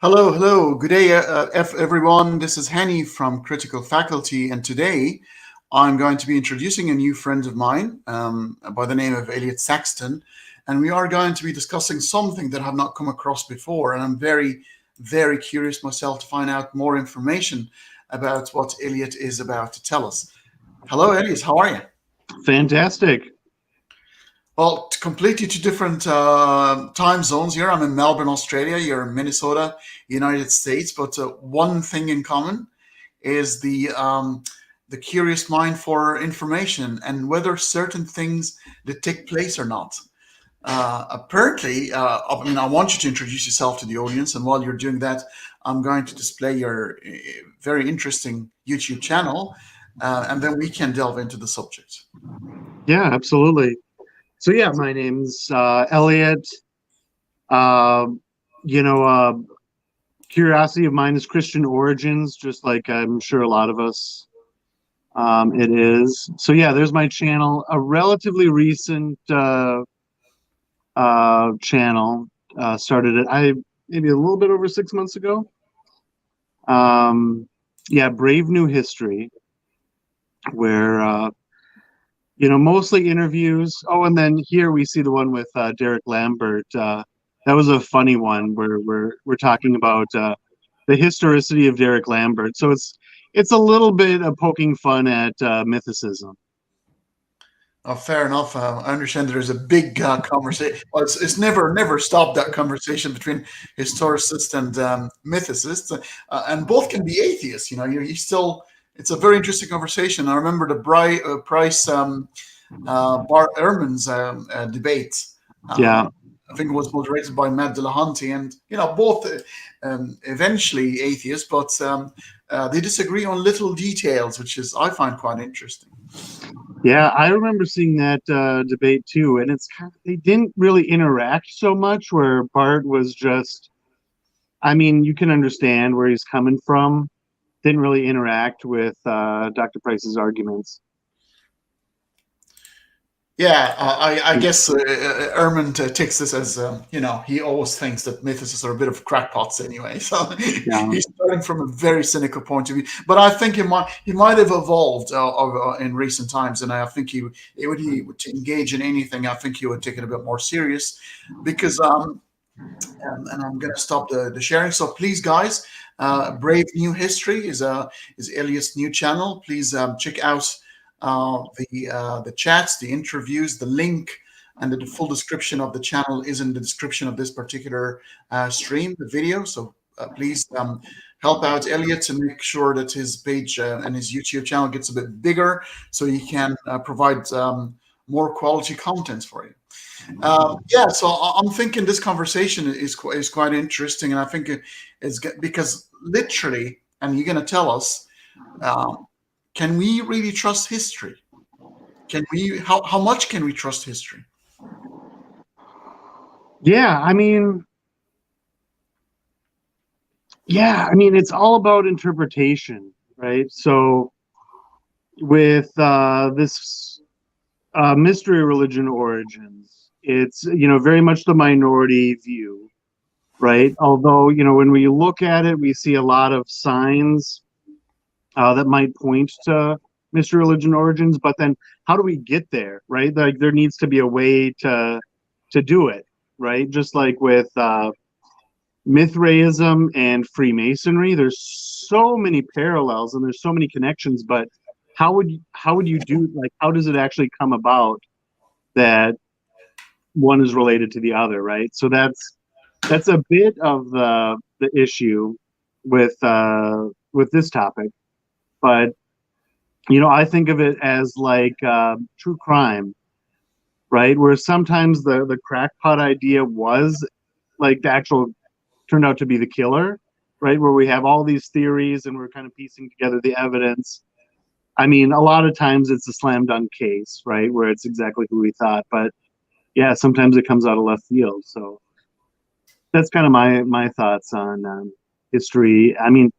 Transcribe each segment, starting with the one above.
Hello, hello. Good day, everyone. This is Henny from Critical Faculty, and today I'm going to be introducing a new friend of mine by the name of Elliott Saxton, and we are going to be discussing something that I've not come across before, and I'm very, very curious myself to find out more information about what Elliott is about to tell us. Hello, Elliott. How are you? Fantastic. Well, completely two different time zones here. I'm in Melbourne, Australia. You're in Minnesota, United States. But one thing in common is the curious mind for information and whether certain things that take place or not. Apparently, I mean, I want you to introduce yourself to the audience, and while you're doing that, I'm going to display your very interesting YouTube channel, and then we can delve into the subject. Yeah, absolutely. So yeah, my name's Elliott. Uh, you know, uh, Curiosity of mine is Christian origins, just like I'm sure a lot of us it is. So yeah, there's my channel, a relatively recent channel. Started it maybe a little bit over 6 months ago. Yeah, Brave New History, where mostly interviews. Oh, and then here we see the one with Derek Lambert. That was a funny one where we're talking about the historicity of Derek Lambert. So it's a little bit of poking fun at mythicism. Fair enough. I understand there is a big conversation. Well, it's never stopped that conversation between historicists and mythicists, and both can be atheists. You still. It's a very interesting conversation. I remember the Price Bart Ehrman's debate. Yeah, I think it was moderated by Matt Dillahunty, and both eventually atheists, but they disagree on little details, which is I find quite interesting. yeah, I remember seeing that debate too, and it's kind of, they didn't really interact so much. Where Bart was just, I mean, you can understand where he's coming from. Didn't really interact with Dr. Price's arguments. Yeah, I guess Ehrman takes this as he always thinks that mythicists are a bit of crackpots anyway. So Yeah. he's starting from a very cynical point of view. But I think he might have evolved in recent times, and I think he would to engage in anything. I think he would take it a bit more serious, because and I'm going to stop the sharing. So please, guys, Brave New History is Elliott's new channel. Please check out the chats, the interviews, the link, and the full description of the channel is in the description of this particular stream, the video. So please help out Elliott to make sure that his page and his YouTube channel gets a bit bigger, so he can provide more quality contents for you. Yeah, so I'm thinking this conversation is quite interesting, and I think it's because literally, and you're going to tell us. Can we really trust history? Can we? How much can we trust history? Yeah, I mean, it's all about interpretation, right? So with this mystery religion origins, it's very much the minority view, right? Although when we look at it, we see a lot of signs that might point to mystery religion origins, but then how do we get there, right? Like there needs to be a way to do it, right? Just like with Mithraism and Freemasonry, there's so many parallels and there's so many connections, but how would you do, like, how does it actually come about that one is related to the other, right? So that's a bit of the issue with this topic. But I think of it as like true crime, right? Where sometimes the crackpot idea was like the actual turned out to be the killer, right? Where we have all these theories and we're kind of piecing together the evidence. I mean, a lot of times it's a slam dunk case, right? Where it's exactly who we thought. But yeah, sometimes it comes out of left field. So that's kind of my thoughts on history. I mean,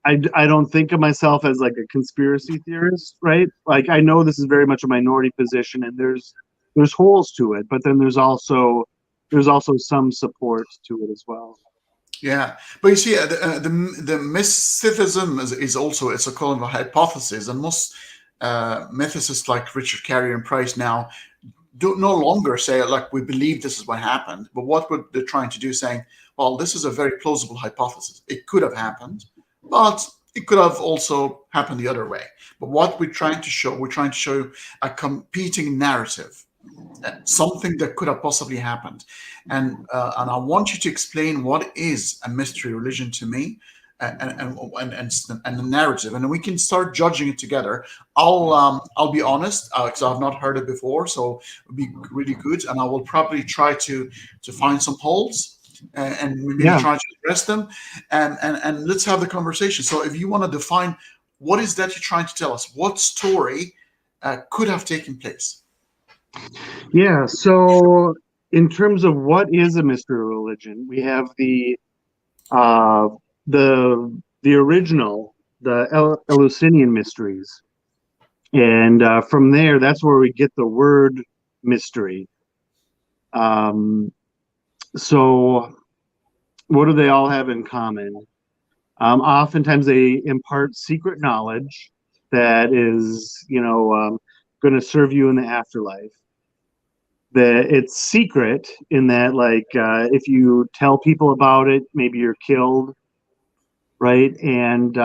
I don't think of myself as like a conspiracy theorist, right? Like I know this is very much a minority position, and there's holes to it, but then there's also some support to it as well. Yeah, but you see, the mysticism is also it's a kind of a hypothesis, and most mythicists like Richard Carrier and Price now do no longer say like we believe this is what happened, but what would they're trying to do, saying, well, this is a very plausible hypothesis. It could have happened, but it could have also happened the other way. But what we're trying to show a competing narrative, something that could have possibly happened, and I want you to explain what is a mystery religion to me, and the narrative, and then we can start judging it together. I'll be honest, because I've not heard it before, so it'll be really good, and I will probably try to find some holes, and maybe Yeah. try to address them, and let's have the conversation. So if you want to define what is that you're trying to tell us, what story could have taken place? Yeah. So in terms of what is a mystery religion, we have uh, the original, the Eleusinian mysteries, and from there, that's where we get the word mystery. Um, so what do they all have in common? Oftentimes, they impart secret knowledge that is, going to serve you in the afterlife. That it's secret in that, like, if you tell people about it, maybe you're killed, right? And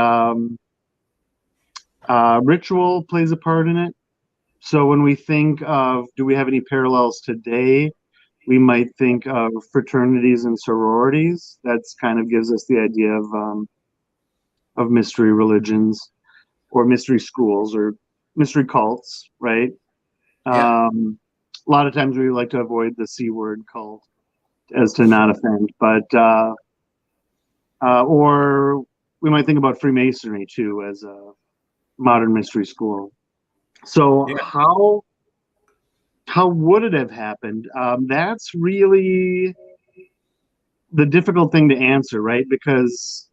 ritual plays a part in it. So when we think of, do we have any parallels today? We might think of fraternities and sororities. That's kind of gives us the idea of mystery religions or mystery schools or mystery cults, right? Yeah, A lot of times we like to avoid the C word cult as to not offend, but or we might think about Freemasonry too as a modern mystery school. So yeah, how would it have happened? That's really the difficult thing to answer, right? Because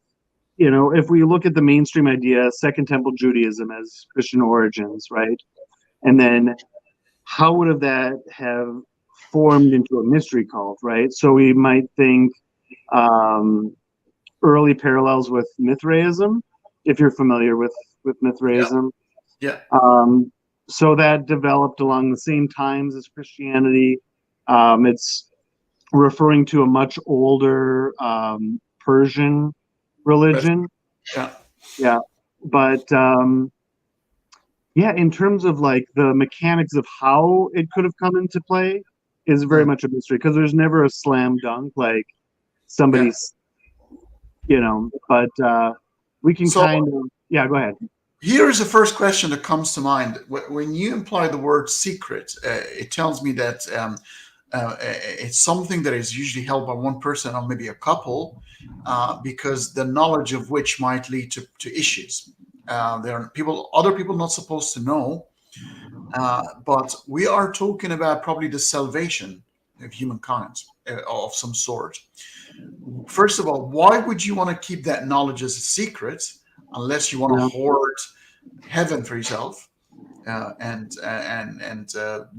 if we look at the mainstream idea, Second Temple Judaism as Christian origins, right? And then how would have that have formed into a mystery cult, right? So we might think um, early parallels with Mithraism, if you're familiar with yeah, Mithraism. yeah. Um, so that developed along the same times as Christianity. It's referring to a much older Persian That's, religion. yeah. Yeah, but yeah, in terms of like the mechanics of how it could have come into play is very Mm, much a mystery because there's never a slam dunk like yeah. somebody's, but we can So kind of, yeah, go ahead. here is the first question that comes to mind. When you imply the word secret, it tells me that it's something that is usually held by one person or maybe a couple, because the knowledge of which might lead to issues. There are other people not supposed to know, but we are talking about probably the salvation of humankind of some sort. First of all, why would you want to keep that knowledge as a secret unless you want to Yeah. hoard heaven for yourself? And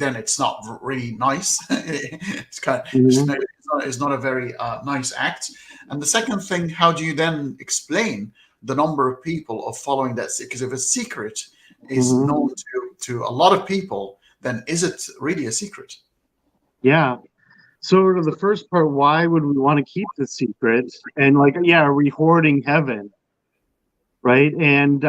then it's not really nice. It's kind of Mhm. it's not a very nice act. And the second thing, how do you then explain the number of people of following that? Because if a secret is Mhm. known to a lot of people, then is it really a secret? Yeah. So to the first part, why would we want to keep the secret? And like, yeah, are we hoarding heaven? Right. And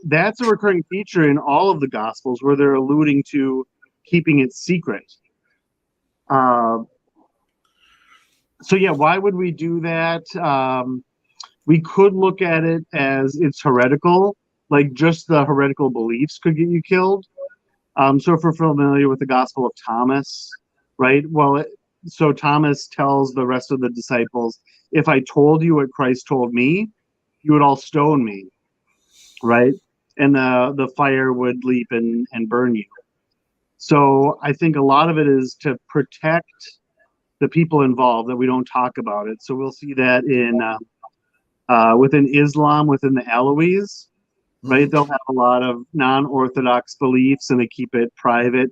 that's a recurring feature in all of the Gospels where they're alluding to keeping it secret. Uh, so, yeah, why would we do that? We could look at it as it's heretical, like just the heretical beliefs could get you killed. So, if we're familiar with the Gospel of Thomas, right? Well, so Thomas tells the rest of the disciples, if I told you what Christ told me, you would all stone me, right? And the fire would leap and burn you. So I think a lot of it is to protect the people involved that we don't talk about it. So we'll see that in within Islam, within the Alawites, right? Mhm. They'll have a lot of non-orthodox beliefs and they keep it private,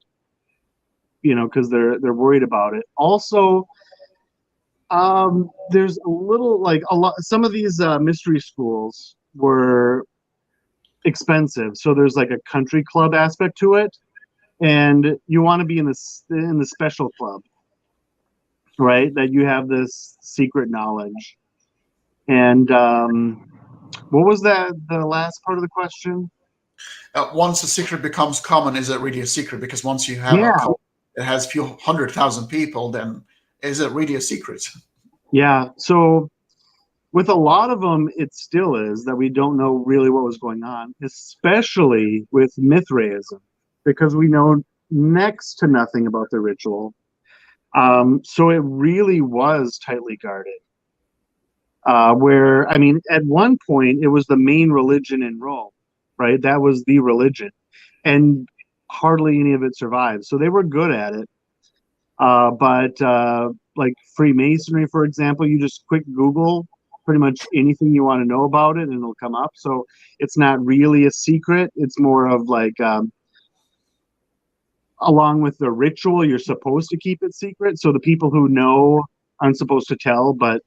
because they're worried about it. Also, There's a little like a lot. Some of these mystery schools were expensive, so there's like a country club aspect to it, and you want to be in the special club, right? That you have this secret knowledge. And what was that? The last part of the question? Once a secret becomes common, is it really a secret? Because once you have a Yeah, cult that has a few 100,000 people, then is it really a secret? yeah. So with a lot of them, it still is that we don't know really what was going on, especially with Mithraism, because we know next to nothing about the ritual. So it really was tightly guarded. Where, I mean, at one point, it was the main religion in Rome, right? That was the religion. And hardly any of it survived. So they were good at it. But like Freemasonry, for example, you just quick Google pretty much anything you want to know about it and it'll come up. So it's not really a secret. It's more of like, along with the ritual, you're supposed to keep it secret. So the people who know aren't supposed to tell, but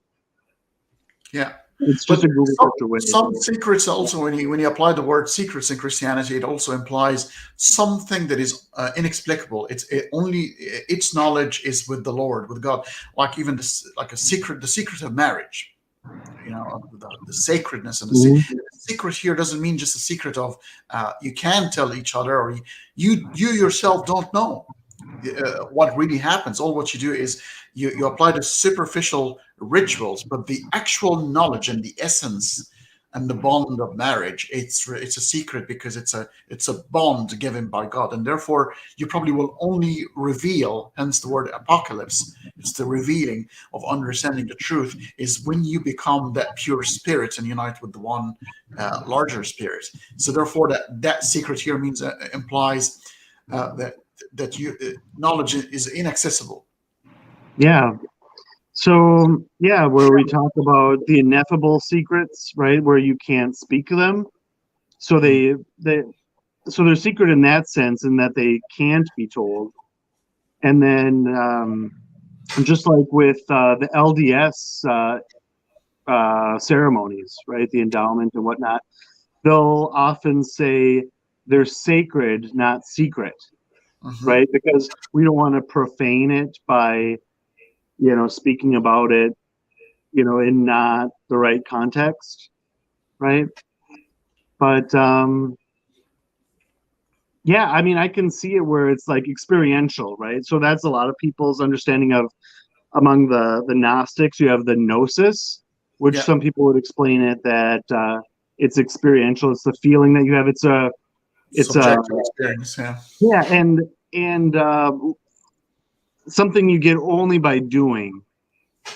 Yeah. it's But just a Google search away. some secrets also, when you apply the word secrets in Christianity, it also implies something that is inexplicable. Its knowledge is with the Lord, with God. Like even this, like a secret, the secret of marriage. The sacredness and Mhm. the secret here doesn't mean just a secret of you can tell each other, or you yourself don't know what really happens. All what you do is you apply the superficial rituals, but the actual knowledge and the essence and the bond of marriage, it's a secret, because it's a bond given by God, and therefore you probably will only reveal, hence the word apocalypse. It's the revealing of understanding the truth, is when you become that pure spirit and unite with the one larger spirit. So therefore that secret here means implies that you knowledge is inaccessible. Yeah. So yeah, where we talk about the ineffable secrets, right? Where you can't speak them. So Mhm. they so they're secret in that sense, in that they can't be told. And then just like with the LDS ceremonies, right? The endowment and whatnot, they'll often say they're sacred, not secret, Mhm. right? Because we don't want to profane it by, speaking about it, in not the right context, right? But yeah, I mean, I can see it where it's like experiential, right? So that's a lot of people's understanding of, among the Gnostics, you have the gnosis, which Yeah, some people would explain it that it's experiential. It's the feeling that you have. It's a subjective experience. Yeah. yeah, and something you get only by doing,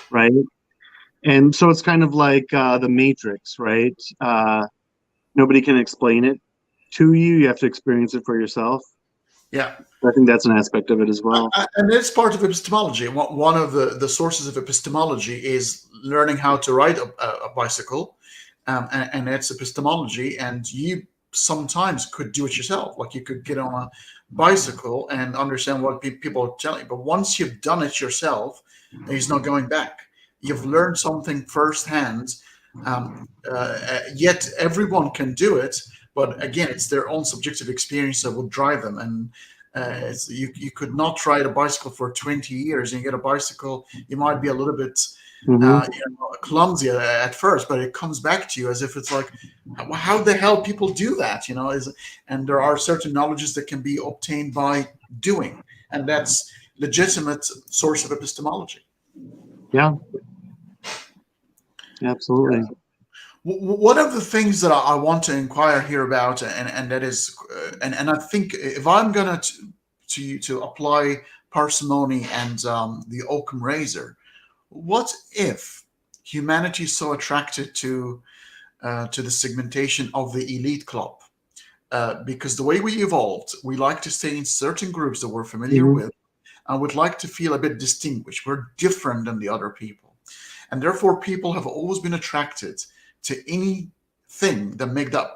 right? And so it's kind of like the Matrix, right? Nobody can explain it to you. You have to experience it for yourself. Yeah. I think that's an aspect of it as well. And it's part of epistemology. One of the sources of epistemology is learning how to ride a bicycle, and it's epistemology. And you sometimes could do it yourself. Like you could get on a bicycle and understand what people are telling you. But once you've done it yourself, there's no going back. You've learned something firsthand. Yet everyone can do it, but again, it's their own subjective experience that will drive them. And you could not ride a bicycle for 20 years and you get a bicycle, you might be a little bit Hmm. clumsy at first, but it comes back to you as if it's like, how the hell people do that, and there are certain knowledges that can be obtained by doing, and that's legitimate source of epistemology. Yeah, absolutely. One of the things that I want to inquire here about, and that is, and I think if I'm gonna to apply parsimony and the Occam razor, what if humanity is so attracted to the segmentation of the elite club? Because the way we evolved, we like to stay in certain groups that we're familiar Hmm. with, and would like to feel a bit distinguished. We're different than the other people, and therefore people have always been attracted to anything that make that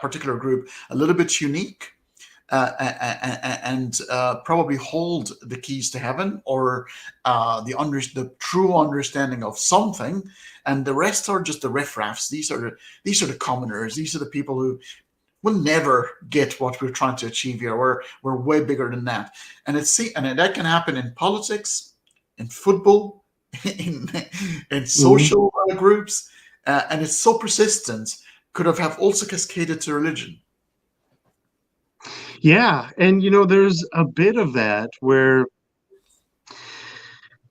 particular group a little bit unique, and probably hold the keys to heaven, or the true understanding of something, and the rest are just the riffraffs. These are the commoners. These are the people who will never get what we're trying to achieve here. We're way bigger than that, and that can happen in politics, in football, in Mhm. social groups, and it's so persistent. Could have also cascaded to religion. Yeah, and there's a bit of that where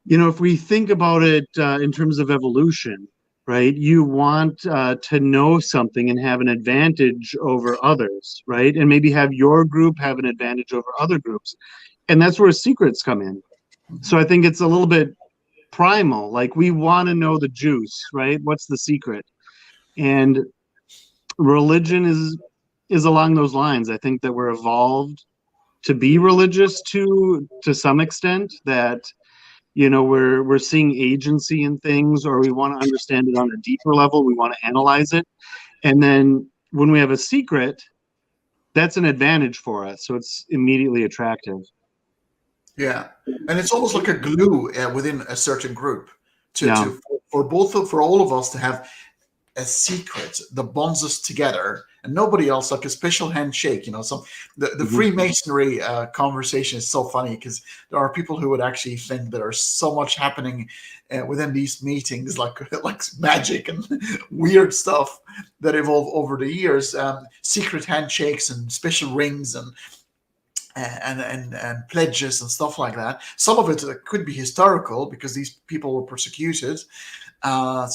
if we think about it in terms of evolution, right? You want to know something and have an advantage over others, right? And maybe have your group have an advantage over other groups, and that's where secrets come in. So I think it's a little bit primal. Like, we want to know the juice, right? What's the secret? And religion is along those lines. I think that we're evolved to be religious to some extent, that we're seeing agency in things, or we want to understand it on a deeper level. We want to analyze it, and then when we have a secret, that's an advantage for us, so it's immediately attractive. Yeah, and it's almost like a glue within a certain group Yeah. for all of us to have a secret that bonds us together, and nobody else, like a special handshake. Some the Mhm. Freemasonry conversation is so funny, because there are people who would actually think there's so much happening within these meetings, like like magic and weird stuff that evolve over the years. Secret handshakes and special rings and pledges and stuff like that. Some of it could be historical, because these people were persecuted.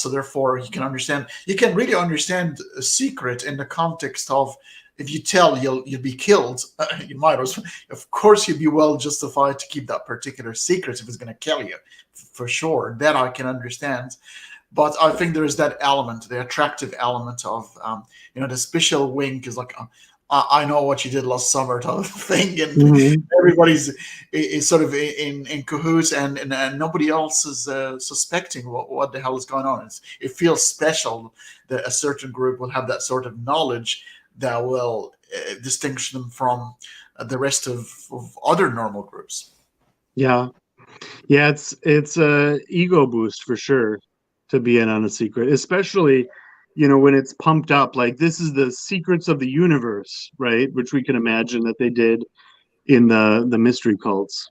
So therefore, you can really understand a secret in the context of, if you tell, you'll be killed. You might as well, of course, you'd be well justified to keep that particular secret if it's going to kill you, for sure. That I can understand. But I think there is that element, the attractive element of, the special wink is like, I know what you did last summer, type of thing, and Mhm. everybody's is sort of in cahoots, and nobody else is suspecting what the hell is going on. It feels special that a certain group will have that sort of knowledge that will distinguish them from the rest of other normal groups. Yeah. Yeah, it's a ego boost for sure to be in on a secret, especially when it's pumped up. Like, this is the secrets of the universe, right? Which we can imagine that they did in the mystery cults.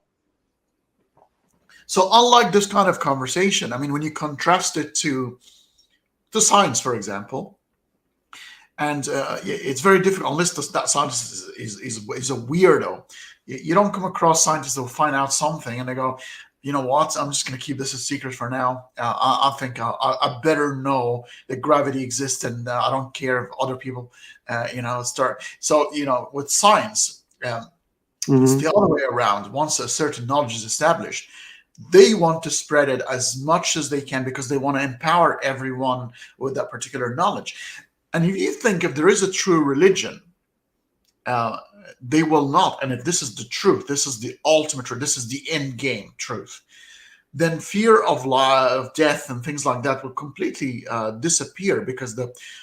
So unlike this kind of conversation, I mean, when you contrast it to science, for example, and it's very different unless that scientist is a weirdo. You don't come across scientists who find out something and they go, you know what? I'm just going to keep this a secret for now. I think I better know that gravity exists, and I don't care if other people, start. So with science, it's Hmm. the other way around. Once a certain knowledge is established, they want to spread it as much as they can, because they want to empower everyone with that particular knowledge. And if you think, if there is a true religion, uh, they will not. And if this is the truth, this is the ultimate truth, this is the end game truth, then fear of life, death, and things like that will completely disappear, because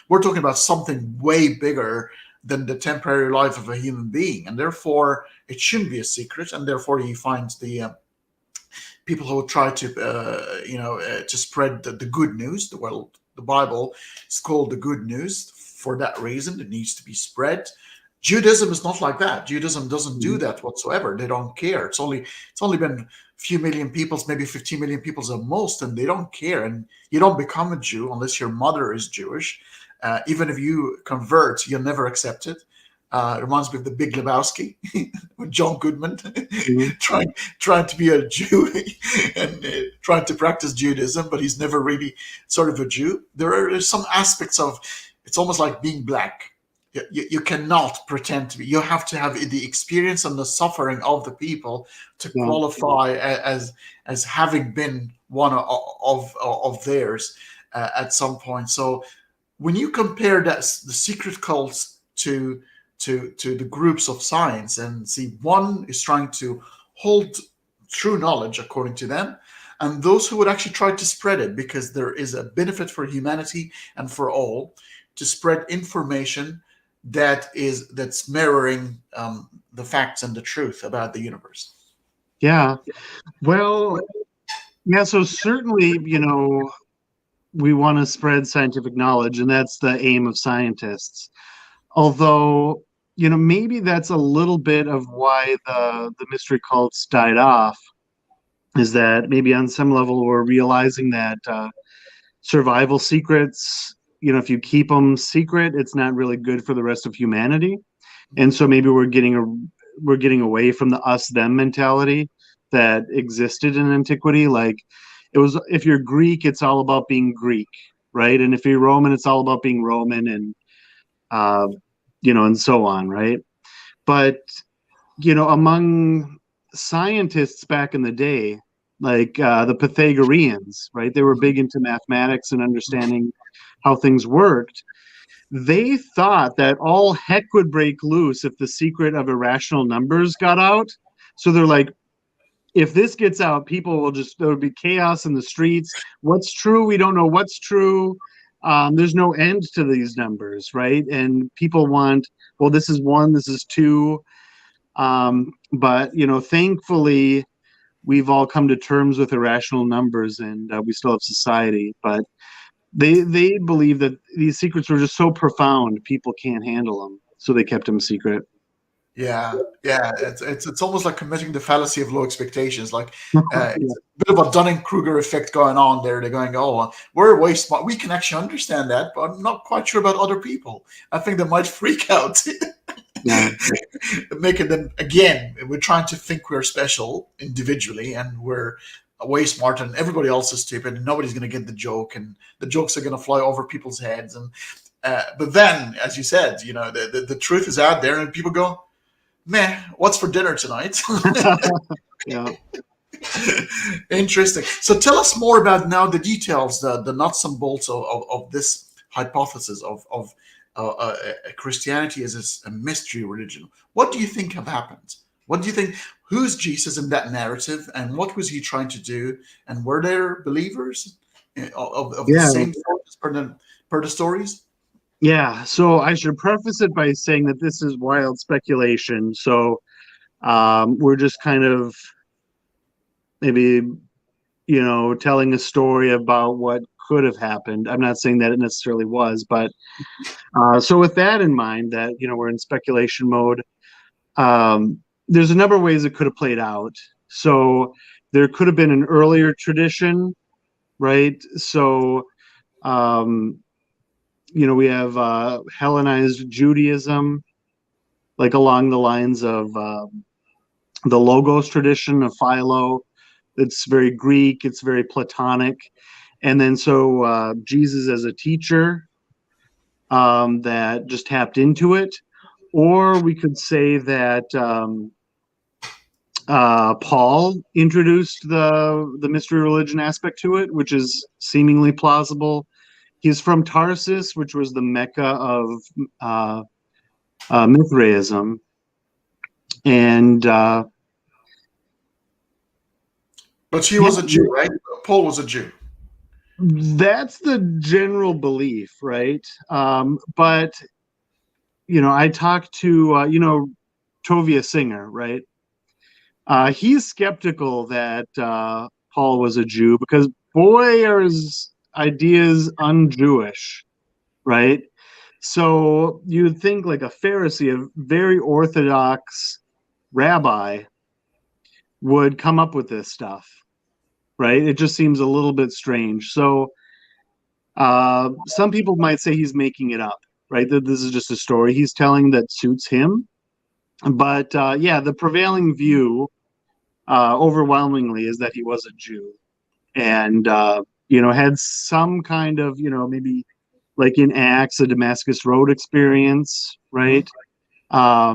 we're talking about something way bigger than the temporary life of a human being, and therefore it shouldn't be a secret. And therefore, you find the people who try to spread the good news. The Bible is called the good news for that reason. It needs to be spread. Judaism is not like that. Judaism doesn't do that whatsoever. They don't care. It's only been a few million people, maybe 15 million people at most, and they don't care. And you don't become a Jew unless your mother is Jewish. Even if you convert, you'll never accept it. It reminds me of the Big Lebowski with John Goodman Hmm. trying to be a Jew and trying to practice Judaism, but he's never really sort of a Jew. There are some aspects of it's almost like being black. You cannot pretend to be. You have to have the experience and the suffering of the people to Yeah. qualify as having been one of theirs at some point. So when you compare the secret cults to the groups of science, and see, one is trying to hold true knowledge according to them, and those who would actually try to spread it, because there is a benefit for humanity and for all to spread information that's mirroring the facts and the truth about the universe. Yeah. Well, yeah. So certainly, we want to spread scientific knowledge, and that's the aim of scientists. Although, maybe that's a little bit of why the mystery cults died off, is that maybe on some level we're realizing that survival secrets, if you keep them secret, it's not really good for the rest of humanity. And so maybe we're getting away from the us them mentality that existed in antiquity. Like, it was, if you're Greek, it's all about being Greek, right? And if you're Roman, it's all about being Roman, and and so on, right? But among scientists back in the day, like the Pythagoreans, right? They were big into mathematics and understanding how things worked. They thought that all heck would break loose if the secret of irrational numbers got out. So they're like, if this gets out, there would be chaos in the streets. What's true? We don't know what's true. There's no end to these numbers, right? And people want, well, this is 1, this is 2. But, thankfully, we've all come to terms with irrational numbers, and we still have society. But they believe that these secrets were just so profound, people can't handle them. So they kept them secret. Yeah, yeah, it's almost like committing the fallacy of low expectations. Like Yeah. it's a bit of a Dunning-Kruger effect going on there. They're going, "Oh, we're way smart. We can actually understand that, but I'm not quite sure about other people. I think they might freak out." Yeah. Making them, again, we're trying to think we're special individually, and we're way smarter than everybody else is stupid, and nobody's going to get the joke, and the jokes are going to fly over people's heads. And but then, as you said, the truth is out there, and people go, "Meh, what's for dinner tonight?" Yeah. Interesting. So tell us more about now the details, the nuts and bolts of this hypothesis of Christianity as a mystery religion. What do you think have happened? What do you think? Who's Jesus in that narrative, and what was he trying to do? And were there believers of the Yeah. same sources per the stories? Yeah. So I should preface it by saying that this is wild speculation. So we're just kind of maybe, telling a story about what could have happened. I'm not saying that it necessarily was, but so with that in mind, that, we're in speculation mode, there's a number of ways it could have played out. So there could have been an earlier tradition, right? So, we have Hellenized Judaism, like along the lines of the Logos tradition of Philo. It's very Greek, it's very Platonic. And then so Jesus as a teacher that just tapped into it. Or we could say that Paul introduced the mystery religion aspect to it, which is seemingly plausible. He's from Tarsus, which was the Mecca of Mithraism. And But he was a Jew, right? Paul was a Jew. That's the general belief, right? But I talked to Tovia Singer, right? He's skeptical that Paul was a Jew because, boy, are his ideas un-Jewish, right? So you'd think like a Pharisee, a very orthodox rabbi, would come up with this stuff, right? It just seems a little bit strange. So some people might say he's making it up, right? That this is just a story he's telling that suits him. But yeah, the prevailing view overwhelmingly is that he was a Jew, and had some kind of maybe like in Acts, a Damascus Road experience, right? But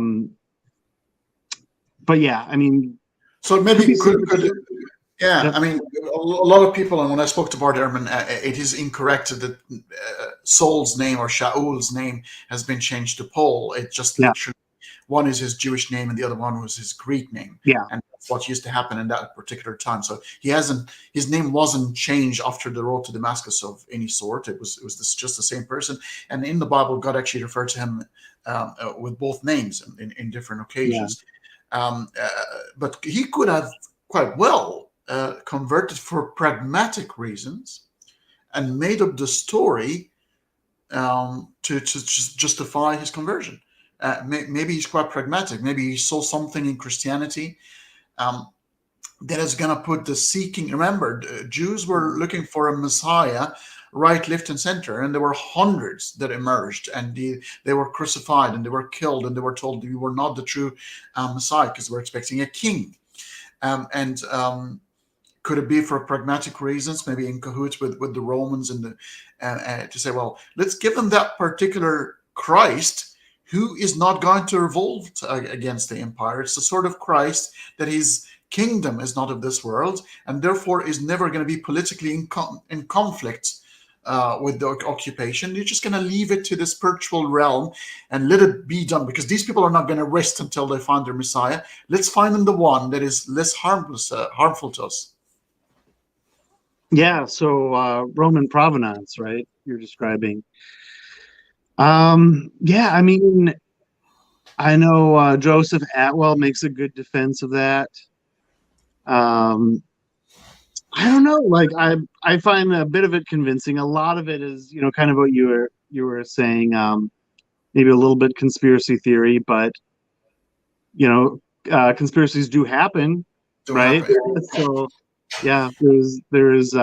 yeah, I mean, so maybe could yeah, I mean, a lot of people, and when I spoke to Bart Ehrman, it is incorrect that Saul's name or Shaul's name has been changed to Paul. It just literally, one is his Jewish name and the other one was his Greek name. Yeah. And what used to happen in that particular time. So his name wasn't changed after the road to Damascus of any sort. It was just the same person. And in the Bible, God actually referred to him with both names in different occasions. But he could have quite well converted for pragmatic reasons and made up the story to just justify his conversion. Maybe he's quite pragmatic. Maybe he saw something in Christianity that is going to put the seeking. Remember, Jews were looking for a Messiah, right, left, and center, and there were hundreds that emerged, and they were crucified, and they were killed, and they were told you were not the true Messiah because we're expecting a king. Could it be for pragmatic reasons, maybe in cahoots with the Romans and to say, well, let's give them that particular Christ who is not going to revolt against the empire. It's the sort of Christ that his kingdom is not of this world, and therefore is never going to be politically in conflict with the occupation. You're just going to leave it to the spiritual realm and let it be done, because these people are not going to rest until they find their Messiah. Let's find them the one that is less harmful to us. Yeah, so Roman provenance, right? You're describing. Yeah, I mean, I know Joseph Atwell makes a good defense of that. I don't know, like I find a bit of it convincing. A lot of it is, kind of what you were saying, maybe a little bit conspiracy theory, but conspiracies do happen, right? So yeah, there is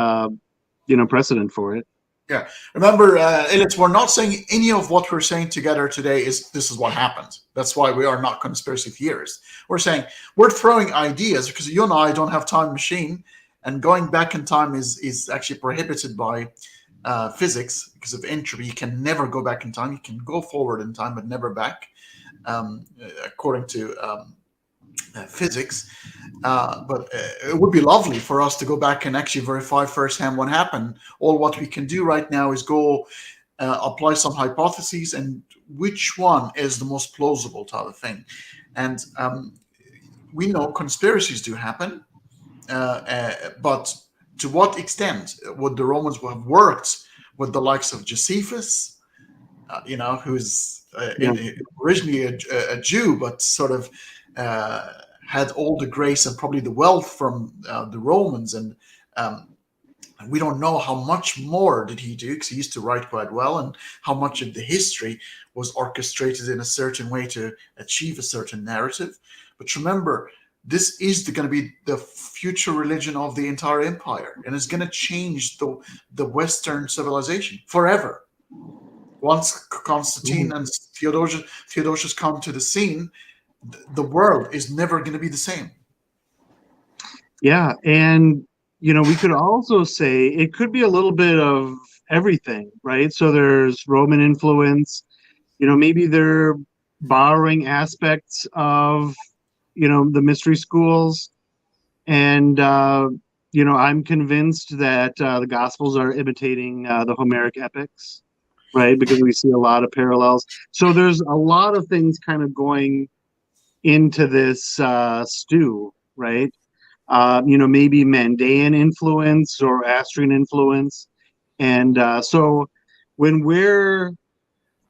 precedent for it. Yeah. Remember, Elliott, we're not saying any of what we're saying together today is this is what happened. That's why we are not conspiracy theorists. We're saying we're throwing ideas because you and I don't have time machine, and going back in time is actually prohibited by physics because of entropy. You can never go back in time. You can go forward in time, but never back, according to physics. But it would be lovely for us to go back and actually verify firsthand what happened. All what we can do right now is go apply some hypotheses and which one is the most plausible type of thing. And we know conspiracies do happen, but to what extent would the Romans have worked with the likes of Josephus, who's originally a Jew, but sort of had all the grace and probably the wealth from the Romans, and we don't know how much more did he do, because he used to write quite well, and how much of the history was orchestrated in a certain way to achieve a certain narrative. But remember, this is going to be the future religion of the entire empire, and it's going to change the Western civilization forever. Once Constantine and Theodosius come to the scene, the world is never going to be the same. Yeah, and we could also say it could be a little bit of everything, right? So there's Roman influence, maybe they're borrowing aspects of the mystery schools, and I'm convinced that the Gospels are imitating the Homeric epics, right? Because we see a lot of parallels. So there's a lot of things kind of going into this stew, right? Maybe Mandaean influence or Zoroastrian influence. And so when we're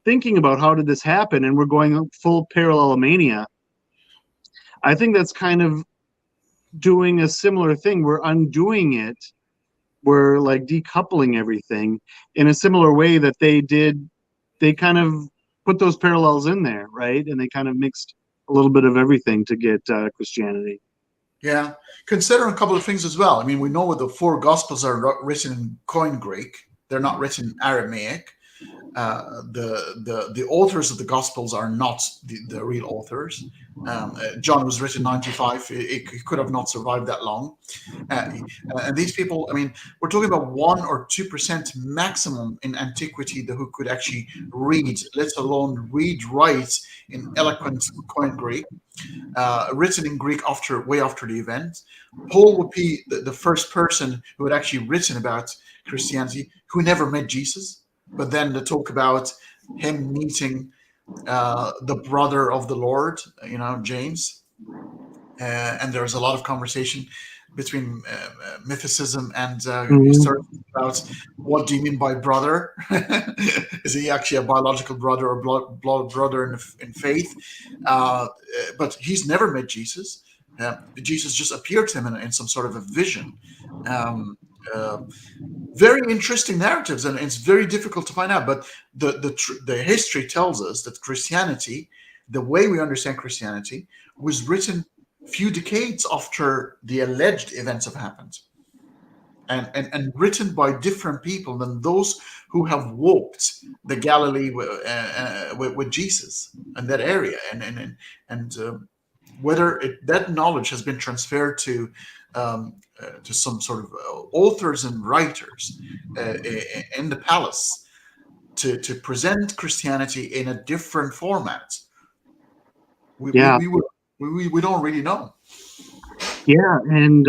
thinking about how did this happen and we're going full parallelomania, I think that's kind of doing a similar thing. We're undoing it. We're like decoupling everything in a similar way that they did. They kind of put those parallels in there, right? And they kind of mixed a little bit of everything to get Christianity. Yeah. Consider a couple of things as well. I mean, we know the four Gospels are written in Koine Greek. They're not written in Aramaic. The authors of the Gospels are not the real authors. John was written 95. He could have not survived that long. And these people, I mean, we're talking about 1 or 2% maximum in antiquity who could actually read, let alone write in eloquent Koine Greek, written in Greek way after the event. Paul would be the first person who had actually written about Christianity, who never met Jesus. But then they talk about him meeting the brother of the Lord, James. and there's a lot of conversation between mythicism and Mhm. historians about what do you mean by brother? Is he actually a biological brother or blood brother in faith? But he's never met Jesus. Jesus just appeared to him in some sort of a vision. Um, uh, Very interesting narratives, and it's very difficult to find out. But the history tells us that Christianity, the way we understand Christianity, was written few decades after the alleged events have happened, and written by different people than those who have walked the Galilee with Jesus and that area, and whether that knowledge has been transferred to some sort of authors and writers in the palace to present Christianity in a different format. We we Yeah, we, would, we don't really know. yeah, and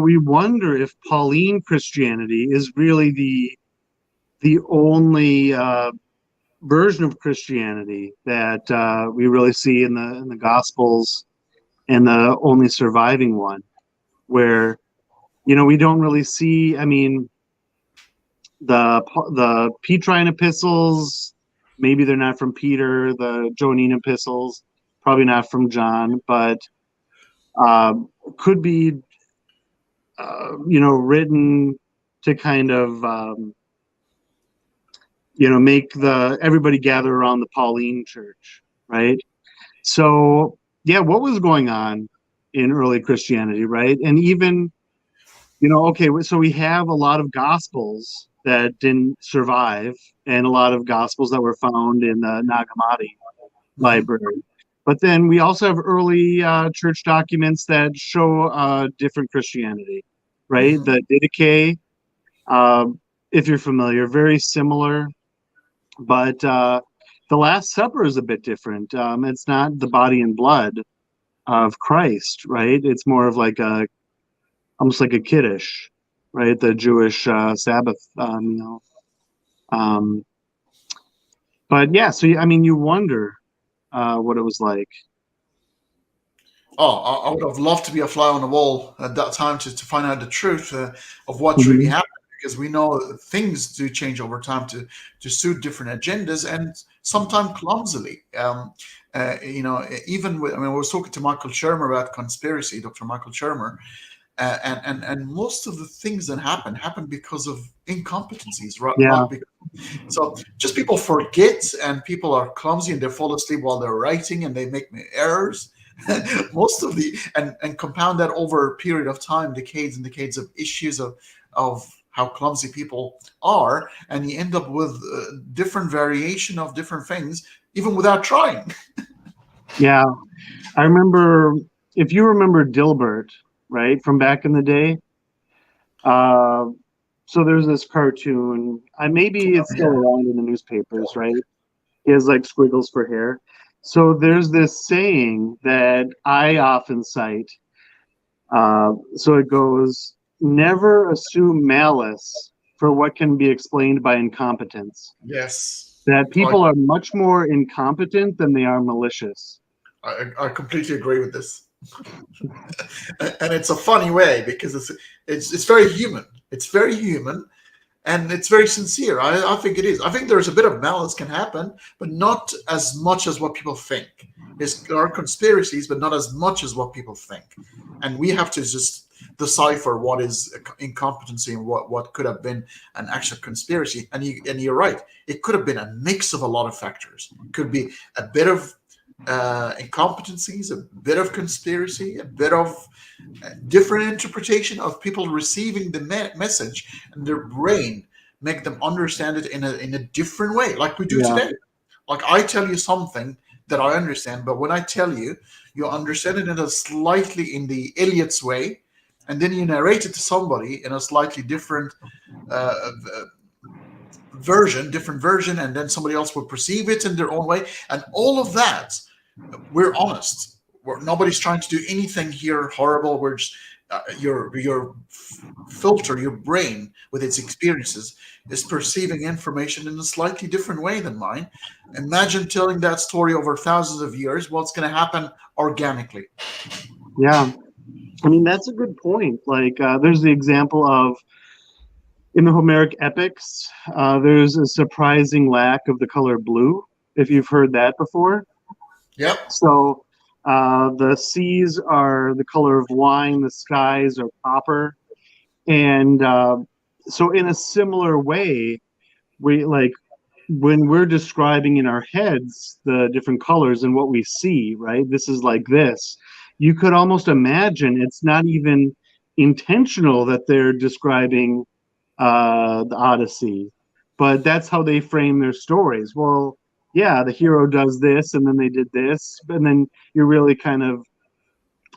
we wonder if Pauline Christianity is really the only version of Christianity that we really see in the Gospels, and the only surviving one, where we don't really see. I mean, the Petrine epistles, maybe they're not from Peter. The Johannine epistles, probably not from John, but uh, could be written to kind of make the everybody gather around the Pauline Church, right? So yeah, what was going on in early Christianity, right? And even okay, so we have a lot of gospels that didn't survive, and a lot of gospels that were found in the Nag Hammadi Mhm. library. But then we also have early church documents that show different Christianity, right? Mhm. The Didache, um, if you're familiar, very similar, but the Last Supper is a bit different. It's not the body and blood of Christ, right? It's more of like almost like a kiddush, right? The Jewish Sabbath meal. Um, but yeah, so I mean, you wonder what it was like. Oh, I would have loved to be a fly on the wall at that time to find out the truth of what really Mhm. happened, because we know that things do change over time to suit different agendas, and sometimes clumsily. Even with, I mean, I was talking to Michael Shermer about conspiracy, Dr. Michael Shermer, and most of the things that happen because of incompetencies, right? Yeah, Not because so just people forget, and people are clumsy, and they fall asleep while they're writing, and they make errors. Most of the and compound that over a period of time, decades and decades of issues of how clumsy people are, and you end up with different variation of different things, even without trying. yeah. I remember, if you remember Dilbert, right, from back in the day. Uh, so there's this cartoon. Maybe it's still Yeah. around in the newspapers, right? He has like squiggles for hair. So there's this saying that I often cite. So it goes, never assume malice for what can be explained by incompetence. Yes. That I, people are much more incompetent than they are malicious. I completely agree with this. And it's a funny way because it's very human. It's very human, and it's very sincere. I think it is. I think there's a bit of malice can happen, but not as much as what people think. There are conspiracies, but not as much as what people think. And we have to just decipher what is incompetency and what could have been an actual conspiracy. And you're right. It could have been a mix of a lot of factors. It could be a bit of incompetencies, a bit of conspiracy, a bit of different interpretation of people receiving the message, and their brain make them understand it in a different way, like we do Yeah, today. Like I tell you something that I understand, but when I tell you, you understand it in a slightly in the Elliott's way, and then you narrate it to somebody in a slightly different uh, different version, and then somebody else will perceive it in their own way, and all of that, we're honest. Nobody's trying to do anything here horrible. We're just your filter, your brain with its experiences is perceiving information in a slightly different way than mine. Imagine telling that story over thousands of years. What's going to happen organically? Yeah. I mean, that's a good point. Like, there's the example of in the Homeric epics, there's a surprising lack of the color blue, if you've heard that before. Yep. So, the seas are the color of wine, the skies are copper. And so, in a similar way, we like when we're describing in our heads the different colors and what we see, right? This is like this. You could almost imagine it's not even intentional that they're describing the Odyssey, but that's how they frame their stories. Well, yeah, the hero does this, and then they did this, and then you're really kind of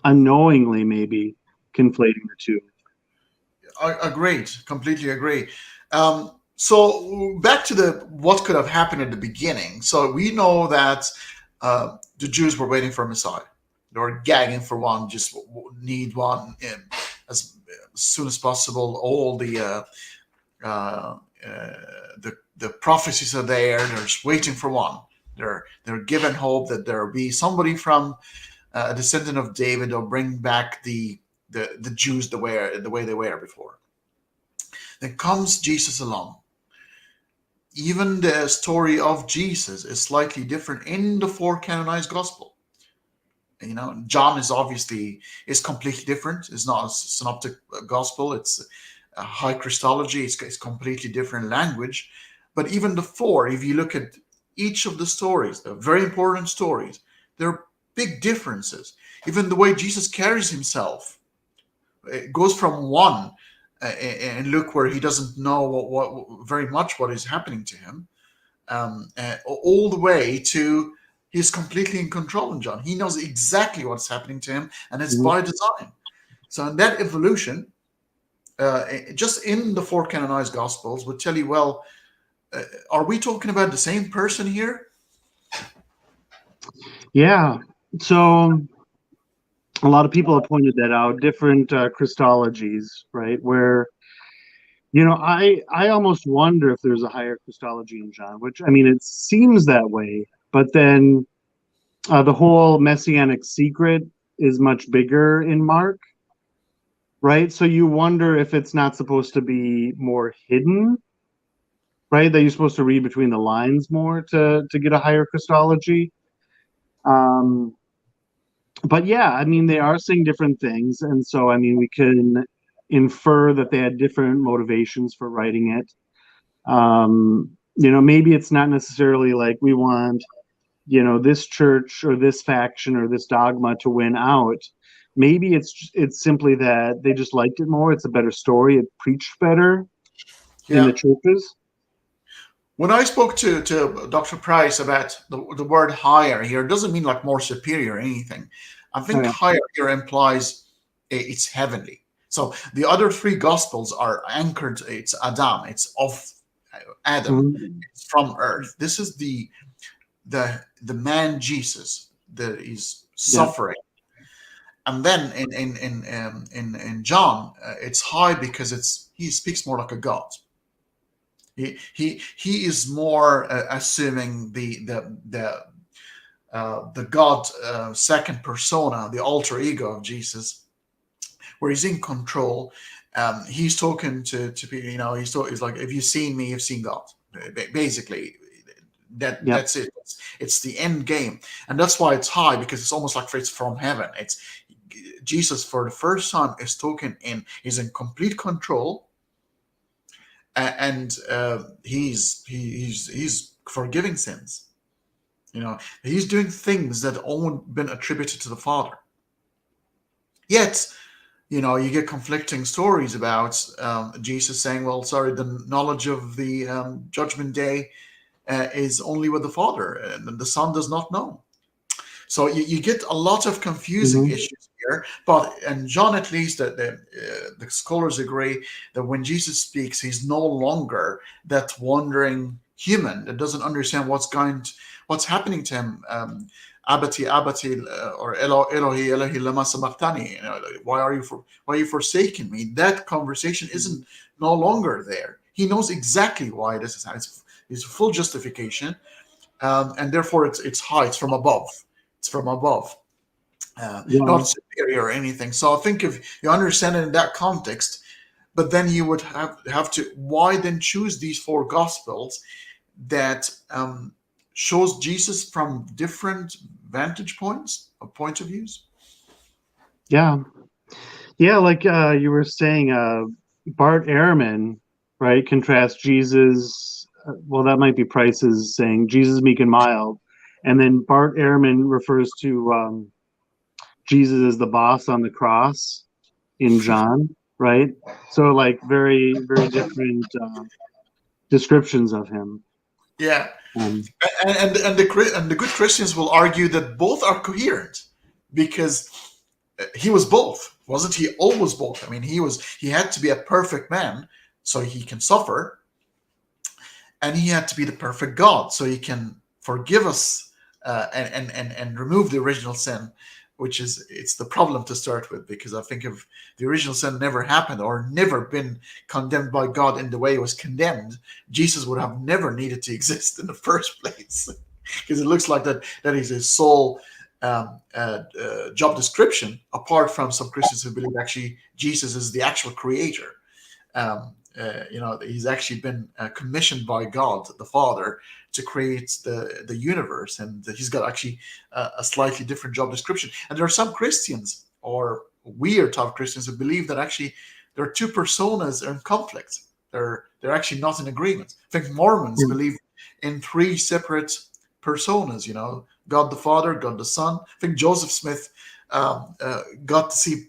unknowingly maybe conflating the two. I agreed. Completely agree. So back to the what could have happened at the beginning. So we know that the Jews were waiting for a Messiah. They were gagging for one, just need one as soon as possible. All uh, the prophecies are there. They're just waiting for one. They're given hope that there will be somebody from a descendant of David will bring back the Jews the way they were before. Then comes Jesus along. Even the story of Jesus is slightly different in the four canonized gospel. John is completely different. It's not a synoptic gospel. It's a high Christology. It's completely different language. But even the four, if you look at each of the stories, they're very important stories. There are big differences. Even the way Jesus carries himself, it goes from one and Luke where he doesn't know what very much what is happening to him, all the way to he's completely in control in John. He knows exactly what's happening to him, and it's Mhm. by design. So in that evolution, just in the four canonized gospels, would tell you, well, are we talking about the same person here? Yeah. So a lot of people have pointed that out, different Christologies, right? Where I almost wonder if there's a higher Christology in John, which I mean, it seems that way, but then the whole messianic secret is much bigger in Mark, right? So you wonder if it's not supposed to be more hidden, right? That you're supposed to read between the lines more to get a higher Christology. Um, but yeah, I mean, they are saying different things, and so I mean, we can infer that they had different motivations for writing it. Maybe it's not necessarily like we want, this church or this faction or this dogma to win out. Maybe it's simply that they just liked it more. It's a better story. It preached better in the Yeah. churches. When I spoke to Dr. Price about the word higher here, it doesn't mean like more superior or anything. I think Okay. higher here implies it's heavenly. So the other three gospels are anchored. It's Adam. It's of Adam. Mhm. It's from earth. This is the man Jesus that is Yeah. suffering. And then in John, it's high because he speaks more like a god. He is more assuming the God second persona, the alter ego of Jesus, where he's in control. He's talking to people. He's like, if you've seen me, you've seen God. Basically, Yeah. that's it. It's the end game, and that's why it's high because it's almost like it's from heaven. It's Jesus for the first time is talking in. He's in complete control, and he's forgiving sins. He's doing things that only been attributed to the Father. Yet, you get conflicting stories about Jesus saying, "Well, sorry, the knowledge of the judgment day is only with the Father, and the Son does not know." So you get a lot of confusing Hmm. issues here. But and John, at least, the scholars agree that when Jesus speaks, he's no longer that wandering human that doesn't understand what's happening to him. Abati, Abati, or Elohi, Elohi, lama sabachthani. Why are you forsaking me? That conversation isn't no longer there. He knows exactly why this is happening. It's full justification, and therefore it's high. It's from above. It's from above. Yeah. not superior or anything. So I think if you understand it in that context, but then you would have to, why then choose these four gospels that shows Jesus from different vantage points or point of views? Yeah. Yeah, like you were saying, Bart Ehrman, right, contrasts Jesus. Well, that might be Price's saying Jesus meek and mild, and then Bart Ehrman refers to Jesus as the boss on the cross in John, right? So, like, very, very different descriptions of him. Yeah, Um, and the good Christians will argue that both are coherent because he was both, wasn't he? Always both. I mean, he had to be a perfect man so he can suffer, and he had to be the perfect God so he can forgive us and remove the original sin, which is it's the problem to start with, because I think if the original sin never happened or never been condemned by God in the way it was condemned, Jesus would have never needed to exist in the first place, because it looks like that is his sole job description, apart from some Christians who believe actually Jesus is the actual creator. He's actually been commissioned by God the Father to create the universe, and he's got actually a slightly different job description. And there are some Christians or weird type Christians who believe that actually there are two personas in conflict. They're actually not in agreement. I think Mormons believe in three separate personas. God the Father, God the Son. I think Joseph Smith got to see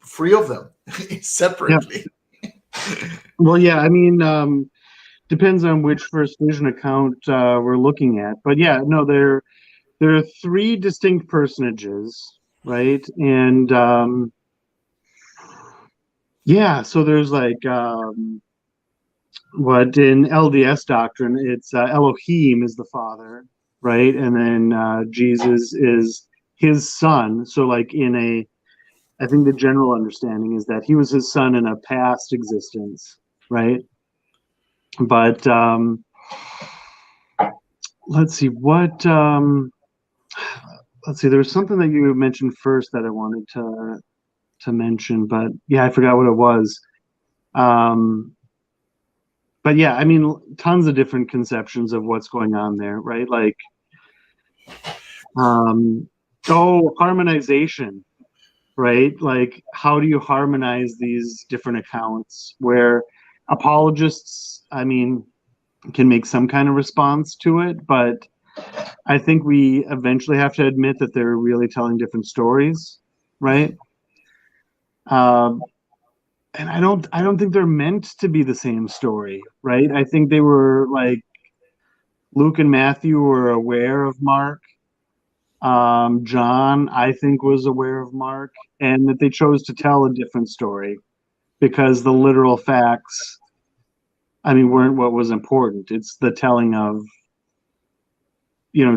three of them yeah. separately. Well, yeah. I mean, depends on which First Vision account we're looking at, but yeah, no, there are three distinct personages, right? And yeah, so there's like what in LDS doctrine, it's Elohim is the Father, right? And then Jesus is his son. So, like, I think the general understanding is that he was his son in a past existence, right? But let's see what. Let's see. There was something that you mentioned first that I wanted to mention, but yeah, I forgot what it was. Um, but yeah, I mean, tons of different conceptions of what's going on there, right? Like, um, harmonization, right? Like, how do you harmonize these different accounts where apologists, I mean, can make some kind of response to it, but I think we eventually have to admit that they're really telling different stories, right? Um, and I don't think they're meant to be the same story, right? I think they were like Luke and Matthew were aware of Mark. John, I think, was aware of Mark, and that they chose to tell a different story because the literal facts, I mean, weren't what was important. It's the telling of,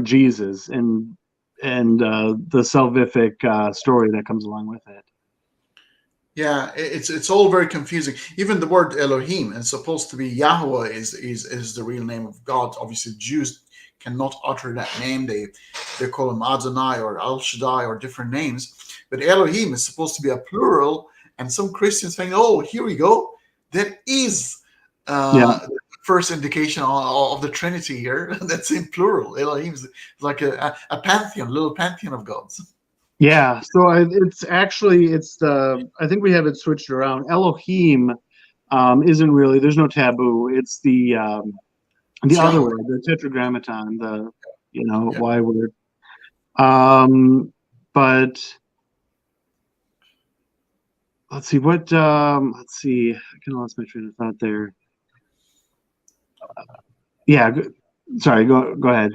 Jesus and the salvific story that comes along with it. Yeah, it's all very confusing. Even the word Elohim is supposed to be Yahweh is the real name of God. Obviously, Jews cannot utter that name. They call him Adonai or Al Shaddai or different names. But Elohim is supposed to be a plural, and some Christians think, oh, here we go. That is Yeah. the first indication of the Trinity here. That's in plural. Elohim is like a pantheon, little pantheon of gods. Yeah, so I think we have it switched around. Elohim isn't really, there's no taboo. It's the It's other Yahweh. word, the tetragrammaton, the Yeah. Y word. But let's see, I kind of lost my train of thought there. Yeah, sorry, go ahead.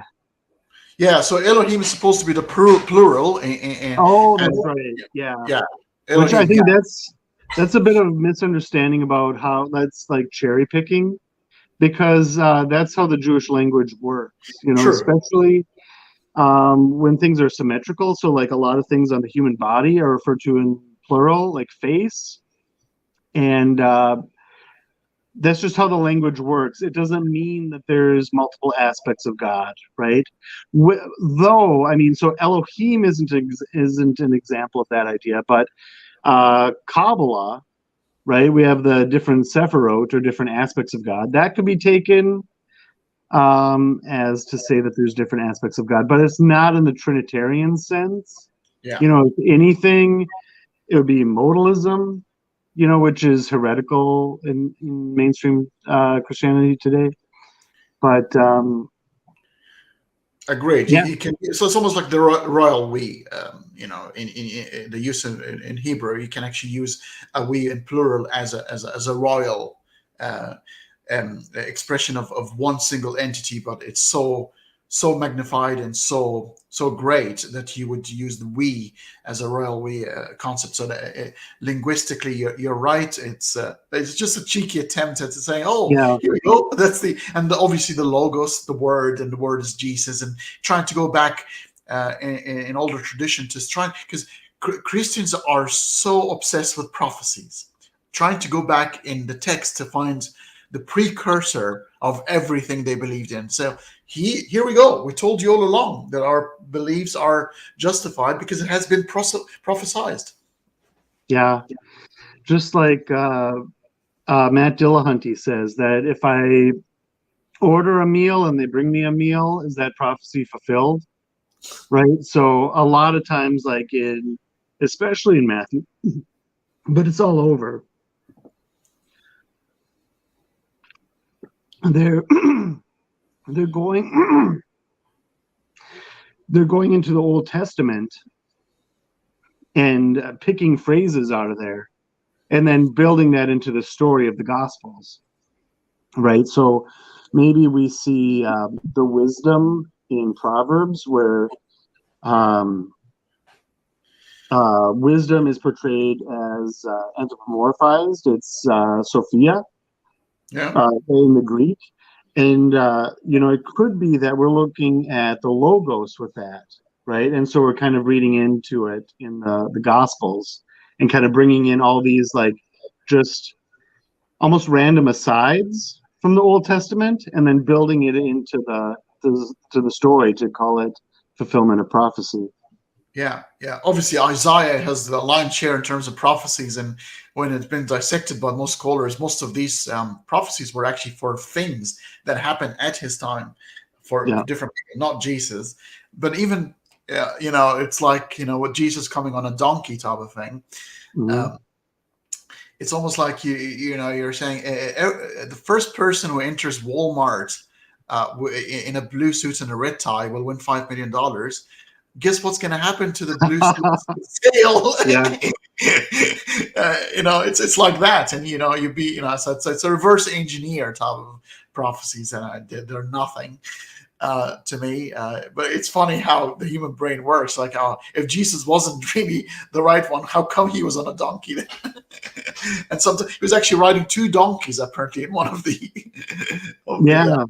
Yeah, so Elohim is supposed to be the plural, Oh, and that's right. Yeah. yeah, Which I Elohim. think Yeah, that's a bit of misunderstanding about how that's like cherry picking, because that's how the Jewish language works, true. especially when things are symmetrical. So, like, a lot of things on the human body are referred to in plural, like face. And that's just how the language works. It doesn't mean that there's multiple aspects of God, right? Though, I mean, so Elohim isn't an example of that idea, but Kabbalah, right? We have the different sephirot or different aspects of God. That could be taken as to say that there's different aspects of God, but it's not in the Trinitarian sense. Yeah. You know, if anything, it would be modalism, you know, which is heretical in mainstream Christianity today. But Agreed. yeah, You can, so it's almost like the royal we. You know, in the use in Hebrew, you can actually use a we in plural as a royal expression of one single entity, but it's so magnified and so great that you would use the we as a royal we concept. So that linguistically, you're right. It's just a cheeky attempt at saying, "Oh, yeah, here we go." That's obviously the logos, the word, and the word is Jesus, and trying to go back in older tradition to try, because Christians are so obsessed with prophecies, trying to go back in the text to find the precursor of everything they believed in. So here we go. We told you all along that our beliefs are justified because it has been prophesized. yeah. Just like Matt Dillahunty says that if I order a meal and they bring me a meal, is that prophecy fulfilled? Right. So a lot of times, like especially in Matthew, but it's all over. They're they're going they're going into the Old Testament and picking phrases out of there and then building that into the story of the Gospels, right? So maybe we see the wisdom in Proverbs where wisdom is portrayed as anthropomorphized. It's Sophia Yeah. in the Greek. And, you know, it could be that we're looking at the logos with that, right? And so we're kind of reading into it in the Gospels and kind of bringing in all these, like, just almost random asides from the Old Testament and then building it into the story to call it fulfillment of prophecy. Yeah, yeah. Obviously, Isaiah has the lion's share in terms of prophecies, and when it's been dissected by most scholars, most of these prophecies were actually for things that happened at his time, for Yeah. different people, not Jesus. But even, you know, it's like, you know, with Jesus coming on a donkey type of thing. Mm-hmm. It's almost like you know, you're saying the first person who enters Walmart in a blue suit and a red tie will win $5 million. Guess what's going to happen to the blue sale? Yeah. You know, it's like that, and you know, you know, so it's a reverse engineer type of prophecies, and they're nothing to me. But it's funny how the human brain works. Like, if Jesus wasn't really the right one, how come he was on a donkey? And sometimes he was actually riding two donkeys, apparently, in one of the. Yeah.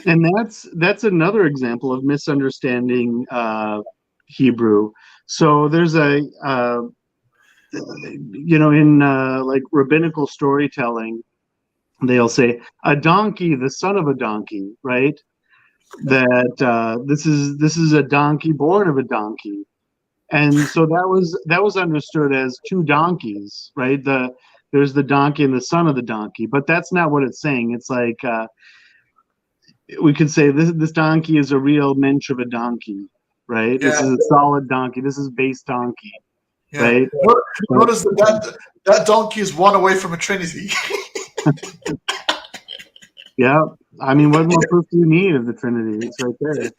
And that's another example of misunderstanding Hebrew. So there's you know, in like rabbinical storytelling, they'll say a donkey, the son of a donkey, right? That this is a donkey born of a donkey, and so that was understood as two donkeys, right? There's the donkey and the son of the donkey, but that's not what it's saying. It's like we could say this donkey is a real mensch of a donkey, right? This Yeah, is a solid donkey. This is base donkey, yeah. right? Notice that donkey is one away from a trinity. Yeah. I mean, what more proof do you need of the Trinity? It's right there.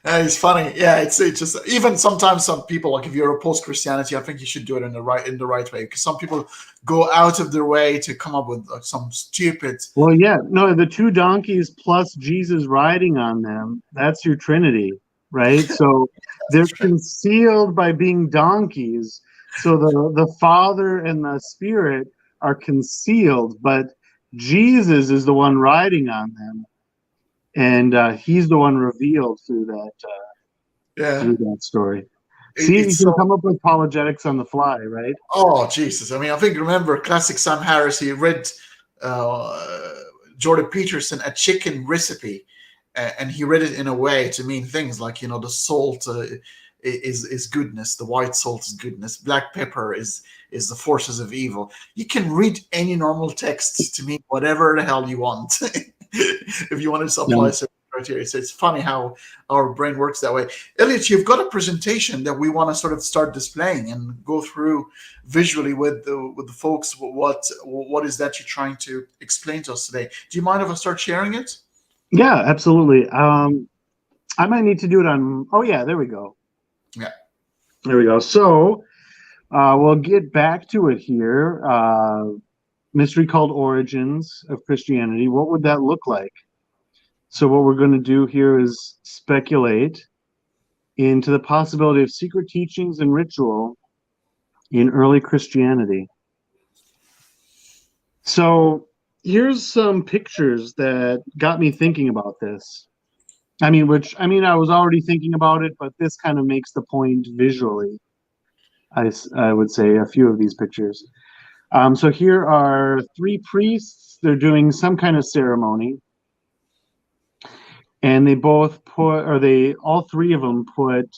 It's funny. Yeah, it's just, even sometimes some people, like, if you're opposed Christianity, I think you should do it in the right way, because some people go out of their way to come up with some stupid. Well, yeah, no, the two donkeys plus Jesus riding on them, that's your Trinity, right? So they're concealed by being donkeys. So the Father and the Spirit are concealed, but Jesus is the one riding on them, and he's the one revealed Yeah. through that story. See, you It's can so. come up with apologetics on the fly, right? Oh Jesus! I mean, I think remember classic Sam Harris. He read uh, Jordan Peterson a chicken recipe, and he read it in a way to mean things like the salt is goodness, the white salt is goodness, black pepper is the forces of evil. You can read any normal text to mean whatever the hell you want if you want to Yeah. apply certain criteria. So it's funny how our brain works that way. Elliot, you've got a presentation that we want to sort of start displaying and go through visually with the folks. What is that you're trying to explain to us today? Do you mind if I start sharing it? Yeah, absolutely. I might need to do it on. Oh yeah, there we go. Yeah. There we go. So we'll get back to it here. Mystery called Origins of Christianity. What would that look like? So what we're going to do here is speculate into the possibility of secret teachings and ritual in early Christianity. So here's some pictures that got me thinking about this. I was already thinking about it, but this kind of makes the point visually. I would say a few of these pictures. So here are three priests. They're doing some kind of ceremony, and all three of them put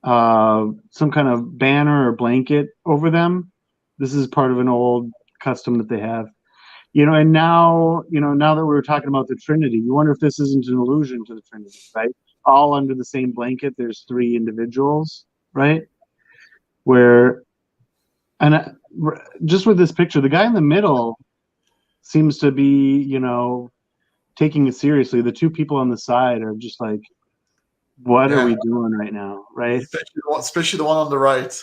some kind of banner or blanket over them. This is part of an old custom that they have. And now that we're talking about the Trinity, you wonder if this isn't an allusion to the Trinity, right? All under the same blanket, there's three individuals, right? Just with this picture, the guy in the middle seems to be, taking it seriously. The two people on the side are just like, what are Yeah. we doing right now, right? Especially the one on the right.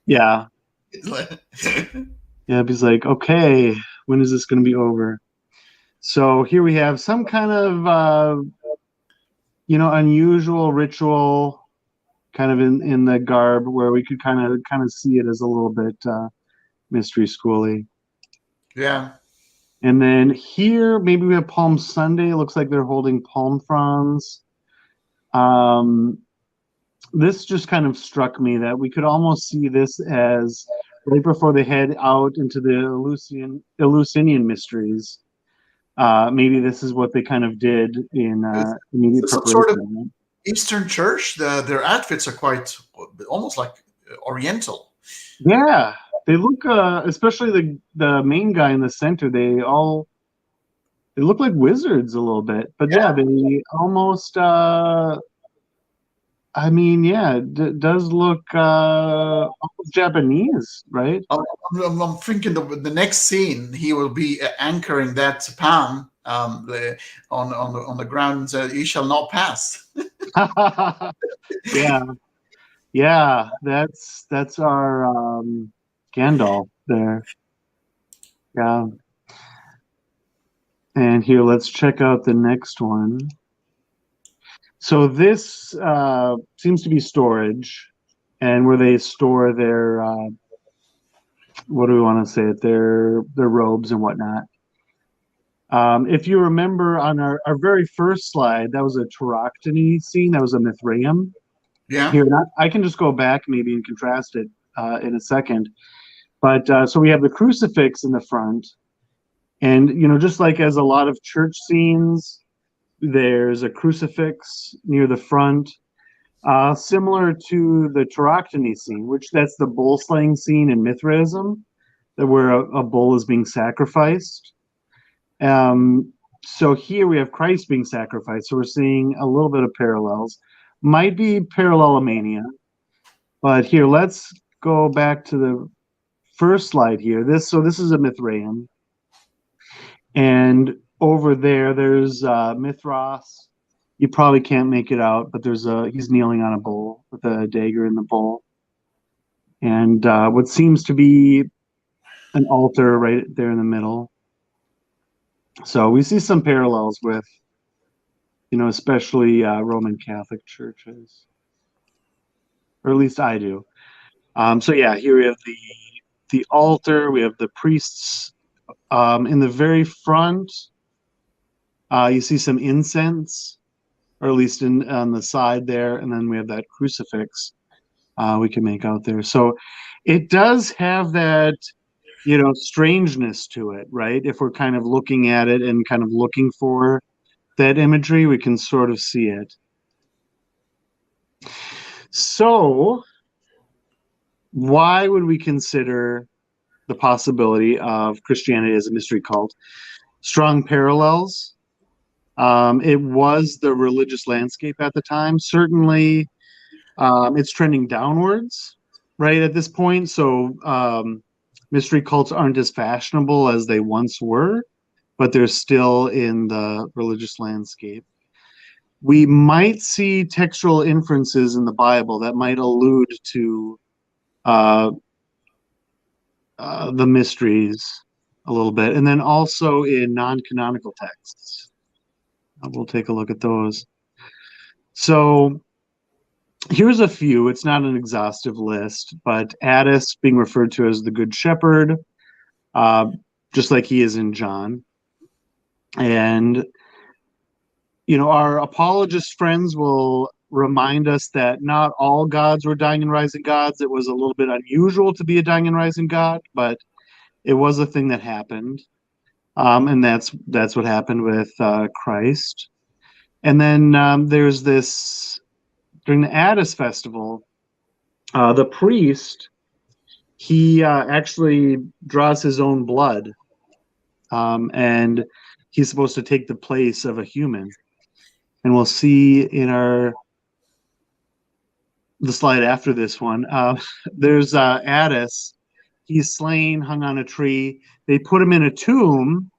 Yeah. Yeah, he's like, okay, when is this going to be over? So here we have some kind of, unusual ritual kind of in the garb where we could kind of see it as a little bit mystery schooly. Yeah. And then here, maybe we have Palm Sunday. It looks like they're holding palm fronds. This just kind of struck me that we could almost see this as right before they head out into the Eleusinian mysteries. Maybe this is what they kind of did in immediate Some sort of preparation. Eastern Church. Their outfits are quite almost like Oriental. Yeah, they look, especially the main guy in the center. They look like wizards a little bit, but yeah, they almost. Yeah, it does look almost Japanese, right? I'm thinking the next scene he will be anchoring that palm on the ground and said, "You shall not pass." Yeah, yeah, that's our Gandalf there. Yeah. And here, let's check out the next one. So this seems to be storage, and where they store their what do we want to say it? Their robes and whatnot. If you remember on our very first slide, that was a Tauroctony scene. That was a Mithraeum. Yeah. Here, I can just go back maybe and contrast it in a second. But so we have the crucifix in the front, and just like as a lot of church scenes, there's a crucifix near the front, similar to the Tauroctony scene, which that's the bull slaying scene in Mithraism, where a bull is being sacrificed. So here we have Christ being sacrificed. So we're seeing a little bit of parallels. Might be parallelomania, but here let's go back to the first slide here. This is a Mithraeum, and over there's Mithras. You probably can't make it out, but he's kneeling on a bull with a dagger in the bowl, and what seems to be an altar right there in the middle. So we see some parallels with, especially Roman Catholic churches, or at least I do. So yeah, here we have the altar. We have the priests in the very front. You see some incense, or at least on the side there, and then we have that crucifix. we can make out there. So it does have that, strangeness to it, right? If we're kind of looking at it and kind of looking for that imagery, we can sort of see it. So why would we consider the possibility of Christianity as a mystery cult? Strong parallels. It was the religious landscape at the time. Certainly, it's trending downwards, right, at this point. So mystery cults aren't as fashionable as they once were, but they're still in the religious landscape. We might see textual inferences in the Bible that might allude to the mysteries a little bit, and then also in non-canonical texts. We'll take a look at those. So here's a few. It's not an exhaustive list, but Addis being referred to as the Good Shepherd, just like he is in John. And, our apologist friends will remind us that not all gods were dying and rising gods. It was a little bit unusual to be a dying and rising god, but it was a thing that happened. And that's what happened with Christ. And then there's this, during the Addis festival, the priest, he actually draws his own blood, and he's supposed to take the place of a human. And we'll see in the slide after this one, there's Addis. He's slain, hung on a tree. They put him in a tomb,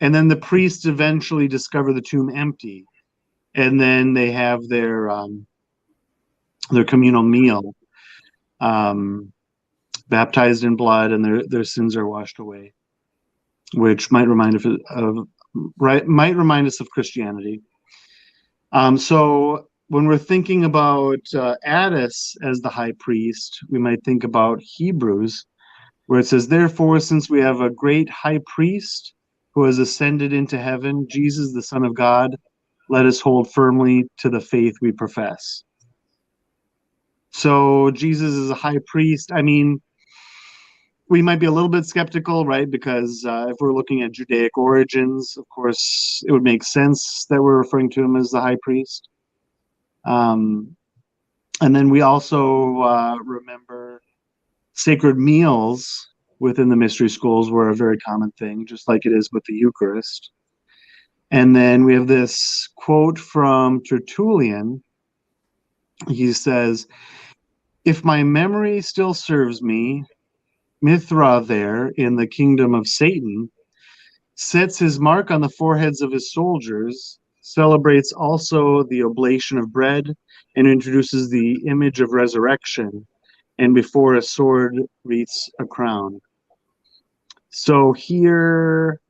and then the priests eventually discover the tomb empty. And then they have their communal meal, baptized in blood, and their sins are washed away, which might remind us of Christianity. So when we're thinking about Addis as the high priest, we might think about Hebrews, where it says, "Therefore, since we have a great high priest who has ascended into heaven, Jesus, the Son of God, let us hold firmly to the faith we profess." So Jesus is a high priest. I mean, we might be a little bit skeptical, right? Because if we're looking at Judaic origins, of course, it would make sense that we're referring to him as the high priest. And then we also remember sacred meals within the mystery schools were a very common thing, just like it is with the Eucharist. And then we have this quote from Tertullian. He says, "If my memory still serves me, Mithra there in the kingdom of Satan sets his mark on the foreheads of his soldiers, celebrates also the oblation of bread, and introduces the image of resurrection, and before a sword wreathes a crown." So here,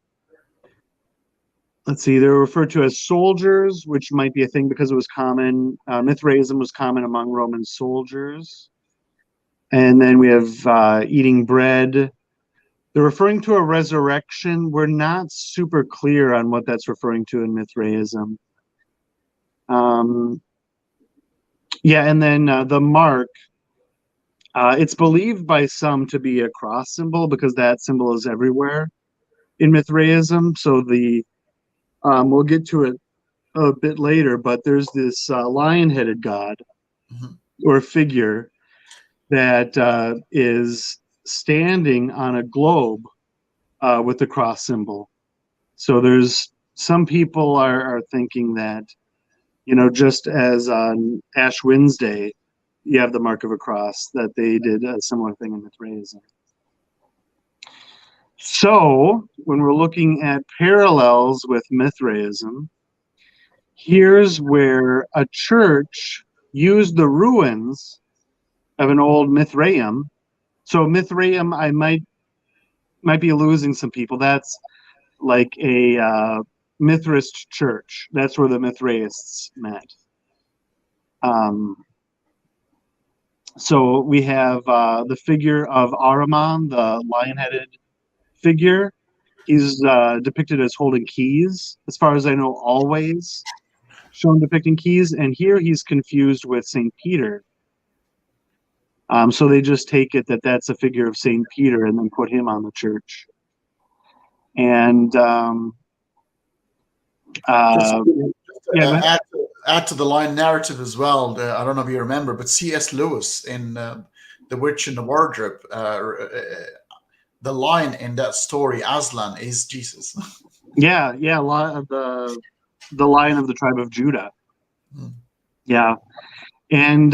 let's see, they're referred to as soldiers, which might be a thing because it was common. Mithraism was common among Roman soldiers. And then we have eating bread. They're referring to a resurrection. We're not super clear on what that's referring to in Mithraism. Yeah, and then the mark. It's believed by some to be a cross symbol because that symbol is everywhere in Mithraism. So we'll get to it a bit later, but there's this lion-headed god or figure that is standing on a globe with the cross symbol. So there's some people are thinking that, just as on Ash Wednesday, you have the mark of a cross, that they did a similar thing in Mithraism. So when we're looking at parallels with Mithraism, here's where a church used the ruins of an old Mithraeum. So Mithraeum, I might be losing some people. That's like a Mithrist church. That's where the Mithraists met. So we have the figure of Ahriman, the lion-headed figure. He's depicted as holding keys, as far as I know, always shown depicting keys. And here he's confused with St. Peter. So they just take it that that's a figure of Saint Peter and then put him on the church. And Just, yeah, go ahead. add to the line narrative as well. I don't know if you remember, but C.S. Lewis in The Witch in the Wardrobe, the line in that story, Aslan, is Jesus. Yeah, a lot of the Lion of the tribe of Judah. Yeah, and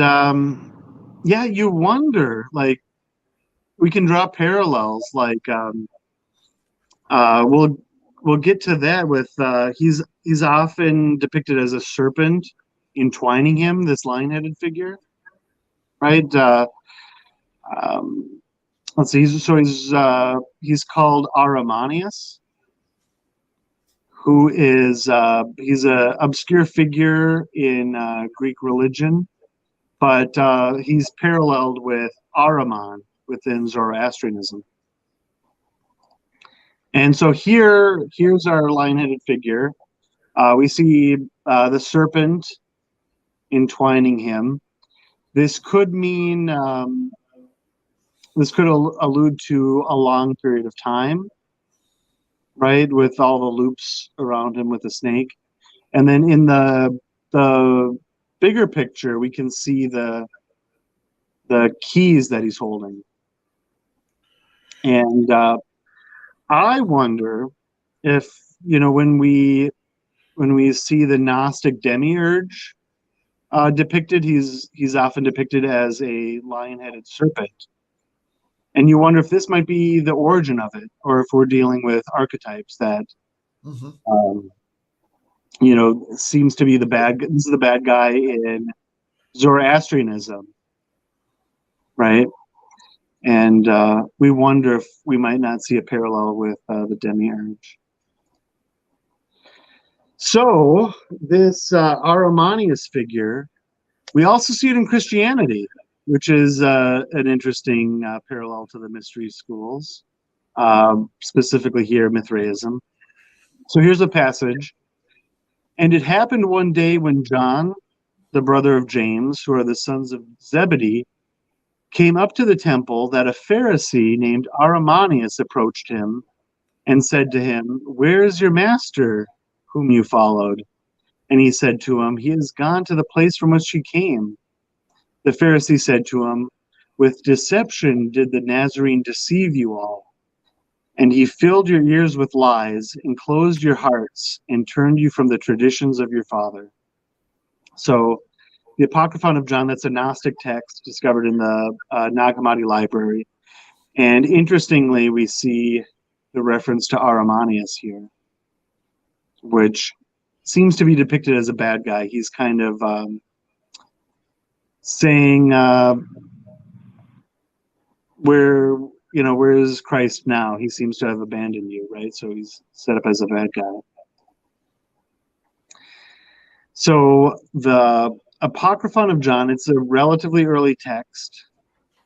yeah, you wonder, like, we can draw parallels, like we'll get to that with he's often depicted as a serpent entwining him, this lion-headed figure, right? Um, let's see, he's called Aramanius, who is he's a obscure figure in Greek religion, but he's paralleled with Ahriman within Zoroastrianism. And so here's our lion-headed figure. We see the serpent entwining him. This could mean this could allude to a long period of time, right? With all the loops around him with the snake. And then in the bigger picture, we can see the keys that he's holding. And I wonder if, when we see the Gnostic demiurge depicted, he's often depicted as a lion-headed serpent. And you wonder if this might be the origin of it, or if we're dealing with archetypes that, seems to be this is the bad guy in Zoroastrianism, right? And we wonder if we might not see a parallel with the demiurge. So this Aramanius figure, we also see it in Christianity, which is an interesting parallel to the mystery schools, specifically here, Mithraism. So here's a passage. And it happened one day when John, the brother of James, who are the sons of Zebedee, came up to the temple, that a Pharisee named Aramanius approached him and said to him, "Where is your master, whom you followed?" And he said to him, "He has gone to the place from which he came." The Pharisee said to him, "With deception did the Nazarene deceive you all. And he filled your ears with lies, and closed your hearts, and turned you from the traditions of your father." So the Apocryphon of John, that's a Gnostic text discovered in the Nag Hammadi library. And interestingly, we see the reference to Aramanius here, which seems to be depicted as a bad guy. He's kind of saying, where is Christ now? He seems to have abandoned you, right? So he's set up as a bad guy. So the Apocryphon of John, it's a relatively early text.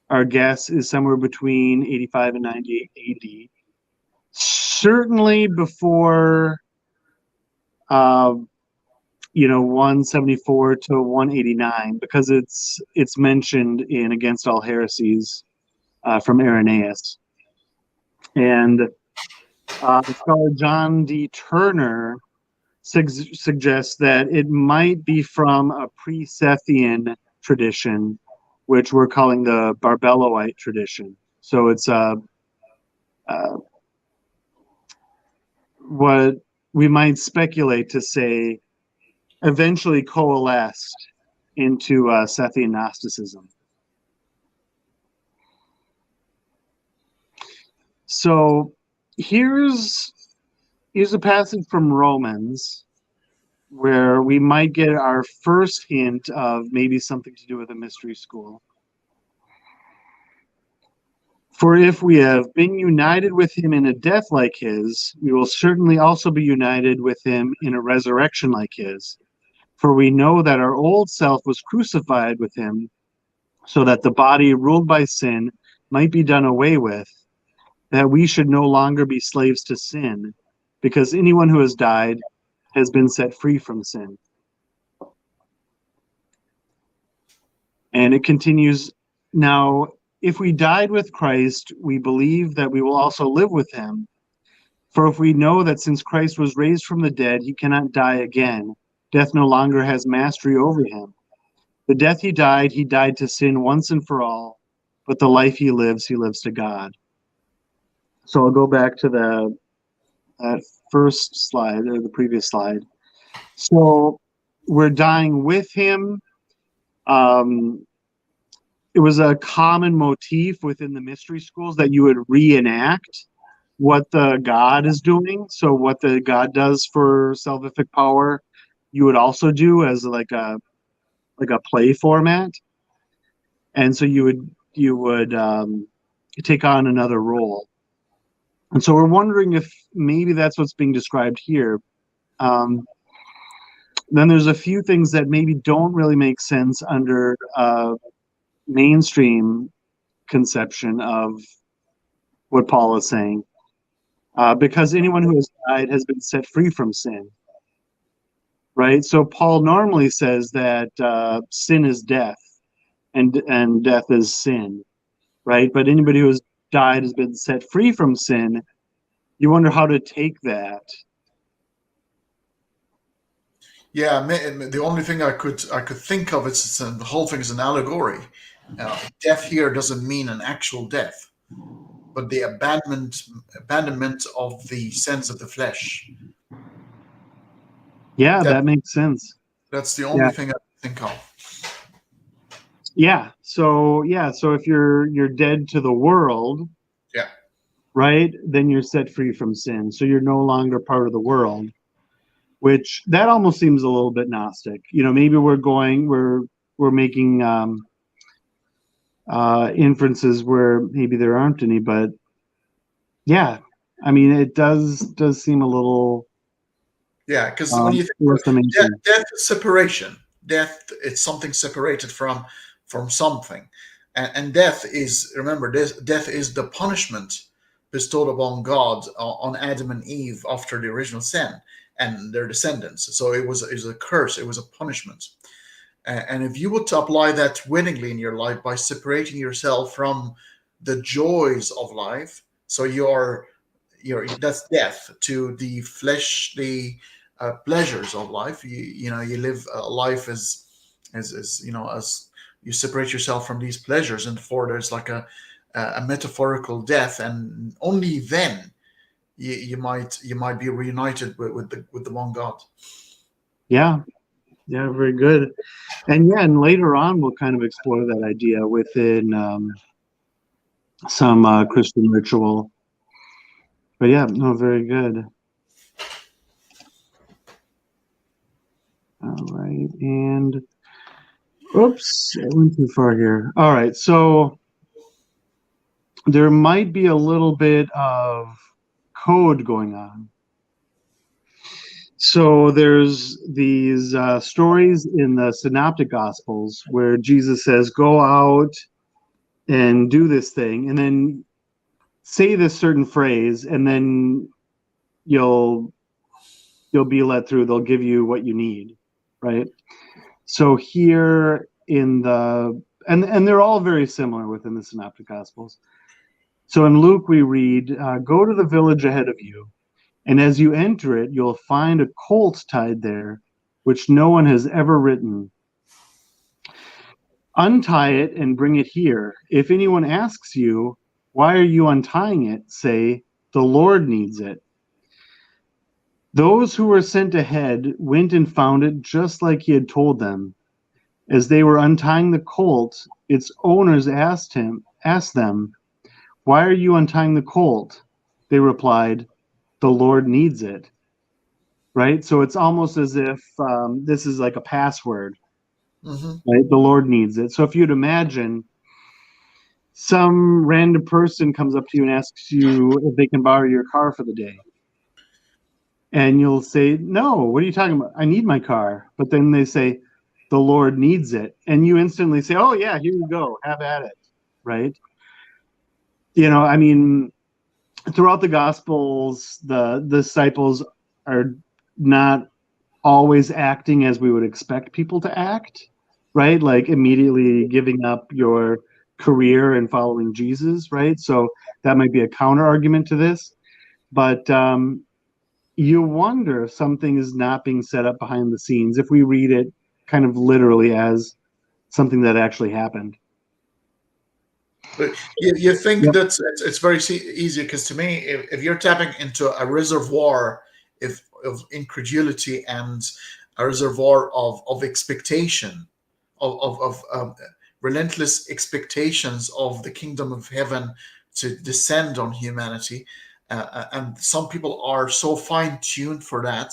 Our guess is somewhere between 85 and 98 AD. Certainly before 174 to 189, because it's mentioned in Against All Heresies from Irenaeus. And scholar John D. Turner suggests that it might be from a pre-Sethian tradition, which we're calling the Barbeloite tradition. So it's what we might speculate to say eventually coalesced into Sethian Gnosticism. So here's a passage from Romans where we might get our first hint of maybe something to do with a mystery school. "For if we have been united with him in a death like his, we will certainly also be united with him in a resurrection like his. For we know that our old self was crucified with him, so that the body ruled by sin might be done away with, that we should no longer be slaves to sin, because anyone who has died has been set free from sin." And it continues, Now, if we died with Christ, we believe that we will also live with him. For if we know that since Christ was raised from the dead, he cannot die again, death no longer has mastery over him. The death he died to sin once and for all, but the life he lives to God. So I'll go back to that first slide, or the previous slide. So we're dying with him. It was a common motif within the mystery schools that you would reenact what the God is doing. So what the God does for salvific power, you would also do as like a play format. And so you would take on another role. And so we're wondering if maybe that's what's being described here. Then there's a few things that maybe don't really make sense under mainstream conception of what Paul is saying. Because anyone who has died has been set free from sin. Right? So Paul normally says that sin is death and death is sin. Right? But anybody who has died has been set free from sin. You wonder how to take that. Yeah, the only thing I could think of is the whole thing is an allegory. Death here doesn't mean an actual death, but the abandonment of the sense of the flesh. Yeah, that makes sense. That's the only thing I think of. So if you're dead to the world, right, then you're set free from sin. So you're no longer part of the world, which that almost seems a little bit Gnostic. Maybe we're making inferences where maybe there aren't any, but it does seem a little because when you think death is separation. Death, it's something separated from something, and death is, remember, death is the punishment bestowed upon God on Adam and Eve after the original sin and their descendants. So it was a curse, it was a punishment. And if you were to apply that willingly in your life by separating yourself from the joys of life, so you're that's death to the fleshly pleasures of life. You live a life as you separate yourself from these pleasures, and therefore there's like a metaphorical death, and only then you might be reunited with the one God. Yeah, very good. And later on we'll kind of explore that idea within some Christian ritual. But very good. All right, and oops, I went too far here. All right, so there might be a little bit of code going on. So there's these stories in the Synoptic Gospels where Jesus says, go out and do this thing, and then say this certain phrase, and then you'll be let through. They'll give you what you need, right? So here in and they're all very similar within the Synoptic Gospels. So in Luke we read, go to the village ahead of you, and as you enter it, you'll find a colt tied there, which no one has ever ridden. Untie it and bring it here. If anyone asks you, why are you untying it? Say, the Lord needs it. Those who were sent ahead went and found it just like he had told them. As they were untying the colt, its owners asked them, why are you untying the colt? They replied, the Lord needs it. Right? So it's almost as if this is like a password. Mm-hmm. Right? The Lord needs it. So if you'd imagine some random person comes up to you and asks you if they can borrow your car for the day. And you'll say, no, what are you talking about? I need my car. But then they say, the Lord needs it. And you instantly say, oh, yeah, here you go. Have at it. Right? Throughout the Gospels, the disciples are not always acting as we would expect people to act. Right? Like immediately giving up your career in following Jesus, right? So that might be a counter argument to this. But you wonder if something is not being set up behind the scenes if we read it kind of literally as something that actually happened. But you think Yep. that it's very easy, because to me, if you're tapping into a reservoir of incredulity and a reservoir of expectation, of relentless expectations of the kingdom of heaven to descend on humanity, and some people are so fine tuned for that,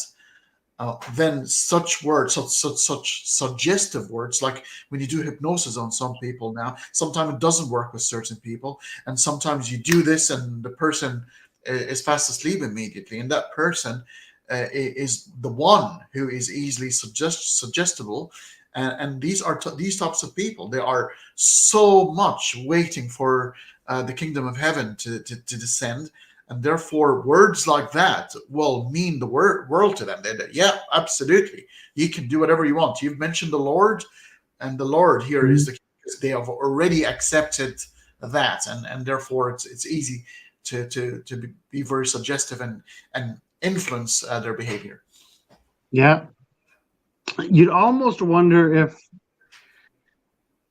then such words, such suggestive words, like when you do hypnosis on some people now, sometimes it doesn't work with certain people, and sometimes you do this and the person is fast asleep immediately, and that person is the one who is easily suggestible. And these types of people, they are so much waiting for the kingdom of heaven to descend, and therefore words like that will mean the world to them. Yeah, absolutely, you can do whatever you want. You've mentioned the Lord, and the Lord here is they have already accepted that, and therefore it's easy to be very suggestive and influence their behavior. Yeah. You'd almost wonder if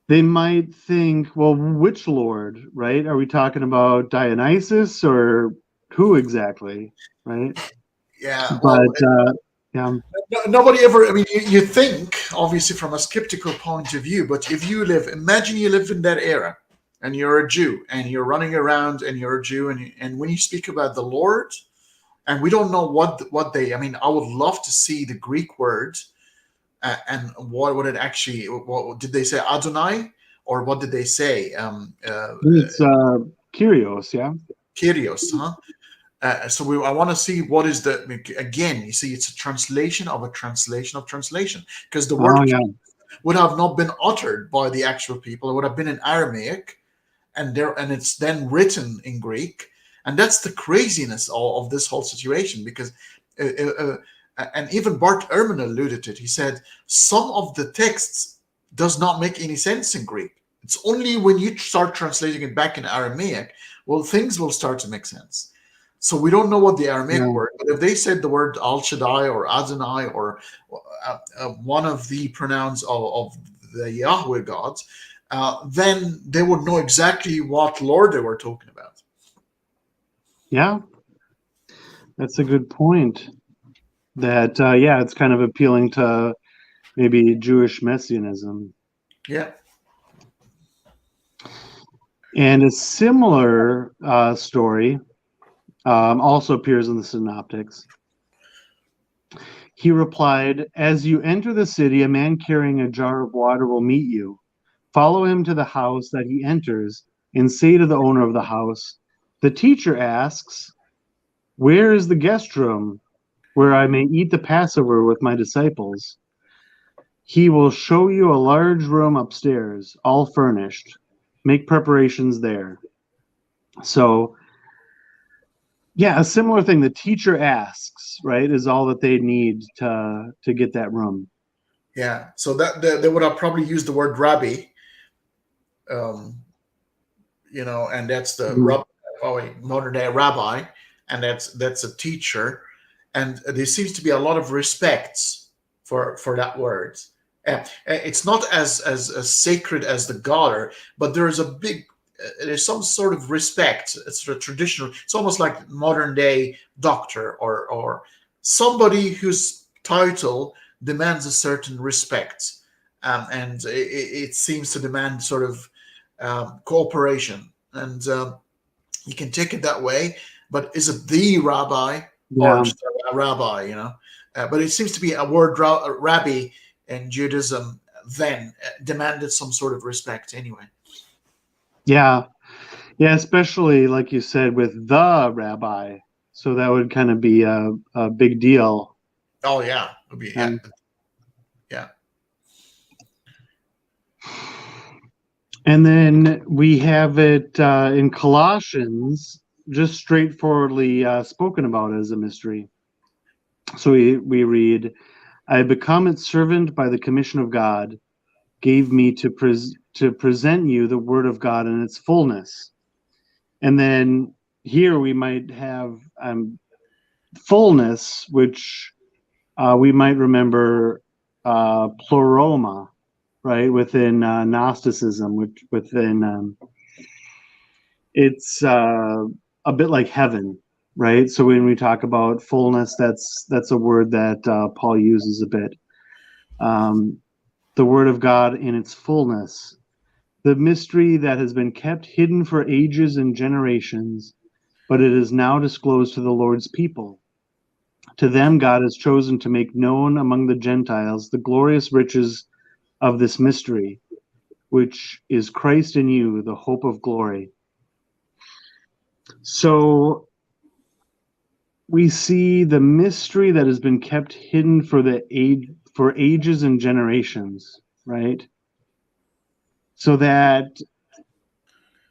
they might think, well, which Lord, right? Are we talking about Dionysus or who exactly, right? Yeah, well, But yeah, nobody ever, I mean, you think, obviously, from a skeptical point of view, but if you imagine you live in that era, and you're a Jew, and you're running around, and you're a Jew, and when you speak about the Lord, and we don't know what they, I mean, I would love to see the Greek word, and what would it actually, what did they say, Adonai, or what did they say? it's Kyrios, yeah. Kyrios, huh? I want to see what is the, again, you see, it's a translation of a translation of translation, because the word Oh, yeah. would have not been uttered by the actual people. It would have been in Aramaic, and it's then written in Greek. And that's the craziness of this whole situation, because and even Bart Ehrman alluded to it. He said some of the texts does not make any sense in Greek. It's only when you start translating it back in Aramaic, well, things will start to make sense. So we don't know what the Aramaic Yeah. word, but if they said the word Al Shaddai or Adonai or one of the pronouns of the Yahweh gods, then they would know exactly what Lord they were talking about. Yeah, that's a good point. That yeah, it's kind of appealing to maybe Jewish messianism. Yeah. And a similar story also appears in the Synoptics. He replied, "As you enter the city, a man carrying a jar of water will meet you. Follow him to the house that he enters and say to the owner of the house, 'The teacher asks, where is the guest room where I may eat the Passover with my disciples?' He will show you a large room upstairs, all furnished. Make preparations there." So, yeah, a similar thing. The teacher asks, right, is all that they need to get that room. Yeah. So that they would have probably used the word rabbi, um, and that's the Mhm. modern day rabbi, and that's a teacher, and there seems to be a lot of respects for that word. It's not as sacred as the God, but there is a big there's some sort of respect. It's a traditional. It's almost like modern day doctor or somebody whose title demands a certain respect, and it seems to demand sort of cooperation. And you can take it that way, but is it the rabbi or Yeah, just a rabbi? But it seems to be a word rabbi in Judaism then demanded some sort of respect anyway. yeah, yeah. Especially like you said with the rabbi, so that would kind of be a big deal. Oh yeah, it'll be, yeah, Um, yeah, and then we have it in Colossians, just straightforwardly spoken about as a mystery. So we read, "I have become its servant by the commission of God, gave me to present you the word of God in its fullness. And then here we might have fullness, which we might remember pleroma, right, within Gnosticism, which within it's a bit like heaven, right? So when we talk about fullness, that's a word that Paul uses a bit. The word of God in its fullness, the mystery that has been kept hidden for ages and generations, but it is now disclosed to the Lord's people. To them, God has chosen to make known among the Gentiles the glorious riches of this mystery, which is Christ in you, the hope of glory. So we see the mystery that has been kept hidden for ages and generations, right? So that,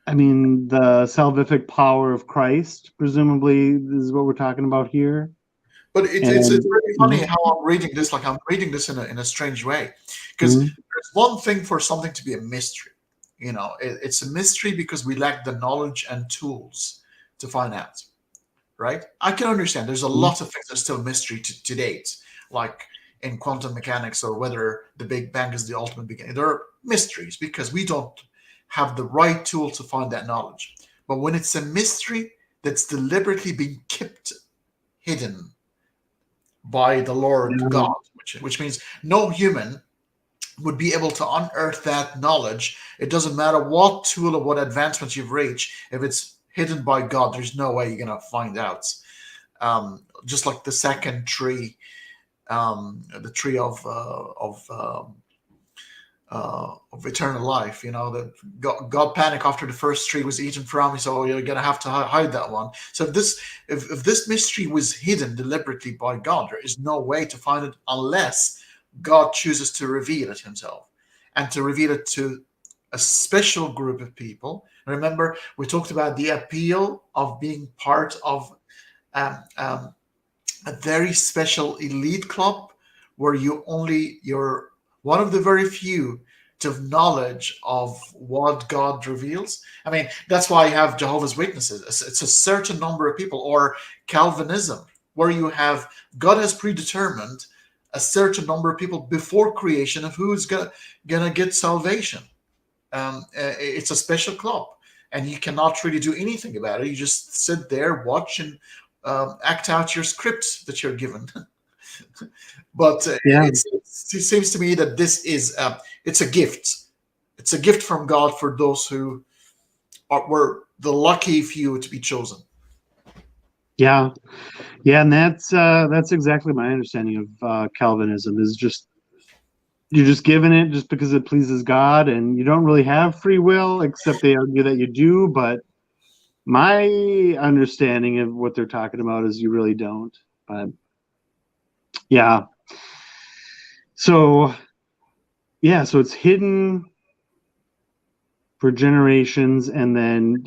I mean, the salvific power of Christ, presumably, this is what we're talking about here. But it's really funny how I'm reading this. Like I'm reading this in a strange way, because there's one thing for something to be a mystery. It's a mystery because we lack the knowledge and tools to find out. Right? I can understand. There's a lot of things that are still mystery to date, like in quantum mechanics or whether the Big Bang is the ultimate beginning. There are mysteries because we don't have the right tool to find that knowledge. But when it's a mystery that's deliberately being kept hidden by the Lord God, which means no human would be able to unearth that knowledge. It doesn't matter what tool or what advancement you've reached. If it's hidden by God, there's no way you're going to find out. Just like the second tree, the tree of eternal life. That God panicked after the first tree was eaten from. He said, "Oh, you're going to have to hide that one." So if this mystery was hidden deliberately by God, there is no way to find it unless God chooses to reveal it himself, and to reveal it to a special group of people. Remember, we talked about the appeal of being part of a very special elite club where you're one of the very few to have knowledge of what God reveals. I mean, that's why you have Jehovah's Witnesses. It's a certain number of people, or Calvinism, where you have God has predetermined a certain number of people before creation of who's gonna get salvation. It's a special club, and you cannot really do anything about it. You just sit there, watch, and act out your script that you're given. But it seems to me that this is it's a gift. It's a gift from God for those who were the lucky few to be chosen. Yeah, and that's exactly my understanding of Calvinism. Is just you're just given it just because it pleases God, and you don't really have free will, except they argue that you do. But my understanding of what they're talking about is you really don't. But yeah, so it's hidden for generations, and then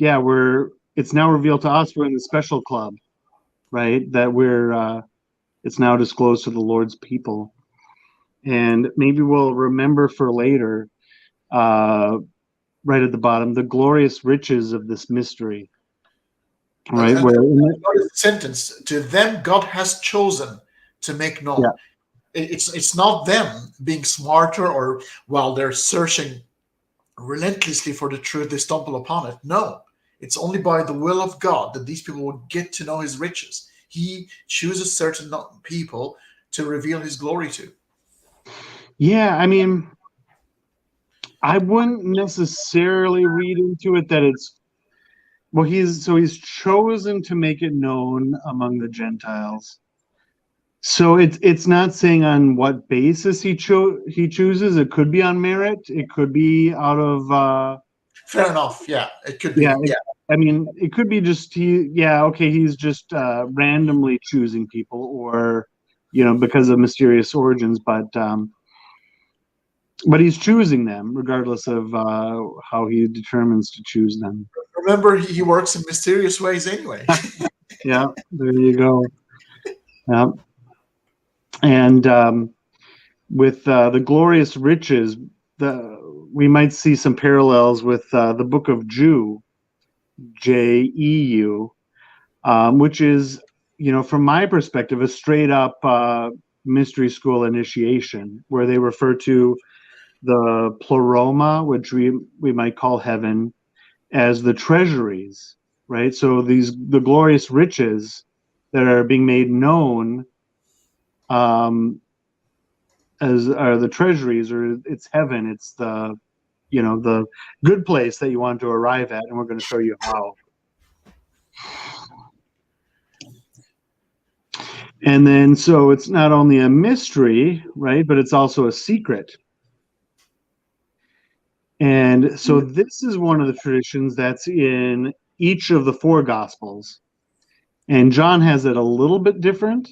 it's now revealed to us. We're in the special club, right? That it's now disclosed to the Lord's people. And maybe we'll remember for later, right at the bottom, the glorious riches of this mystery. Right? And the sentence, to them God has chosen to make known. Yeah. It's not them being smarter or while they're searching relentlessly for the truth, they stumble upon it. No, it's only by the will of God that these people would get to know his riches. He chooses certain people to reveal his glory to. Yeah, I mean, I wouldn't necessarily read into it that it's he's chosen to make it known among the Gentiles. So it's not saying on what basis he chooses. It could be on merit. It could be out of fair enough. Yeah, it could be. I mean, it could be just he's just randomly choosing people, or because of mysterious origins, but he's choosing them regardless of how he determines to choose them. Remember, he works in mysterious ways anyway. Yeah, there you go. Yeah. And with the glorious riches, we might see some parallels with the book of Jew, Jeu, which is, from my perspective, a straight up mystery school initiation, where they refer to the pleroma, which we might call heaven, as the treasuries, right? So the glorious riches that are being made known as are the treasuries, or it's heaven. It's the good place that you want to arrive at, and we're going to show you how. And then, so it's not only a mystery, right, but it's also a secret. And so this is one of the traditions that's in each of the four Gospels. And John has it a little bit different.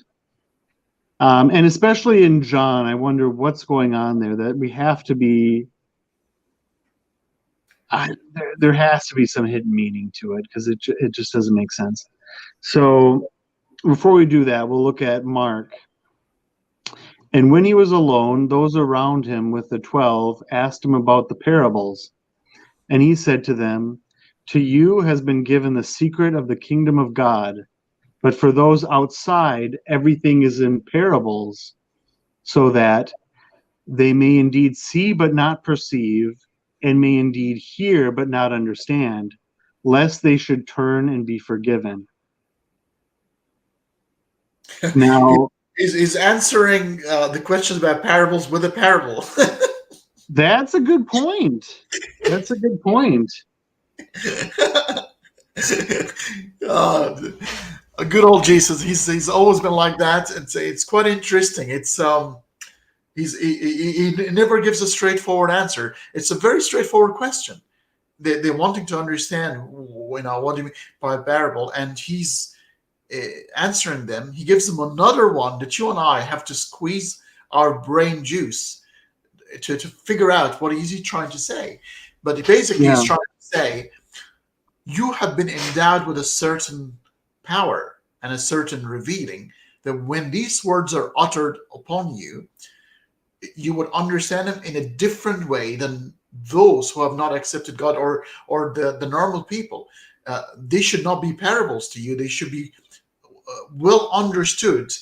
And especially in John, I wonder what's going on there, that we have to be, there has to be some hidden meaning to it, because it just doesn't make sense. So before we do that, we'll look at Mark. And when he was alone, those around him with the 12 asked him about the parables. And he said to them, "To you has been given the secret of the kingdom of God, but for those outside, everything is in parables, so that they may indeed see but not perceive, and may indeed hear but not understand, lest they should turn and be forgiven." Now, is answering the questions about parables with a parable. that's a good point. That's a good point. A good old Jesus. He's always been like that. It's quite interesting. He never gives a straightforward answer. It's a very straightforward question. They're wanting to understand, what do you mean by parable, and he's answering them. He gives them another one that you and I have to squeeze our brain juice to figure out what is he trying to say. But basically, he's trying to say, you have been endowed with a certain power and a certain revealing, that when these words are uttered upon you, you would understand them in a different way than those who have not accepted God, or the normal people. They should not be parables to you. They should be well understood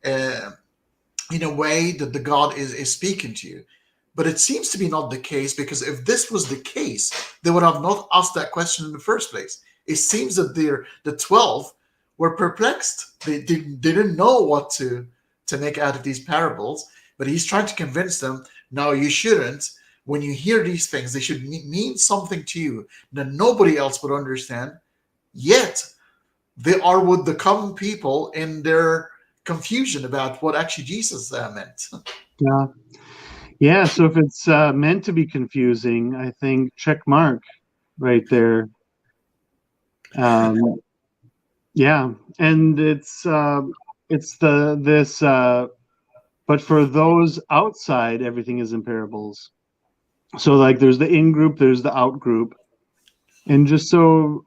in a way that the God is speaking to you. But it seems to be not the case, because if this was the case, they would have not asked that question in the first place. It seems that the 12 were perplexed. They didn't know what to make out of these parables, but he's trying to convince them, no, you shouldn't. When you hear these things, they should mean something to you that nobody else would understand. Yet, they are with the common people in their confusion about what actually Jesus meant. Yeah. So if it's meant to be confusing, I think check mark right there. Yeah, and it's this. But for those outside, everything is in parables. So like, there's the in group, there's the out group, and just so.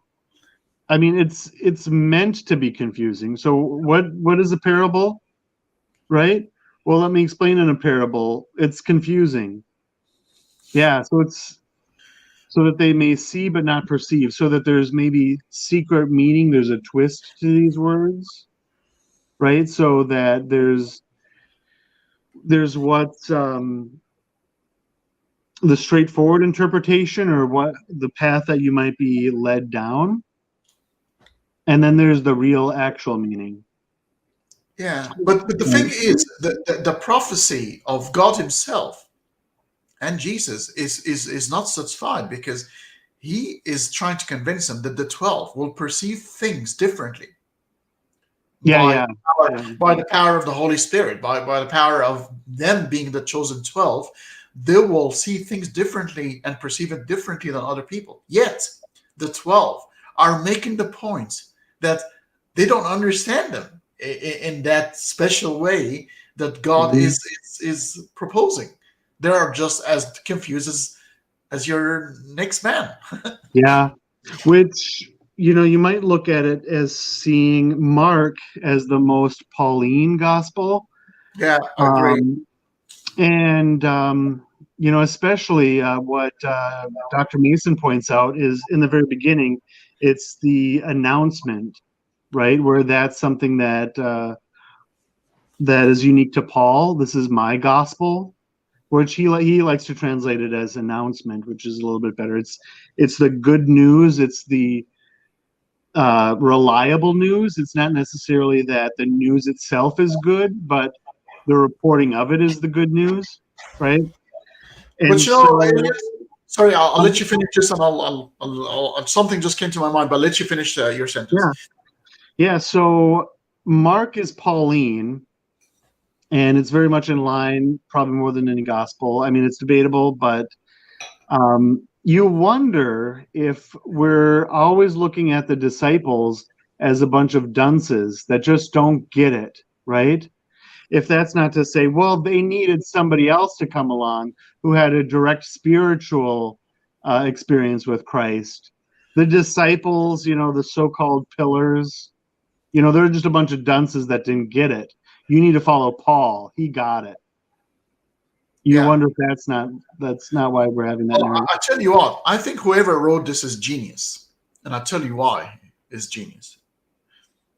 I mean, it's meant to be confusing. So what is a parable, right? Well, let me explain in a parable. It's confusing. Yeah, so it's so that they may see but not perceive, so that there's maybe secret meaning, there's a twist to these words, right? So that there's what's the straightforward interpretation, or what the path that you might be led down. And then there's the real, actual meaning. Yeah, but the thing is, the prophecy of God Himself and Jesus is not satisfied, because He is trying to convince them that the 12 will perceive things differently. By the power of the Holy Spirit, by the power of them being the chosen 12, they will see things differently and perceive it differently than other people. Yet, the 12 are making the point that they don't understand them in that special way that God is proposing. They are just as confused as your next man. Yeah, which, you might look at it as seeing Mark as the most Pauline gospel. Yeah, I agree. And especially what Dr. Mason points out is in the very beginning, it's the announcement, right? Where that's something that is unique to Paul. This is my gospel, which he likes to translate it as announcement, which is a little bit better. It's the good news. It's the reliable news. It's not necessarily that the news itself is good, but the reporting of it is the good news, right? But And Elias, sorry, I'll let you finish this, and something just came to my mind, but I'll let you finish your yeah, sentence. yeah. So Mark is Pauline, and it's very much in line, probably more than any gospel. I mean, it's debatable, but you wonder if we're always looking at the disciples as a bunch of dunces that just don't get it, right? If that's not to say, well, they needed somebody else to come along who had a direct spiritual experience with Christ. The disciples, the so-called pillars, they're just a bunch of dunces that didn't get it. You need to follow Paul. He got it. You Yeah. wonder if that's not why we're having that Well, narrative. I tell you what, I think whoever wrote this is genius, and I'll tell you why is genius,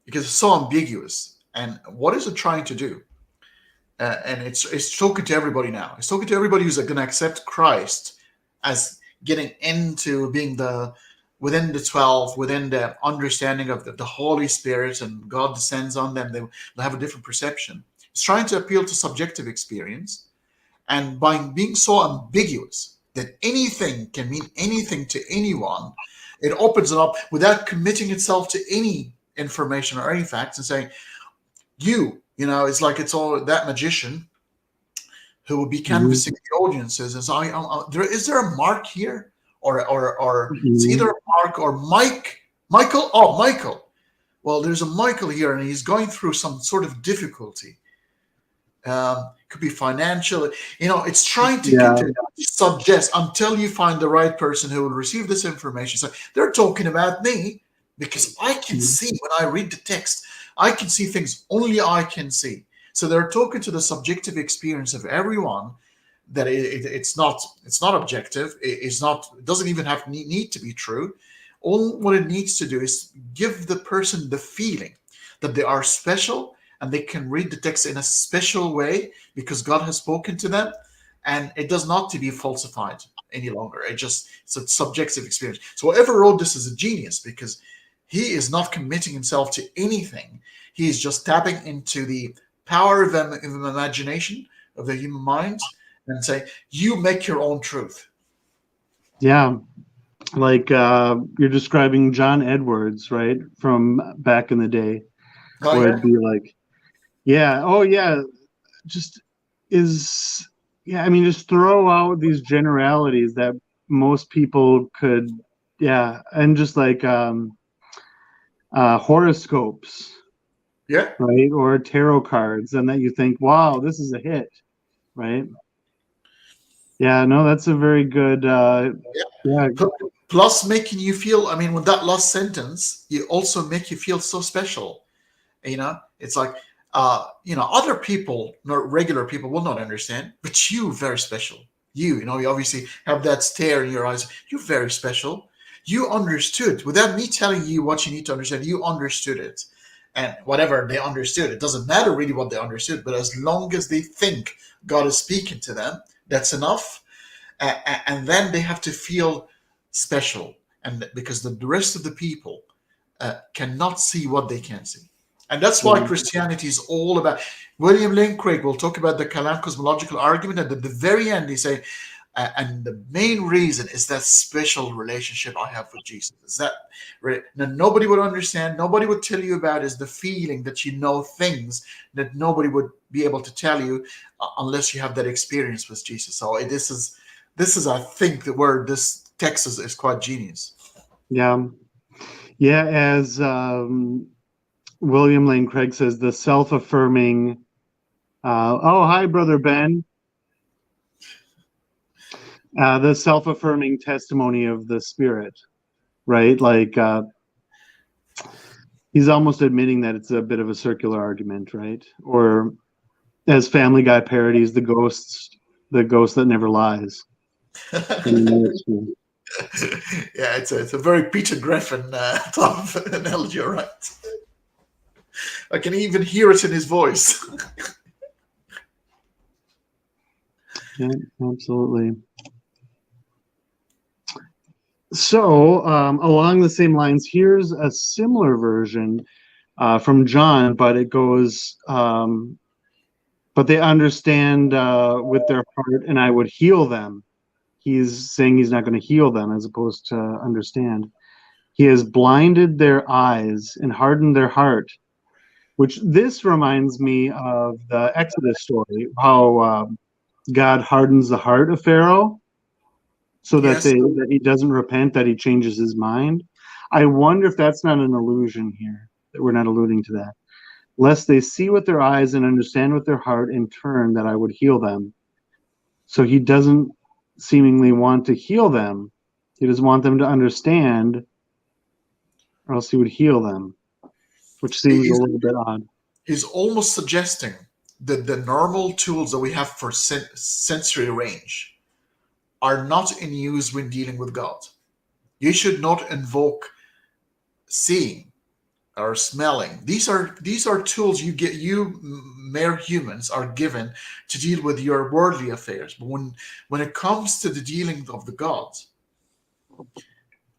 because it's so ambiguous. And what is it trying to do? And it's talking to everybody now. It's talking to everybody who's going to accept Christ as getting into being within the 12, within the understanding of the Holy Spirit, and God descends on them. They'll have a different perception. It's trying to appeal to subjective experience, and by being so ambiguous that anything can mean anything to anyone, it opens it up without committing itself to any information or any facts and saying, it's like it's all that magician who will be Mhm. canvassing the audiences and say, is there a Mark here? Or it's Mhm. either Mark or Michael. Oh, Michael. Well, there's a Michael here, and he's going through some sort of difficulty. Could be financial. It's trying to get Yeah. to suggest until you find the right person who will receive this information. So they're talking about me because I can Mhm. see when I read the text, I can see things only I can see. So they're talking to the subjective experience of everyone. That it's not objective. It doesn't even have need to be true. All what it needs to do is give the person the feeling that they are special, and they can read the text in a special way because God has spoken to them, and it does not to be falsified any longer. It's a subjective experience. So whoever wrote this is a genius because he is not committing himself to anything. He is just tapping into the power of imagination of the human mind and say, you make your own truth. Yeah. Like you're describing John Edwards, right? From back in the day, Oh where it'd yeah, be like, yeah, oh yeah, just is yeah, I mean, just throw out these generalities that most people could, yeah, and just like horoscopes, yeah. right? Or tarot cards, and that you think, wow, this is a hit, right? Yeah, no, that's a very good yeah. Plus, making you feel. I mean, with that last sentence, you also make you feel so special. It's like, other people, not regular people, will not understand, but you very special. You obviously have that stare in your eyes. You're very special. You understood without me telling you what you need to understand. You understood it, and whatever they understood, it doesn't matter really what they understood. But as long as they think God is speaking to them, that's enough. And then they have to feel special, and because the rest of the people cannot see what they can see. And that's why Yeah. Christianity is all about. William Lane Craig will talk about the Kalam cosmological argument, and at the very end, he say, and the main reason is that special relationship I have with Jesus. Is that now nobody would understand, nobody would tell you about is the feeling that you know things that nobody would be able to tell you unless you have that experience with Jesus. So this is I think the word this text is quite genius. Yeah. Yeah, as William Lane Craig says, the self-affirming. Oh, hi, brother Ben. The self-affirming testimony of the Spirit, right? Like he's almost admitting that it's a bit of a circular argument, right? Or as Family Guy parodies, the ghosts the ghost that never lies. Yeah, it's a very Peter Griffin type of analogy, all right? I can even hear it in his voice. Yeah, absolutely. So, along the same lines, here's a similar version from John, but it goes, but they understand with their heart, and I would heal them. He's saying he's not going to heal them as opposed to understand. He has blinded their eyes and hardened their heart, which this reminds me of the Exodus story, how God hardens the heart of Pharaoh so that Yes. that he doesn't repent, that he changes his mind. I wonder if that's not an illusion here, that we're not alluding to that. Lest they see with their eyes and understand with their heart in turn, that I would heal them. So he doesn't seemingly want to heal them. He doesn't want them to understand, or else he would heal them, which seems a He's, little bit odd. he's almost suggesting that the normal tools that we have for sensory range are not in use when dealing with God. You should not invoke seeing or smelling. These are tools you mere humans are given to deal with your worldly affairs. But when it comes to the dealing of the gods,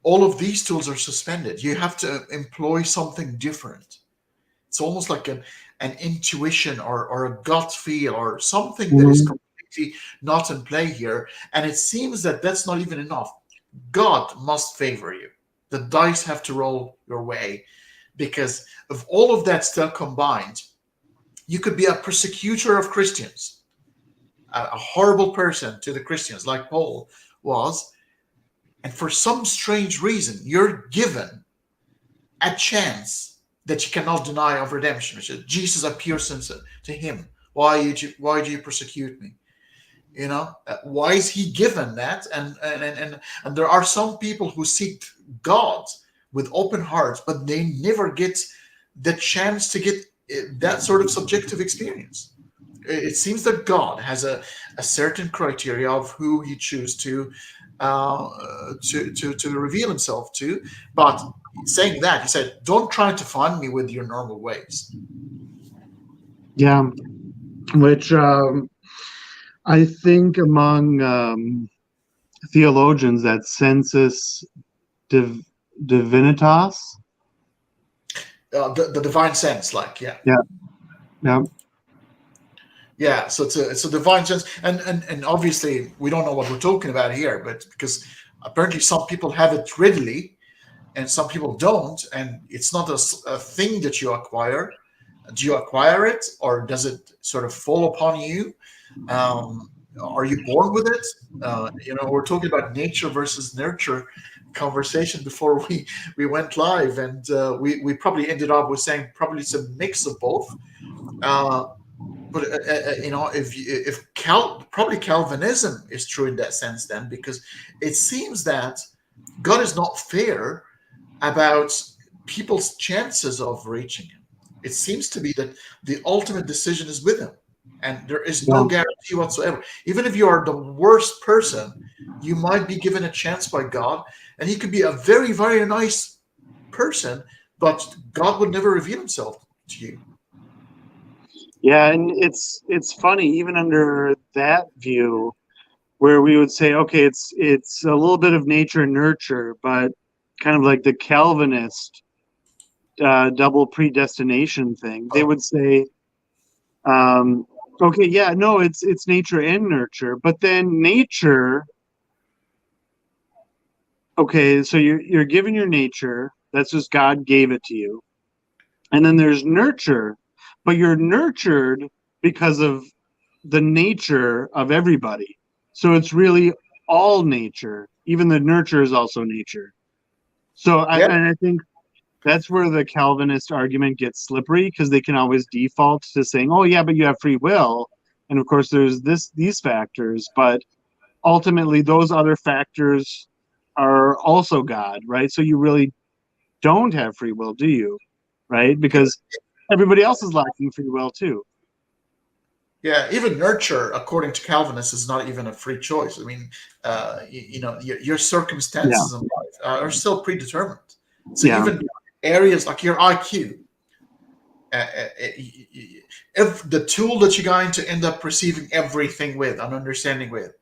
all of these tools are suspended. You have to employ something different. It's almost like an intuition or a gut feel or something that is Mhm. completely not in play here. And it seems that that's not even enough. God must favor you. The dice have to roll your way because of all of that still combined, you could be a persecutor of Christians, a horrible person to the Christians, like Paul was. And for some strange reason, you're given a chance that you cannot deny of redemption, which is Jesus appears to him. Why do you persecute me? Why is he given that? And there are some people who seek God with open hearts, but they never get the chance to get that sort of subjective experience. It seems that God has a certain criteria of who he chooses to reveal himself to. But saying that, he said, "Don't try to find me with your normal ways." Yeah, which I think among theologians, that sensus div- divinitas. The divine sense, like, yeah. Yeah, yeah. Yeah, so it's a divine sense, and obviously we don't know what we're talking about here, but because apparently some people have it readily, and some people don't, and it's not a thing that you acquire. Do you acquire it, or does it sort of fall upon you? Um, are you born with it? We're talking about nature versus nurture conversation before we went live, and we probably ended up with saying probably it's a mix of both. Uh, but probably Calvinism is true in that sense then, because it seems that God is not fair about people's chances of reaching him. It seems to be that the ultimate decision is with him, and there is Yeah. no guarantee whatsoever. Even if you are the worst person, you might be given a chance by God, and he could be a very, very nice person, but God would never reveal himself to you. Yeah, and it's funny, even under that view, where we would say, okay, it's a little bit of nature and nurture, but kind of like the Calvinist double predestination thing. They would say, okay, yeah, no, it's nature and nurture, but then nature. Okay, so you're given your nature. That's just God gave it to you, and then there's nurture, but you're nurtured because of the nature of everybody. So it's really all nature. Even the nurture is also nature. So Yeah, I think that's where the Calvinist argument gets slippery, because they can always default to saying, "Oh yeah, but you have free will," and of course there's these factors, but ultimately those other factors are also God, right? So you really don't have free will, do you? Right? Because everybody else is lacking free will too. Yeah, even nurture, according to Calvinists, is not even a free choice. I mean, your Yeah, circumstances in life are still predetermined. So yeah, even areas like your IQ, if the tool that you're going to end up perceiving everything with and understanding with,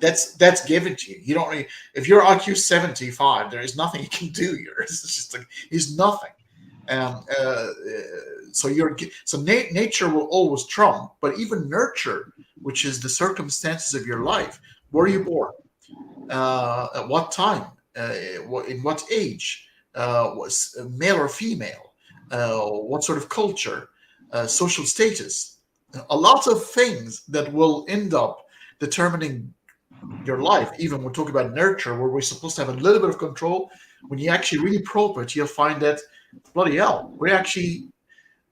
that's given to you. You don't really, if your IQ is 75, there is nothing you can do here. It's just like it's nothing. Um, uh, uh, nature will always trump, but even nurture, which is the circumstances of your life. Where are you born? At what time? In what age? Was male or female? What sort of culture? Social status? A lot of things that will end up determining your life. Even when we talk about nurture, where we're supposed to have a little bit of control, when you actually really probe it, you'll find that bloody hell, we actually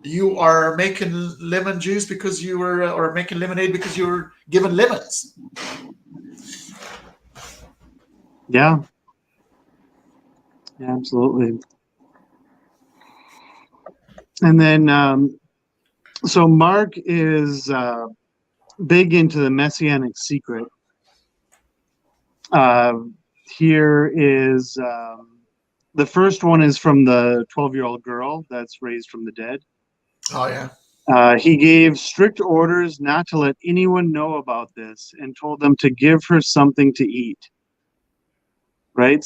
you are making lemon juice because you were, or making lemonade because you were given lemons. yeah, yeah, absolutely. And then, so Mark is big into the messianic secret. Uh, Here is the first one is from the 12-year-old girl that's raised from the dead. Oh yeah. He gave strict orders not to let anyone know about this and told them to give her something to eat. Right.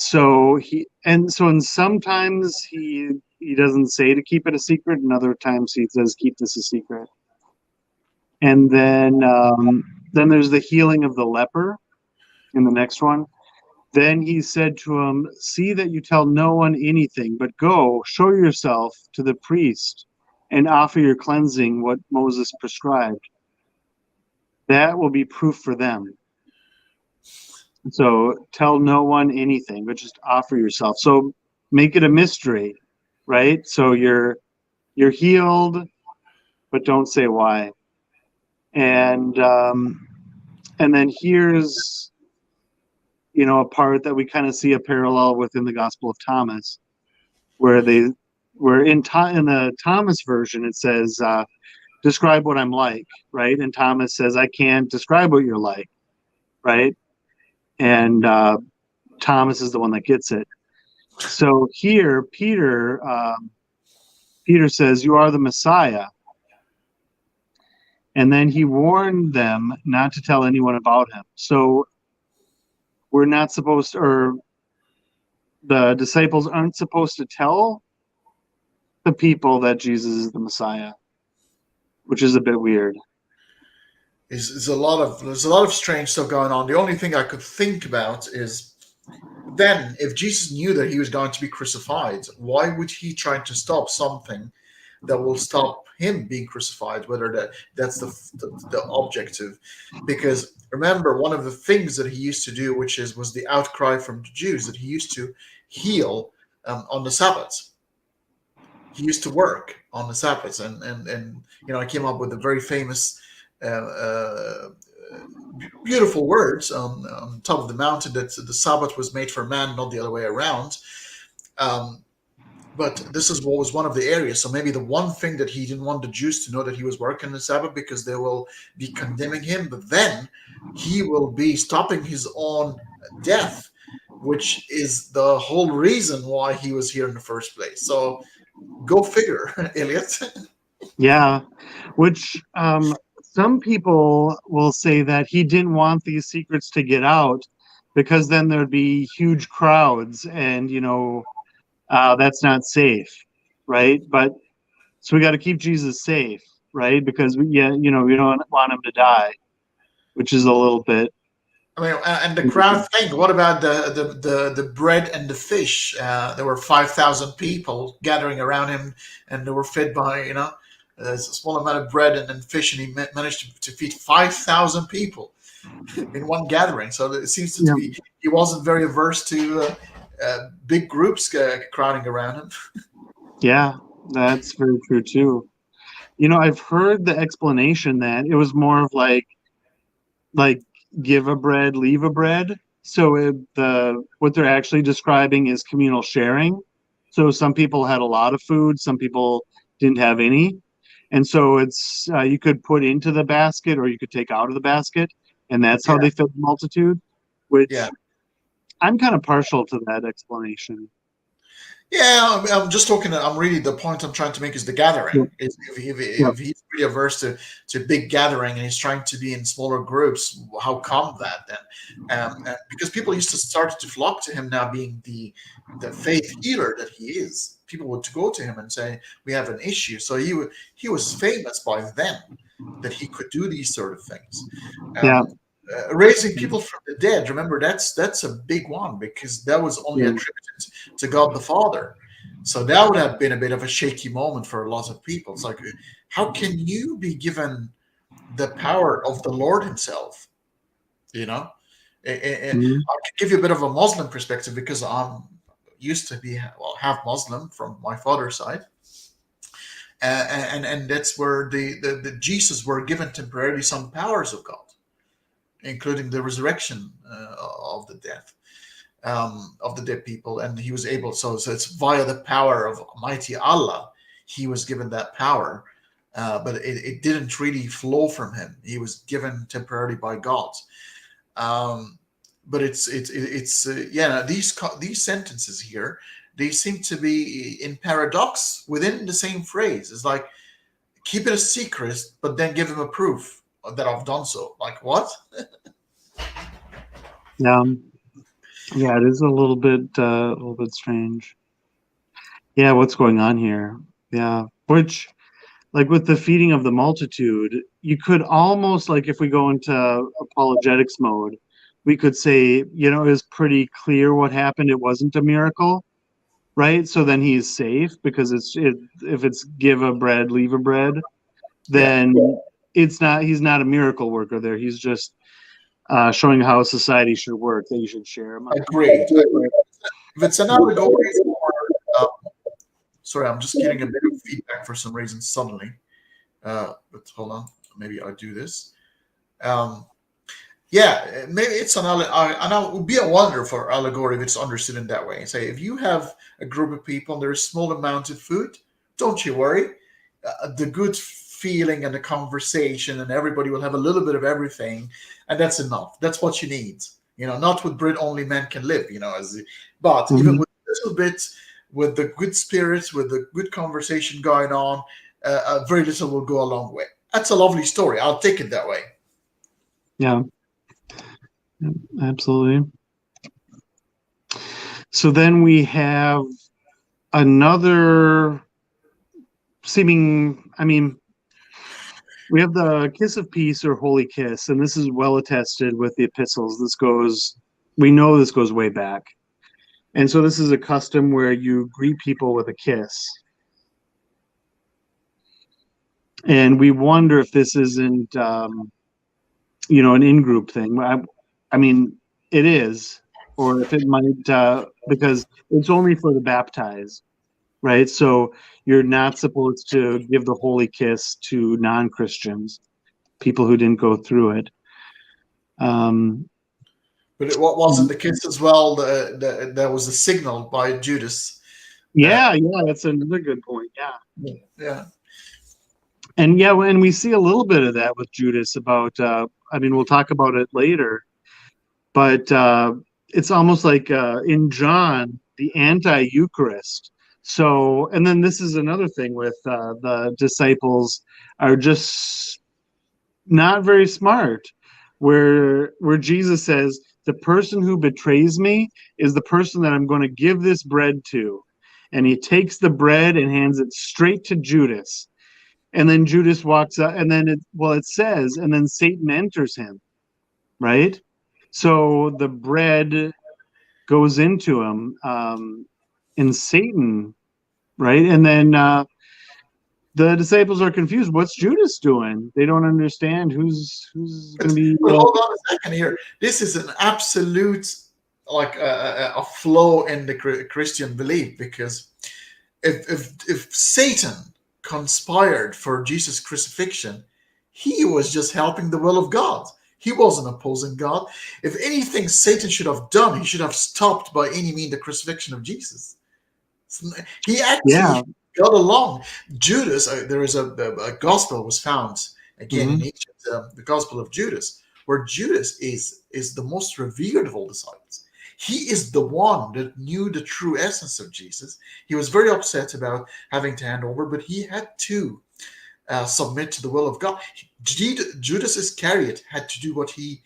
And sometimes he doesn't say to keep it a secret, and other times he says keep this a secret. And then there's the healing of the leper in the next one. Then he said to him, "See that you tell no one anything, but go, show yourself to the priest and offer your cleansing what Moses prescribed. That will be proof for them." So tell no one anything, but just offer yourself. So make it a mystery, right? So you're healed, but don't say why. And and then here's a part that we kind of see a parallel within the Gospel of Thomas, where in the Thomas version it says describe what I'm like, right? And Thomas says I can't describe what you're like, right? And Thomas is the one that gets it. So here Peter says you are the Messiah, and then he warned them not to tell anyone about him. So we're not supposed to, or the disciples aren't supposed to tell the people that Jesus is the Messiah, which is a bit weird. Is there's a lot of strange stuff going on. The only thing I could think about is, then if Jesus knew that he was going to be crucified, why would he try to stop something that will stop him being crucified? Whether that's the objective, because remember, one of the things that he used to do, which was the outcry from the Jews, that he used to heal on the Sabbath. He used to work on the Sabbath, and I came up with a very famous, uh, uh, beautiful words on top of the mountain, that the Sabbath was made for man, not the other way around. Um, but this is what was one of the areas. So maybe the one thing that he didn't want the Jews to know, that he was working the Sabbath, because they will be condemning him. But then he will be stopping his own death, which is the whole reason why he was here in the first place. So go figure, Elliot. Yeah, which some people will say that he didn't want these secrets to get out because then there'd be huge crowds, and that's not safe, right? But so we got to keep Jesus safe, right? Because we don't want him to die, which is a little bit. I mean, and the crowd thing. What about the bread and the fish? There were 5,000 people gathering around him, and they were fed by a small amount of bread and fish, and he managed to feed 5,000 people in one gathering. So it seems to Yeah, be he wasn't very averse to big groups crowding around him. yeah, that's very true too. I've heard the explanation that it was more of like give a bread, leave a bread. So what they're actually describing is communal sharing. So some people had a lot of food, some people didn't have any, And so it's you could put into the basket or you could take out of the basket, and that's how Yeah, they filled the multitude, which yeah. I'm kind of partial to that explanation. Yeah, I'm just talking. I'm really the point I'm trying to make is the gathering. Yeah, Is yeah, if he's really averse to big gathering and he's trying to be in smaller groups, how come that then? Because people used to start to flock to him now, being the faith healer that he is. People would go to him and say, "We have an issue." So he was famous by then that he could do these sort of things. yeah, Um, Raising people from the dead. Remember, that's a big one because that was only yeah. attributed to God the Father. So that would have been a bit of a shaky moment for a lot of people. It's like, how can you be given the power of the Lord Himself? You know, I Mhm. can give you a bit of a Muslim perspective because I'm used to be half Muslim from my father's side, and that's where the Jesus were given temporarily some powers of God, including the resurrection of the death. Of the dead people, and he was able. So it's via the power of Almighty Allah, he was given that power, but it didn't really flow from him. He was given temporarily by God. Um, but yeah. These sentences here, they seem to be in paradox within the same phrase. It's like keep it a secret, but then give him a proof that I've done so. Like what? Yeah, yeah, it is a little bit strange. Yeah, what's going on here? Yeah, which like with the feeding of the multitude, you could almost like if we go into apologetics mode, we could say, you know, it was pretty clear what happened. It wasn't a miracle, right? So then he's safe because if it's give a bread, leave a bread, Yeah, then it's not he's not a miracle worker there. He's just showing how society should work, that you should share among agreed. people. If it's an allegory for uh, sorry, I'm just getting a bit of feedback for some reason suddenly. But hold on, maybe I do this. Um, yeah, maybe it's and it would be a wonder for allegory if it's understood in that way. Say, if you have a group of people and there's a small amount of food, don't you worry. The good feeling and the conversation, and everybody will have a little bit of everything, and that's enough. That's what you need. Not with bread only man can live. But even Mhm. with a little bit, with the good spirits, with the good conversation going on, very little will go a long way. That's a lovely story. I'll take it that way. Yeah, absolutely. So then we have another seeming, I mean, we have the kiss of peace or holy kiss, and this is well attested with the epistles. We know this goes way back. And so this is a custom where you greet people with a kiss. And we wonder if this isn't, an in-group thing. I mean, it is, or if it might, because it's only for the baptized, right? So you're not supposed to give the holy kiss to non-Christians, people who didn't go through it. Um, But it wasn't the case as well. There was a signal by Judas. Uh, yeah, that's another good point. Yeah. yeah, And yeah, and we see a little bit of that with Judas about, I mean, we'll talk about it later, but it's almost like in John, the anti-Eucharist. So, and then this is another thing with the disciples are just not very smart, where Jesus says, the person who betrays me is the person that I'm going to give this bread to. And he takes the bread and hands it straight to Judas. And then Judas walks up, and then it says, and then Satan enters him, right? So the bread goes into him, in Satan, right? And then the disciples are confused. What's Judas doing? They don't understand who's going to be. but hold on a second here. This is an absolute like a flaw in the Christian belief because if Satan conspired for Jesus' crucifixion, he was just helping the will of God. He wasn't opposing God. If anything, Satan should have done, he should have stopped by any means the crucifixion of Jesus. He actually Yeah, got along. Judas, there is a gospel was found again in Hmm. Egypt, the Gospel of Judas, where Judas is the most revered of all disciples. He is the one that knew the true essence of Jesus. He was very upset about having to hand over, but he had to submit to the will of God. Judas Iscariot had to do what he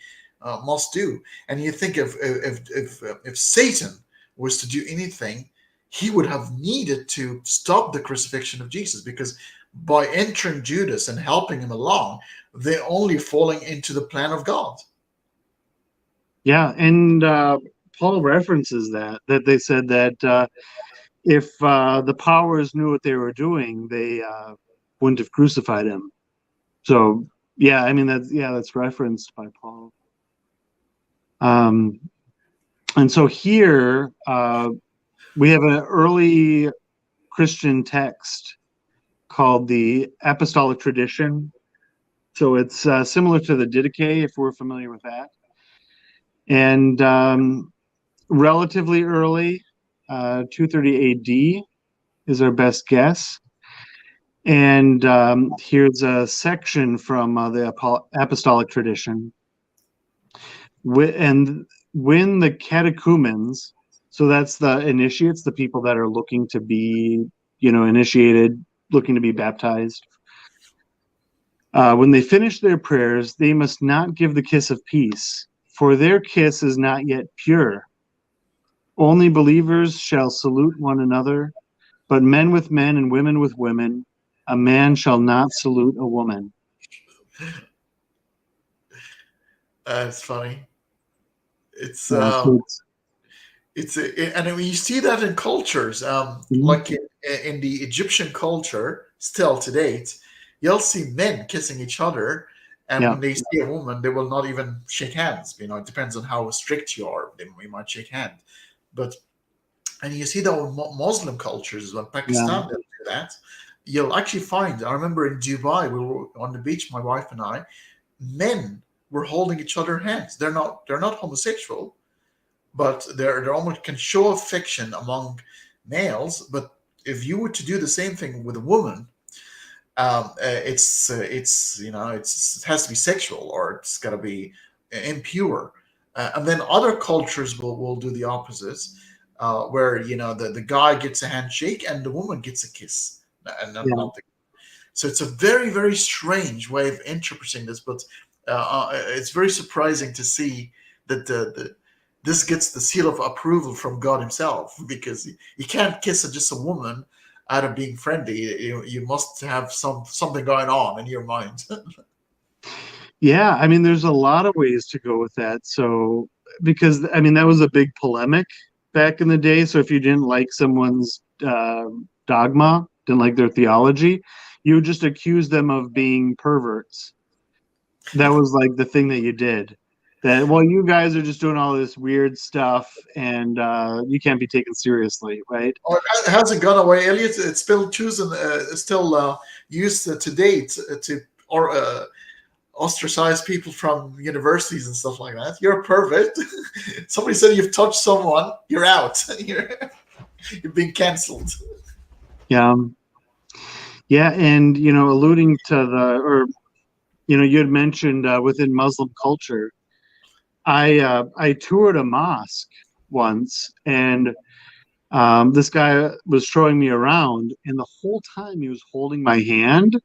must do. And you think if Satan was to do anything, he would have needed to stop the crucifixion of Jesus, because by entering Judas and helping him along, they're only falling into the plan of God. Yeah, and Paul references that they said that if the powers knew what they were doing, they wouldn't have crucified him. So yeah, I mean that's referenced by Paul. Um, and so here we have an early Christian text called the Apostolic Tradition. So it's similar to the Didache, if we're familiar with that, and relatively early, 230 A.D. is our best guess. And here's a section from the Apostolic Tradition. And when the catechumens, so that's the initiates, the people that are looking to be, initiated, looking to be baptized, when they finish their prayers, they must not give the kiss of peace, for their kiss is not yet pure. Only believers shall salute one another, but men with men and women with women. A man shall not salute a woman. It's funny. It's Yeah, so and when you see that in cultures, mhm, like in the Egyptian culture, still to date, you'll see men kissing each other, and yeah, when they see a woman, they will not even shake hands. It depends on how strict you are. We might shake hands, but and you see that in Muslim cultures, when yeah, Pakistan they'll do that. You'll actually find. I remember in Dubai, we were on the beach, my wife and I. Men were holding each other hands. They're not homosexual, but they're almost can show affection among males. But if you were to do the same thing with a woman, it has to be sexual, or it's got to be impure. And then other cultures will do the opposite, where the guy gets a handshake and the woman gets a kiss, and yeah, not the. So it's a very very strange way of interpreting this, but it's very surprising to see that this gets the seal of approval from God Himself, because you can't kiss just a woman out of being friendly. You must have something going on in your mind. yeah. I mean, there's a lot of ways to go with that. So, because I mean, that was a big polemic back in the day. So, if you didn't like someone's dogma, didn't like their theology, you would just accuse them of being perverts. That was like the thing that you did. That, well, you guys are just doing all this weird stuff, and you can't be taken seriously, right? Oh, it hasn't gone away, Elliot. It's still chosen, still used to date to or ostracize people from universities and stuff like that. You're perfect. Somebody said you've touched someone, you're out. You're being cancelled. Yeah, yeah, and alluding to or you had mentioned within Muslim culture, I toured a mosque once, and this guy was showing me around, and the whole time he was holding my hand,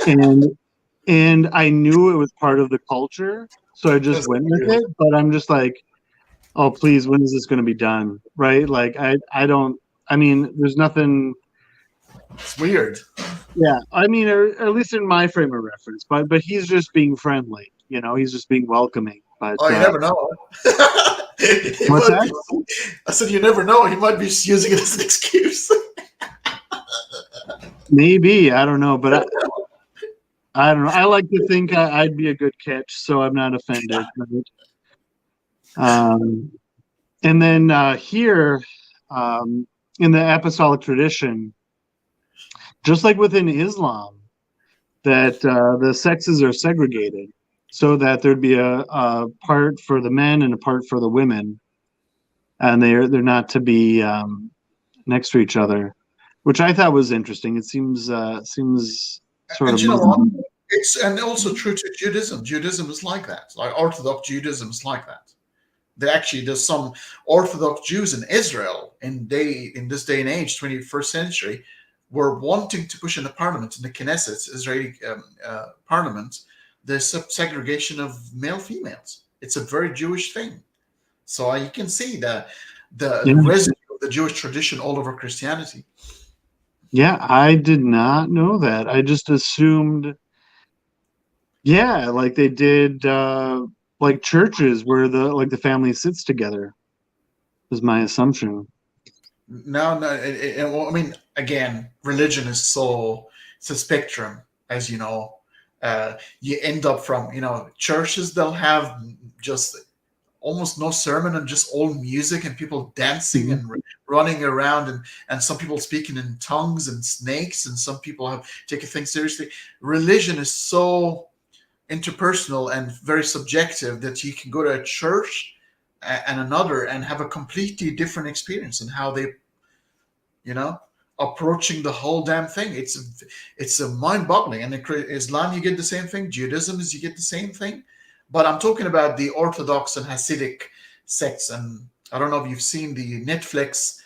and I knew it was part of the culture, so I just That's went with weird. it. But I'm just like, oh, please, when is this going to be done? Right? Like, I don't. I mean, there's nothing. It's weird. Yeah, I mean, or at least in my frame of reference. But he's just being friendly. He's just being welcoming. But Oh, you never know. He what's might that? be. I said you never know. He might be just using it as an excuse. Maybe I don't know, but I don't know. I like to think I'd be a good catch, so I'm not offended. Right? Um, and then here, um, in the apostolic tradition, just like within Islam, that the sexes are segregated, so that there'd be a part for the men and a part for the women, and they're not to be next to each other. which I thought was interesting. It seems sort And of you know what? Muslim. It's and also true to Judaism. Judaism is like that. Like Orthodox Judaism is like that. There's some Orthodox Jews in Israel in this day and age, 21st century, were wanting to push in the parliament, in the Knesset, Israeli parliament, the segregation of male females. It's a very Jewish thing. So you can see the Yeah. residue of the Jewish tradition all over Christianity. Yeah, I did not know that. I just assumed, yeah, like they did, like churches where the family sits together is my assumption. No, no. Well, I mean, again, religion is it's a spectrum, as you know. You end up from churches. They'll have just almost no sermon and just all music and people dancing Mhm. and running around and some people speaking in tongues and snakes and some people have taken things seriously. Religion is so interpersonal and very subjective that you can go to a church and another and have a completely different experience in how they you know approaching the whole damn thing. It's a mind-boggling. And in Islam you get the same thing, Judaism is you get the same thing, but I'm talking about the Orthodox and Hasidic sects. And I don't know if you've seen the Netflix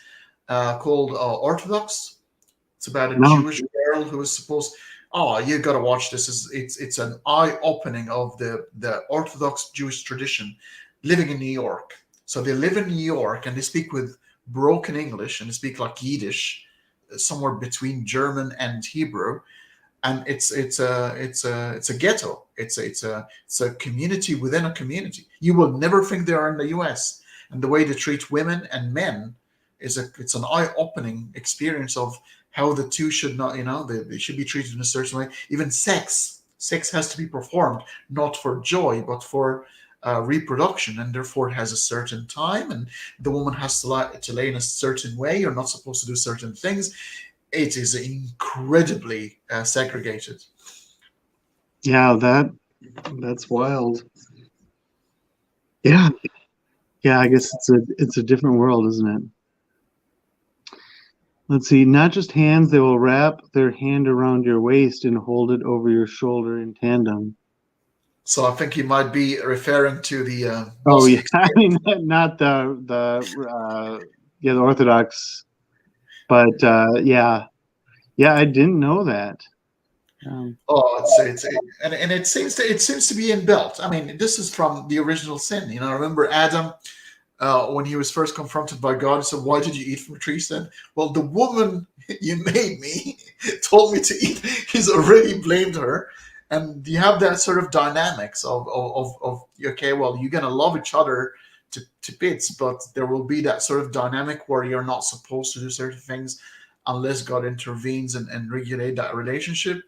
called Orthodox. It's about a No. Jewish girl who is supposed. Oh, you got to watch this. It's an eye opening of the Orthodox Jewish tradition, living in New York. So they live in New York and they speak with broken English and they speak like Yiddish, somewhere between German and Hebrew. And it's a ghetto. It's a community within a community. You will never think they are in the U.S. And the way they treat women and men it's an eye-opening experience of how the two should not, they should be treated in a certain way. Even sex has to be performed not for joy but for reproduction, and therefore it has a certain time, and the woman has to lay in a certain way. You're not supposed to do certain things. It is incredibly segregated. Yeah, that's wild. Yeah. Yeah, I guess it's a different world, isn't it? Let's see, not just hands, they will wrap their hand around your waist and hold it over your shoulder in tandem. So I think you might be referring to the Oh Muslim yeah, I experience. mean not the Orthodox, but yeah, I didn't know that. Oh, and it seems to be inbuilt. I mean, this is from the original sin. Remember Adam when he was first confronted by God, he said, "Why did you eat from the tree?" He said, "Well, the woman you made me told me to eat." He's already blamed her, and you have that sort of dynamics of okay, well, you're gonna love each other to bits, but there will be that sort of dynamic where you're not supposed to do certain things unless God intervenes and regulate that relationship.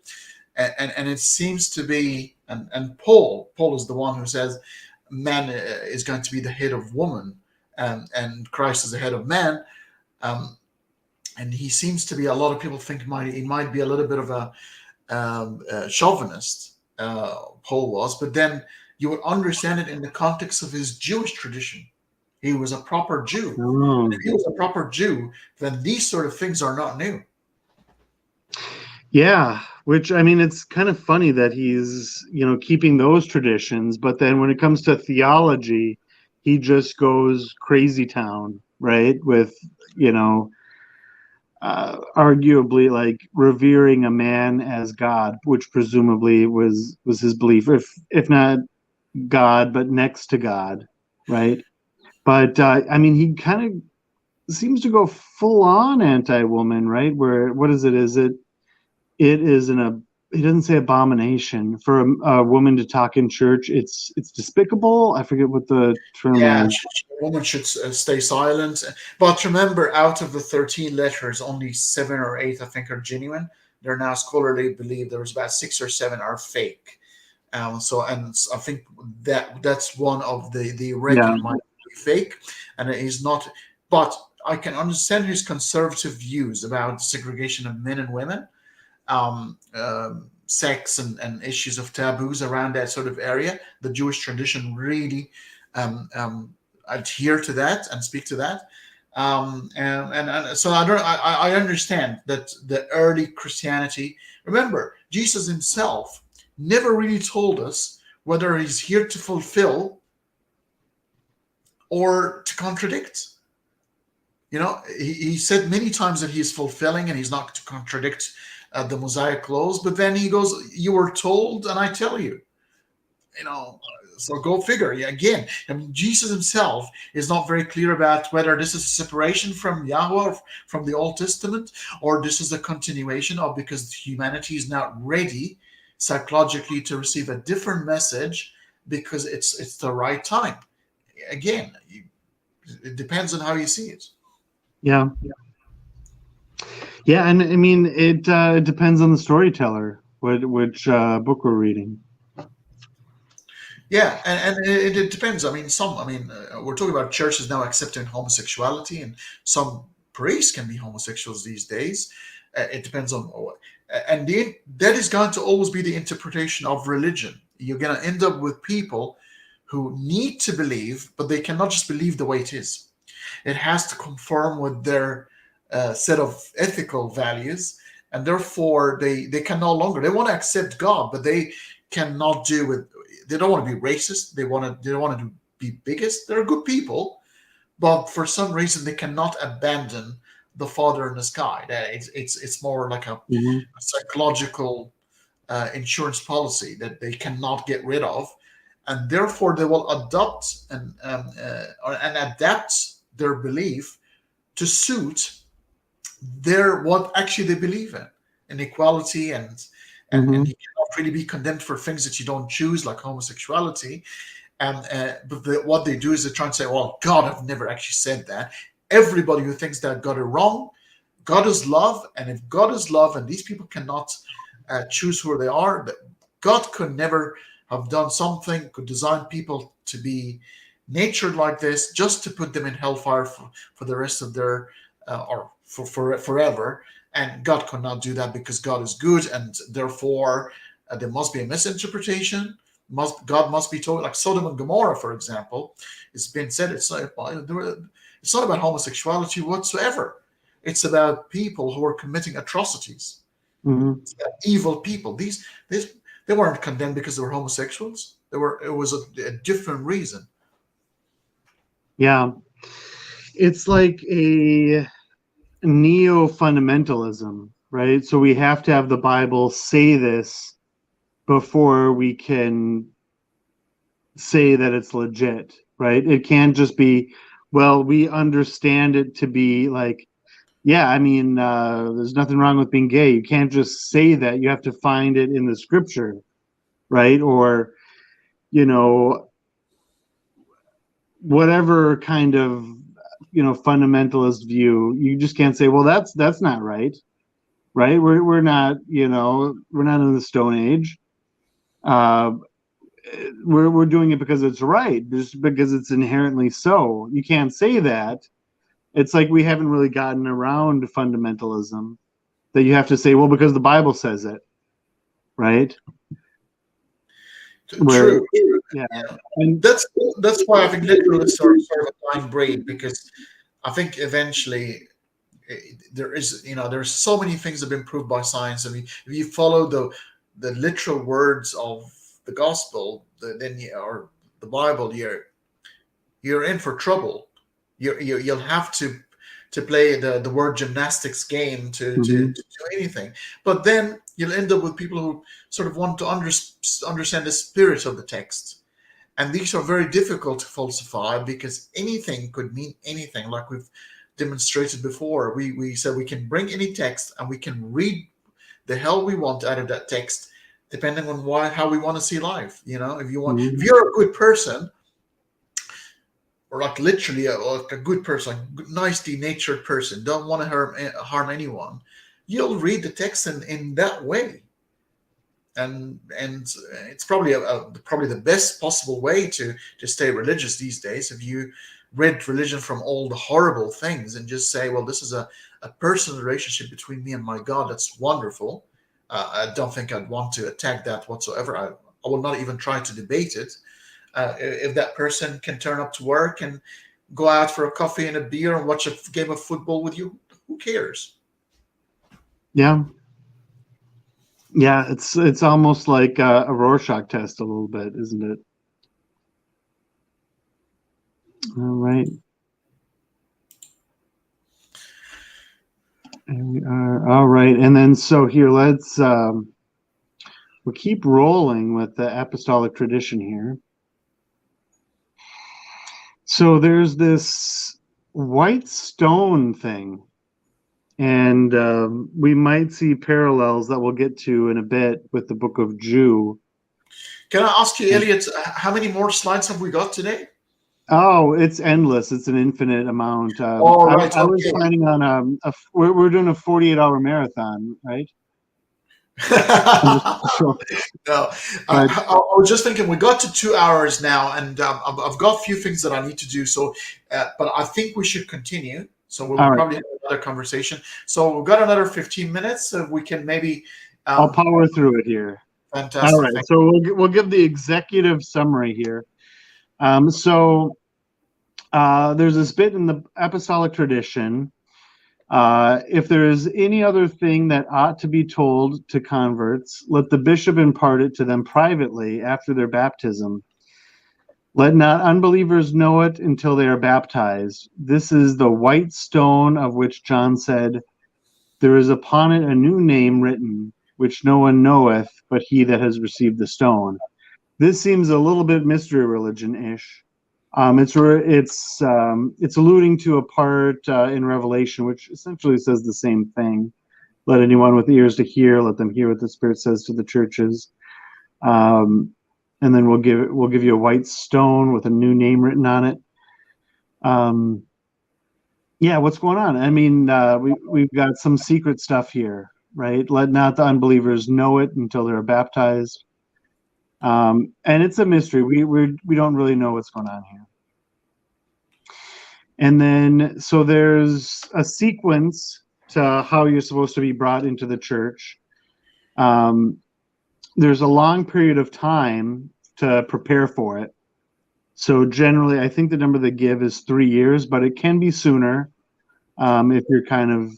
And it seems to be, and Paul is the one who says man is going to be the head of woman, and Christ is the head of man. Um, and he seems to be. A lot of people think he might be a little bit of a chauvinist. Paul was, but then you would understand it in the context of his Jewish tradition. He was a proper Jew. And Oh. if he was a proper Jew, then these sort of things are not new. Yeah, which I mean, it's kind of funny that he's, keeping those traditions, but then when it comes to theology, he just goes crazy town, right? With, you know, arguably like revering a man as God, which presumably was his belief, if not God, but next to God, right? But I mean, he kind of seems to go full on anti-woman, right? Where what is it? It is he doesn't say abomination for a woman to talk in church. It's despicable. I forget what the term Yeah, was. a woman should stay silent. But remember, out of the 13 letters, only 7 or 8, I think, are genuine. They're now scholarly believed there was about 6 or 7 are fake. And I think that's one of the Yeah. irregular might be fake, and it is not. But I can understand his conservative views about segregation of men and women, sex and issues of taboos around that sort of area. The Jewish tradition really um, um, adhere to that and speak to that. And so I understand that the early Christianity. Remember, Jesus himself never really told us whether he's here to fulfill or to contradict. He said many times that he's fulfilling and he's not to contradict the Mosaic laws. But then he goes, "You were told, and I tell you." you know so go figure. Yeah, again, I mean, Jesus himself is not very clear about whether this is a separation from Yahweh, or from the Old Testament, or this is a continuation of, because humanity is not ready psychologically to receive a different message, because it's the right time. Again, it depends on how you see it. Yeah. Yeah, and I mean, it depends on the storyteller, which book we're reading. Yeah, and it depends. I mean, we're talking about churches now accepting homosexuality, and some priests can be homosexuals these days. It depends on, and that is going to always be the interpretation of religion. You're going to end up with people who need to believe, but they cannot just believe the way it is. It has to conform with their set of ethical values, and therefore they can no longer. They want to accept God, but they cannot do with. They don't want to be racist. They don't want to be biggest. They're good people, but for some reason they cannot abandon the Father in the sky. It's more like a Mm-hmm. psychological insurance policy that they cannot get rid of, and therefore they will adopt and adapt their belief to suit what actually they believe in equality, and Mm-hmm. you cannot really be condemned for things that you don't choose, like homosexuality. And what they do is they try and say, "Well, God have never actually said that." Everybody who thinks that got it wrong. God is love, and if God is love, and these people cannot choose who they are, God could never have done something, could design people to be natured like this, just to put them in hellfire for the rest of their or for forever. And God could not do that, because God is good, and therefore there must be a misinterpretation. God must be told, like Sodom and Gomorrah, for example. It's been said it's not about homosexuality whatsoever. It's about people who are committing atrocities. Mm-hmm. It's about evil people. These they weren't condemned because they were homosexuals. It was a different reason. Yeah, it's like a neo-fundamentalism, right? So we have to have the Bible say this before we can say that it's legit, right? It can't just be, well, we understand it to be like, yeah, I mean, there's nothing wrong with being gay. You can't just say that. You have to find it in the scripture, right? Or, you know, whatever kind of, fundamentalist view, you just can't say, well, that's not right, right? We're not, we're not in the Stone Age. Uh, we're doing it because it's right, just because it's inherently so. You can't say that. It's like we haven't really gotten around fundamentalism, that you have to say, well, because the Bible says it, right? Where, True. yeah, Yeah. and That's why I think literally sort of a blind breed, because I think eventually there's so many things that have been proved by science. I mean, if you follow the literal words of the gospel, then or the Bible, you're in for trouble. You'll have to play the word gymnastics game to mhm, do anything. But then you'll end up with people who sort of want to understand the spirit of the text. And these are very difficult to falsify, because anything could mean anything, like we've demonstrated before. We said we can bring any text and we can read the hell we want out of that text, depending on how we want to see life. If mhm, you're a good person, or like literally like a good person, nicely natured person, don't want to harm anyone, you'll read the text in that way. And it's probably probably the best possible way to stay religious these days. If you rid religion from all the horrible things and just say, well, this is a personal relationship between me and my God, that's wonderful. I don't think I'd want to attack that whatsoever. I will not even try to debate it. If that person can turn up to work and go out for a coffee and a beer and watch a game of football with you. Who cares? Yeah. Yeah, it's almost like a Rorschach test a little bit, isn't it? All right. And we are all right. And then so here, let's we'll keep rolling with the apostolic tradition here. So there's this white stone thing, and we might see parallels that we'll get to in a bit with the book of Jude. Can I ask you, Elliott, how many more slides have we got today? Oh, it's endless. It's an infinite amount. Oh, right. I was Okay. planning on we're doing a 48-hour marathon, right? No, I was just thinking we got to 2 hours now, and I've got a few things that I need to do. So, but I think we should continue. So we'll probably have another conversation. So we've got another 15 minutes. So we can maybe. I'll power through it here. Fantastic. All right. So we'll give the executive summary here. So there's this bit in the apostolic tradition. If there is any other thing that ought to be told to converts, let the bishop impart it to them privately after their baptism. Let not unbelievers know it until they are baptized. This is the white stone of which John said, there is upon it a new name written, which no one knoweth but he that has received the stone. This seems a little bit mystery religion-ish. It's alluding to a part in Revelation, which essentially says the same thing. Let anyone with ears to hear, let them hear what the Spirit says to the churches. And then we'll give you a white stone with a new name written on it. Yeah, what's going on? I mean, we've got some secret stuff here, right? Let not the unbelievers know it until they're baptized. And it's a mystery. We don't really know what's going on here. And then, so there's a sequence to how you're supposed to be brought into the church. There's a long period of time to prepare for it. So generally, I think the number they give is 3 years, but it can be sooner if you're kind of,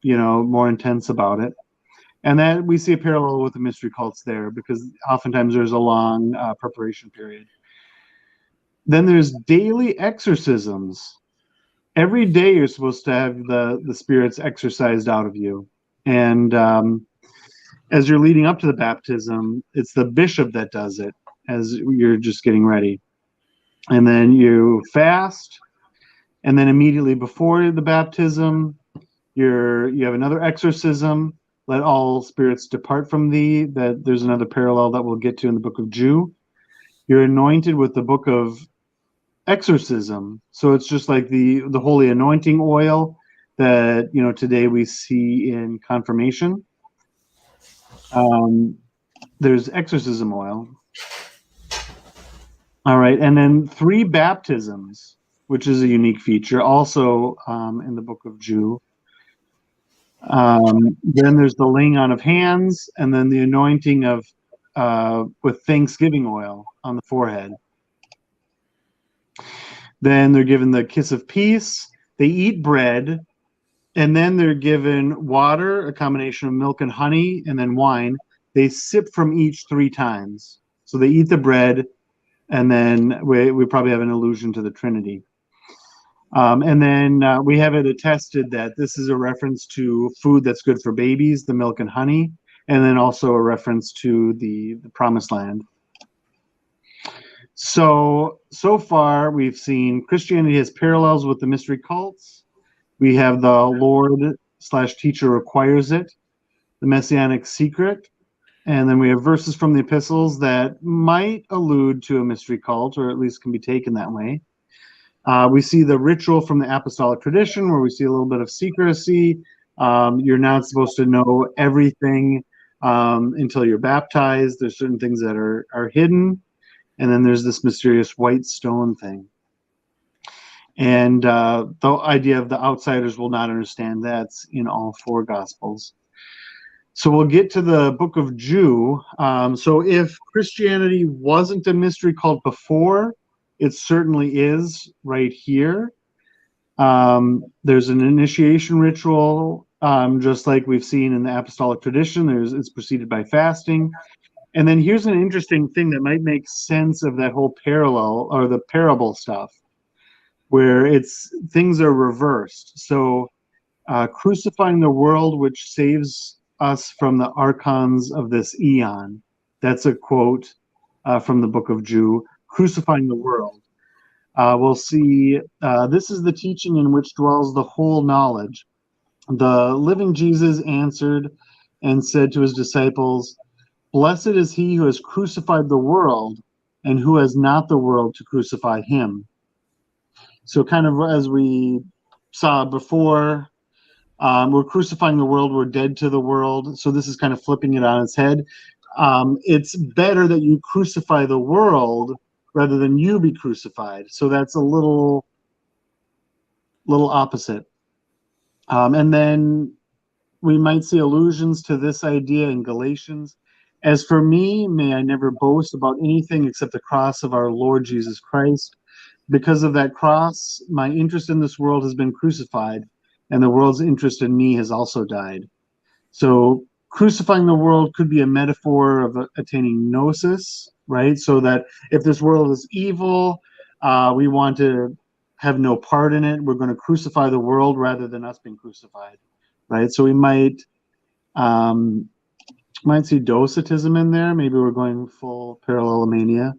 more intense about it. And that we see a parallel with the mystery cults there, because oftentimes there's a long preparation period. Then there's daily exorcisms. Every day you're supposed to have the spirits exorcised out of you. And as you're leading up to the baptism, it's the bishop that does it as you're just getting ready. And then you fast. And then immediately before the baptism, you have another exorcism. Let all spirits depart from thee. That there's another parallel that we'll get to in the book of Jude. You're anointed with the book of exorcism. So it's just like the holy anointing oil that today we see in confirmation. There's exorcism oil. All right, and then 3 baptisms, which is a unique feature, also in the book of Jude. Then there's the laying on of hands, and then the anointing of with thanksgiving oil on the forehead. Then they're given the kiss of peace. They eat bread, and then they're given water, a combination of milk and honey, and then wine. They sip from each 3 times. So they eat the bread, and then we probably have an allusion to the Trinity. And then we have it attested that this is a reference to food that's good for babies, the milk and honey, and then also a reference to the promised land. So far we've seen Christianity has parallels with the mystery cults. We have the Lord/teacher requires it, the messianic secret, and then we have verses from the epistles that might allude to a mystery cult, or at least can be taken that way. We see the ritual from the apostolic tradition, where we see a little bit of secrecy. You're not supposed to know everything until you're baptized. There's certain things that are hidden. And then there's this mysterious white stone thing. And the idea of the outsiders will not understand that's in all 4 Gospels. So we'll get to the book of Jude. So if Christianity wasn't a mystery cult before, it certainly is right here. There's an initiation ritual, just like we've seen in the apostolic tradition. It's preceded by fasting. And then here's an interesting thing that might make sense of that whole parallel or the parable stuff, where things are reversed. So crucifying the world which saves us from the archons of this eon. That's a quote from the book of Jude, crucifying the world. We'll see, this is the teaching in which dwells the whole knowledge. The living Jesus answered and said to his disciples, "Blessed is he who has crucified the world and who has not the world to crucify him." So kind of as we saw before, we're crucifying the world, we're dead to the world. So this is kind of flipping it on its head. It's better that you crucify the world rather than you be crucified. So that's a little opposite. And then we might see allusions to this idea in Galatians. "As for me, may I never boast about anything except the cross of our Lord Jesus Christ. Because of that cross, my interest in this world has been crucified, and the world's interest in me has also died." So crucifying the world could be a metaphor of attaining gnosis, right? So that if this world is evil, we want to have no part in it. We're going to crucify the world rather than us being crucified, right? So we might see docetism in there. Maybe we're going full parallelomania.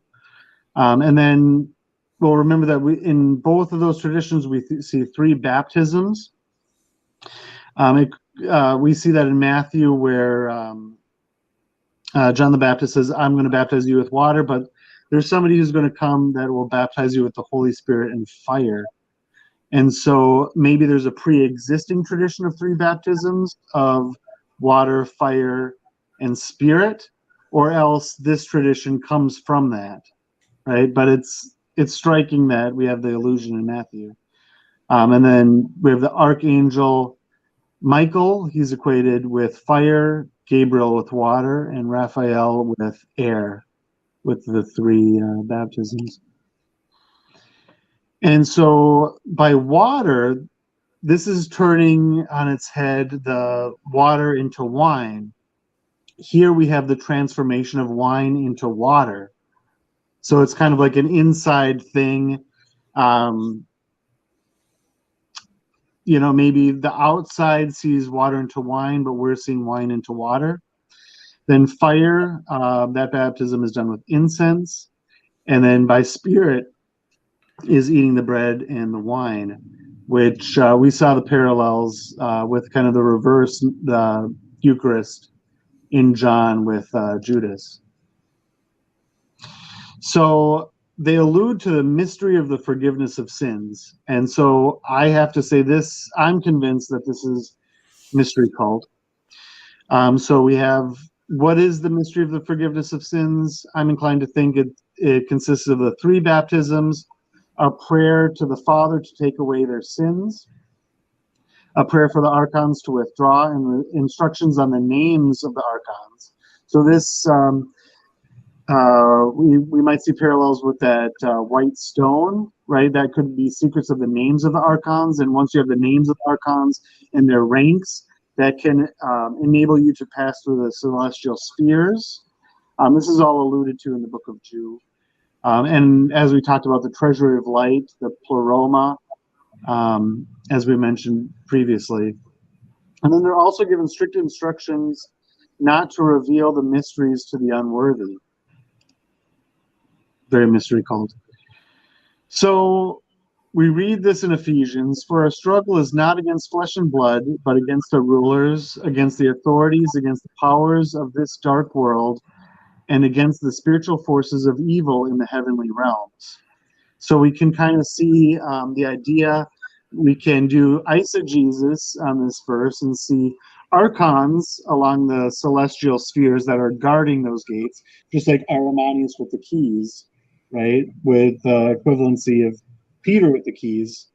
And then we'll remember that in both of those traditions, we see three baptisms. We see that in Matthew where John the Baptist says, "I'm going to baptize you with water, but there's somebody who's going to come that will baptize you with the Holy Spirit and fire." And so maybe there's a pre-existing tradition of three baptisms of water, fire, and spirit, or else this tradition comes from that, right? But it's striking that we have the allusion in Matthew. And then we have the archangel Michael. He's equated with fire, Gabriel with water, and Raphael with air, with the three baptisms. And so by water, this is turning on its head the water into wine. Here we have the transformation of wine into water. So it's kind of like an inside thing. Maybe the outside sees water into wine, but we're seeing wine into water. Then fire, that baptism is done with incense. And then by spirit is eating the bread and the wine, which we saw the parallels with kind of the reverse, the Eucharist in John with Judas. So they allude to the mystery of the forgiveness of sins. And so I have to say this, I'm convinced that this is mystery cult. So we have, what is the mystery of the forgiveness of sins? I'm inclined to think it consists of the three baptisms, a prayer to the Father to take away their sins, a prayer for the archons to withdraw, and the instructions on the names of the archons. So this, we might see parallels with that white stone, right? That could be secrets of the names of the archons. And once you have the names of the archons and their ranks, that can enable you to pass through the celestial spheres. This is all alluded to in the book of Jude. And as we talked about the treasury of light, the pleroma, as we mentioned previously. And then they're also given strict instructions not to reveal the mysteries to the unworthy. Very mystery cult. So we read this in Ephesians, "For our struggle is not against flesh and blood, but against the rulers, against the authorities, against the powers of this dark world, and against the spiritual forces of evil in the heavenly realms." So we can kind of see the idea. We can do eisegesis on this verse and see archons along the celestial spheres that are guarding those gates, just like Armanius with the keys, right? With the equivalency of Peter with the keys.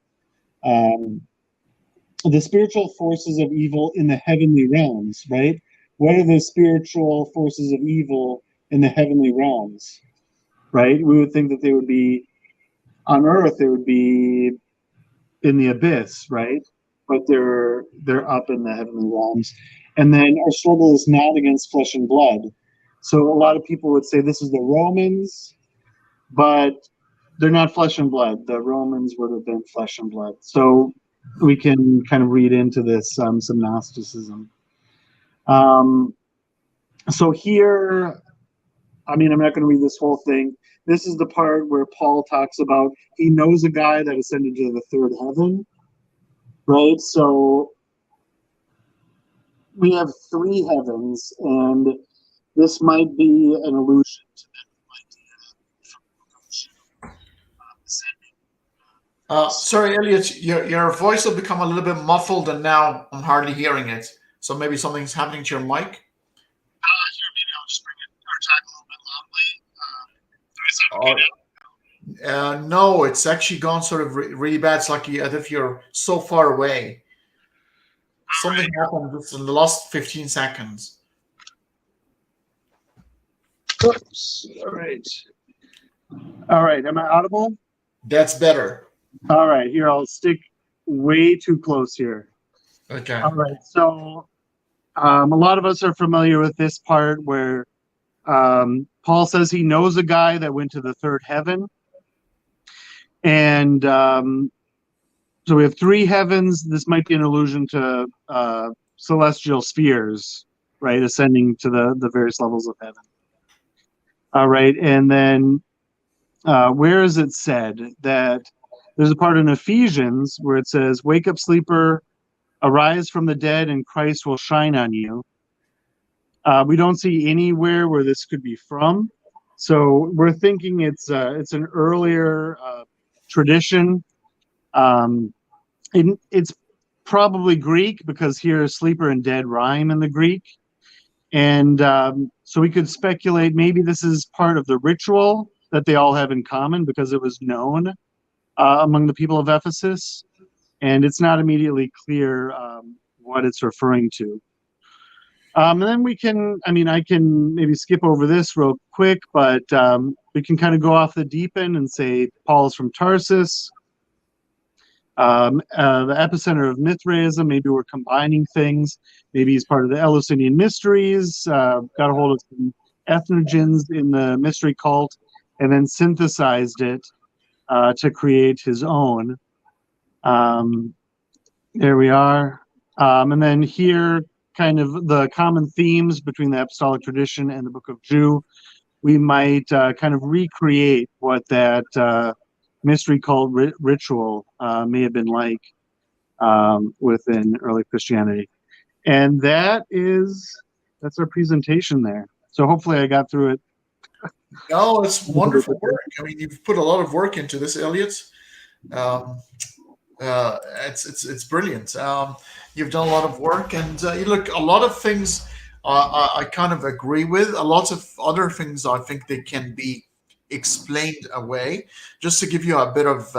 The spiritual forces of evil in the heavenly realms, right? What are the spiritual forces of evil in the heavenly realms, right? We would think that they would be On Earth, it would be in the abyss, right? But they're up in the heavenly realms. And then our struggle is not against flesh and blood. So a lot of people would say this is the Romans, but they're not flesh and blood. The Romans would have been flesh and blood. So we can kind of read into this some Gnosticism. So here, I mean, I'm not going to read this whole thing. This is the part where Paul talks about he knows a guy that ascended to the third heaven, right? So we have three heavens, and this might be an allusion to Sorry, Elliot, your voice will become a little bit muffled, and now I'm hardly hearing it. So maybe something's happening to your mic. here, maybe I'll just bring it or talk a little bit loudly. No, it's actually gone sort of really bad. It's like as if you're so far away. Something happened just in the last 15 seconds. Oops. All right. All right. Am I audible? That's better. All right. Here, I'll stick way too close here. Okay. All right. So a lot of us are familiar with this part where Paul says he knows a guy that went to the third heaven. And so we have three heavens. This might be an allusion to celestial spheres, right? Ascending to the various levels of heaven. All right. And then where is it said that there's a part in Ephesians where it says, "Wake up, sleeper, arise from the dead, and Christ will shine on you." We don't see anywhere where this could be from. So we're thinking it's an earlier tradition. It's probably Greek because here sleeper and dead rhyme in the Greek. And so we could speculate maybe this is part of the ritual that they all have in common because it was known among the people of Ephesus. And it's not immediately clear what it's referring to. And then we can, I mean, I can maybe skip over this real quick, but we can kind of go off the deep end and say Paul's from Tarsus. The epicenter of Mithraism, maybe we're combining things. Maybe he's part of the Eleusinian mysteries, got a hold of some ethnogens in the mystery cult, and then synthesized it to create his own. There we are. And then here, kind of the common themes between the apostolic tradition and the Book of Jude. We might kind of recreate what that mystery cult ritual may have been like within early Christianity. And that's our presentation there. So hopefully I got through it. No, it's wonderful work. I mean, you've put a lot of work into this, Elliot. It's brilliant. You've done a lot of work, and you look, a lot of things I kind of agree with. A lot of other things I think they can be explained away. Just to give you a bit of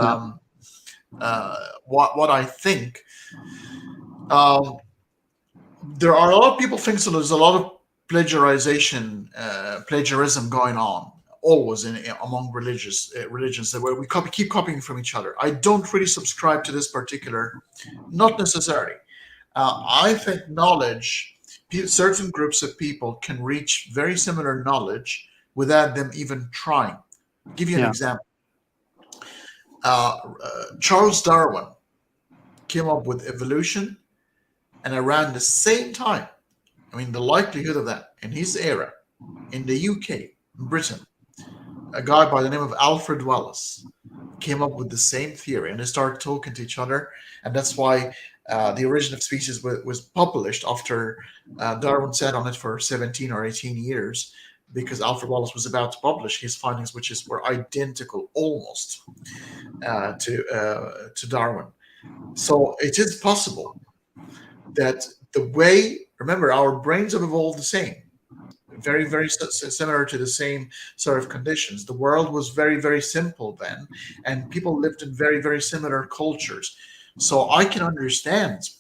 what I think. There are a lot of people think so. There's a lot of plagiarism going on always among religions where we keep copying from each other. I don't really subscribe to this particular, not necessarily. I think knowledge, certain groups of people can reach very similar knowledge without them even trying. I'll give you an example. Charles Darwin came up with evolution, and around the same time, I mean, the likelihood of that in his era, in the UK, Britain, a guy by the name of Alfred Wallace came up with the same theory, and they started talking to each other, and that's why the Origin of Species was published after Darwin sat on it for 17 or 18 years, because Alfred Wallace was about to publish his findings, which were identical almost to Darwin. So it is possible that the way, remember, our brains have evolved the same, very, very similar to the same sort of conditions. The world was very, very simple then, and people lived in very, very similar cultures. So I can understand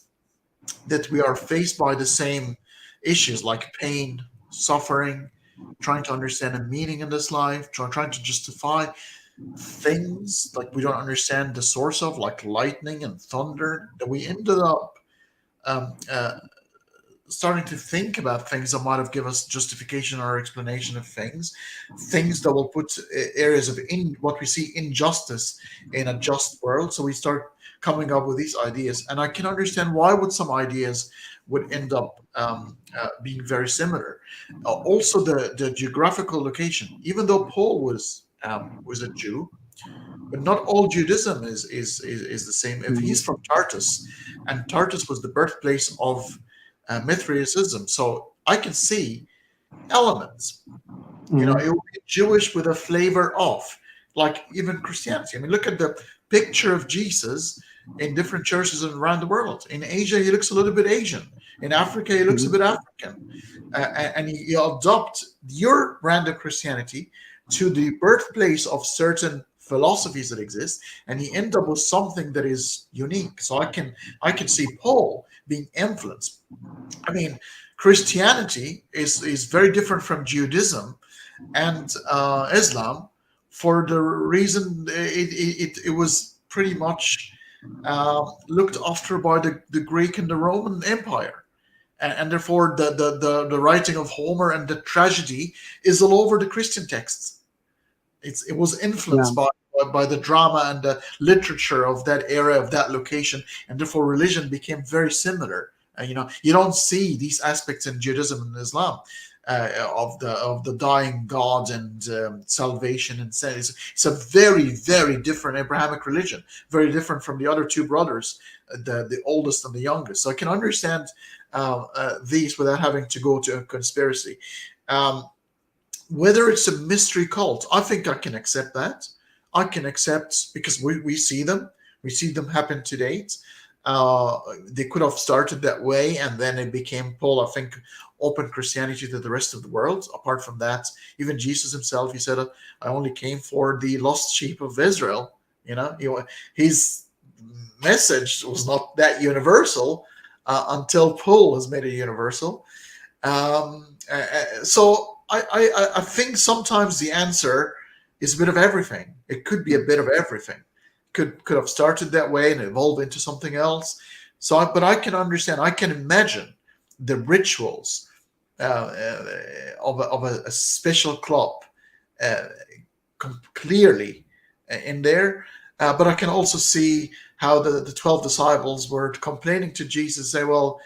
that we are faced by the same issues like pain, suffering, trying to understand a meaning in this life, trying to justify. things like we don't understand the source of, like lightning and thunder, that we ended up um, uh, starting to think about things that might have given us justification or explanation of things that will put areas of what we see injustice in a just world. So we start coming up with these ideas, and I can understand why would some ideas would end up being very similar. Also, the geographical location, even though Paul was a Jew, but not all Judaism is the same. If Mhm. he's from Tartus, and Tartus was the birthplace of Mithraism, so I can see elements. Mhm. It will be Jewish with a flavor of, like even Christianity. I mean, look at the picture of Jesus in different churches around the world. In Asia, he looks a little bit Asian. In Africa, he looks a Mhm. bit African. And you adopt your brand of Christianity to the birthplace of certain philosophies that exist, and you end up with something that is unique. So I can see Paul being influenced. I mean, Christianity is very different from Judaism and Islam, for the reason it was pretty much looked after by the Greek and the Roman Empire, and therefore the writing of Homer and the tragedy is all over the Christian texts. It was Yeah. influenced by the drama and the literature of that era, of that location, and therefore religion became very similar. You don't see these aspects in Judaism and Islam, of the dying God and salvation and sin. It's a very very different Abrahamic religion, very different from the other two brothers, the oldest and the youngest. So I can understand these without having to go to a conspiracy. Um, whether it's a mystery cult, I think I can accept that. I can accept, because we see them. We see them happen to date. They could have started that way, and then it became Paul, I think, open Christianity to the rest of the world. Apart from that, even Jesus himself, he said, "I only came for the lost sheep of Israel." His message was not that universal until Paul has made it universal. So I think sometimes the answer is a bit of everything. It could be a bit of everything. Could have started that way and evolve into something else. But I can understand. I can imagine the rituals of a special club uh, clearly in there. But I can also see how the 12 disciples were complaining to Jesus, say, well,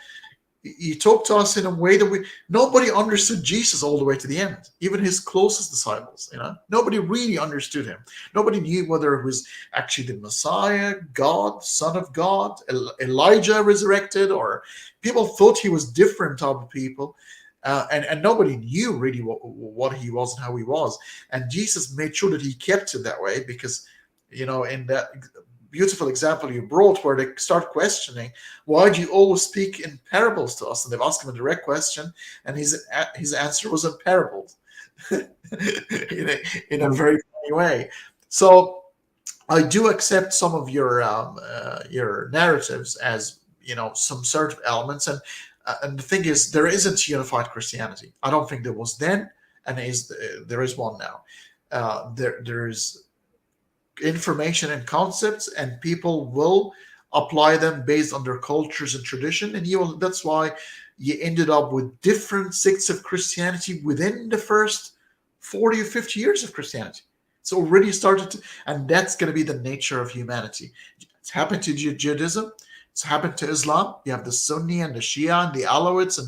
he talked to us in a way that nobody understood Jesus all the way to the end. Even his closest disciples, nobody really understood him. Nobody knew whether it was actually the Messiah, God, Son of God, Elijah resurrected, or people thought he was different type of people. And nobody knew really what he was and how he was. And Jesus made sure that he kept it that way, because in that beautiful example you brought, where they start questioning, why do you always speak in parables to us? And they've asked him a direct question, and his answer was in parables, in a Yeah. very funny way. So I do accept some of your narratives as some sort of elements, and the thing is, there isn't unified Christianity. I don't think there was then, and there is one now. There's information and concepts, and people will apply them based on their cultures and tradition, and that's why you ended up with different sects of Christianity within the first 40 or 50 years of Christianity. It's already started to, and that's going to be the nature of humanity. It's happened to Judaism, it's happened to Islam. You have the Sunni and the Shia and the Alawites,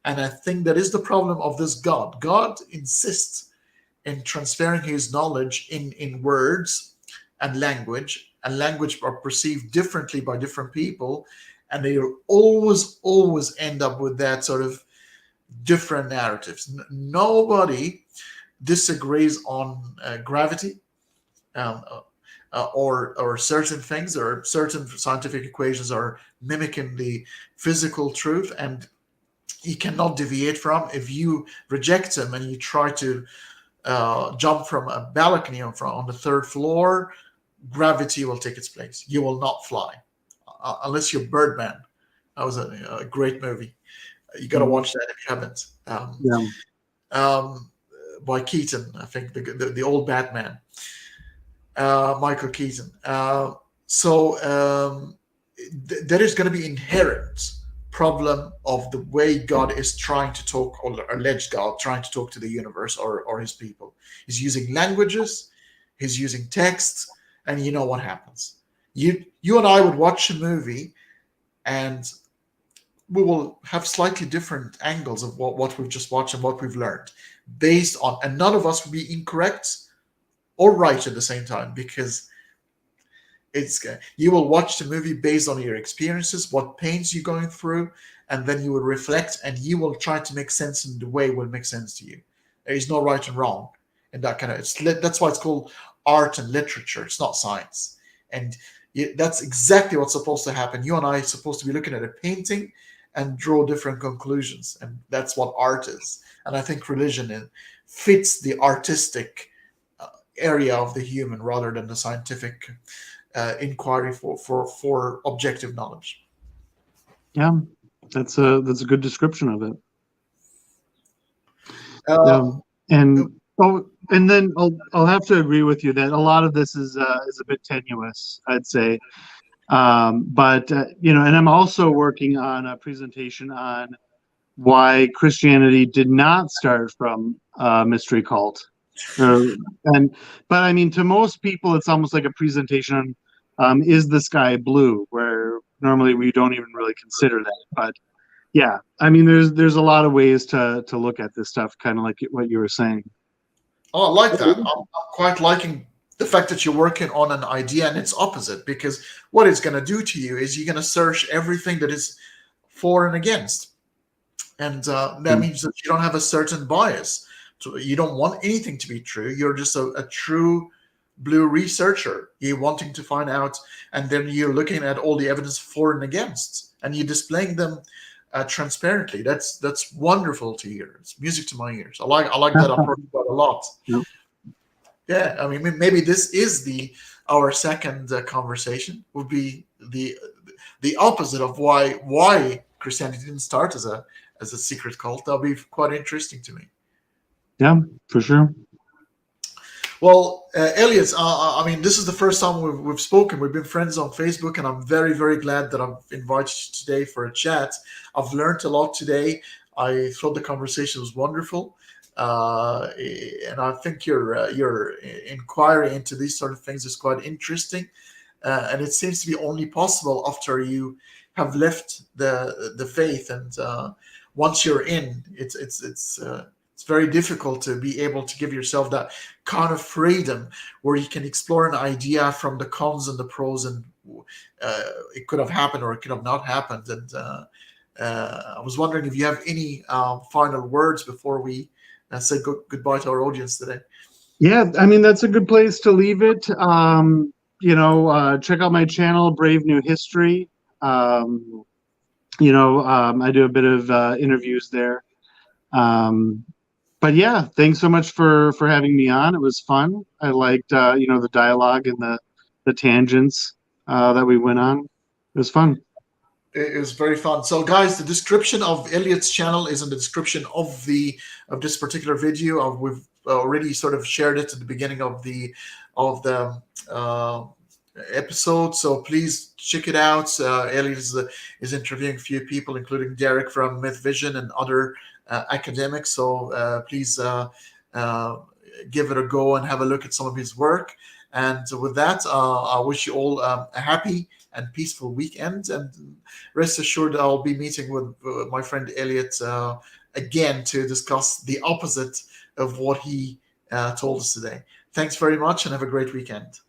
and I think that is the problem of this God insists in transferring his knowledge in words and language are perceived differently by different people, and they always end up with that sort of different narratives. Nobody disagrees on gravity, um, or certain things, or certain scientific equations are mimicking the physical truth, and you cannot deviate from. If you reject them and you try to jump from a balcony on the third floor, gravity will take its place. You will not fly unless you're Birdman. That was a great movie. You got to Mhm. watch that if you haven't. Yeah. Um, by Keaton, I think the old Batman. Michael Keaton. So there is going to be inherent problem of the way God is trying to talk, or alleged God trying to talk to the universe or his people. He's using languages, he's using texts, and you know what happens. You and I would watch a movie, and we will have slightly different angles of what we've just watched and what we've learned, based on, and none of us will be incorrect or right at the same time, because it's you will watch the movie based on your experiences, what pains you're going through, and then you will reflect and you will try to make sense in the way will make sense to you. There is no right and wrong in that kind of. That's why it's called art and literature. It's not science, and that's exactly what's supposed to happen. You and I are supposed to be looking at a painting and draw different conclusions, and that's what art is. And I think religion fits the artistic area of the human rather than the scientific inquiry for objective knowledge. Yeah, that's a good description of it. Uh, And then I'll have to agree with you that a lot of this is a bit tenuous, I'd say. But and I'm also working on a presentation on why Christianity did not start from a mystery cult. But I mean, to most people, it's almost like a presentation on is the sky blue, where normally we don't even really consider that. But yeah, I mean, there's a lot of ways to look at this stuff, kind of like what you were saying. I like that. I'm quite liking the fact that you're working on an idea and it's opposite, because what it's going to do to you is you're going to search everything that is for and against. And that means that you don't have a certain bias. So you don't want anything to be true. You're just a true blue researcher. You're wanting to find out, and then you're looking at all the evidence for and against, and you're displaying them transparently. That's wonderful to hear. It's music to my ears. I like that approach quite a lot. Yep. Yeah, I mean, maybe this is our second conversation would be the opposite of why Christianity didn't start as a secret cult. That'll be quite interesting to me. Yeah, for sure. Well, Elliott, I mean, this is the first time we've spoken. We've been friends on Facebook, and I'm very, very glad that I've invited you today for a chat. I've learned a lot today. I thought the conversation was wonderful, and I think your inquiry into these sort of things is quite interesting, and it seems to be only possible after you have left the faith, and once you're in, it's very difficult to be able to give yourself that kind of freedom where you can explore an idea from the cons and the pros, and it could have happened or it could have not happened. And I was wondering if you have any final words before we say goodbye to our audience today. Yeah, I mean, that's a good place to leave it. Check out my channel, Brave New History. I do a bit of interviews there. But yeah, thanks so much for having me on. It was fun. I liked the dialogue and the tangents that we went on. It was fun. It was very fun. So, guys, the description of Elliott's channel is in the description of this particular video. We've already sort of shared it at the beginning of the episode. So please check it out. Elliott is interviewing a few people, including Derek from Myth Vision and other academics. So please give it a go and have a look at some of his work. And with that, I wish you all a happy and peaceful weekend. And rest assured, I'll be meeting with my friend Elliott again to discuss the opposite of what he told us today. Thanks very much and have a great weekend.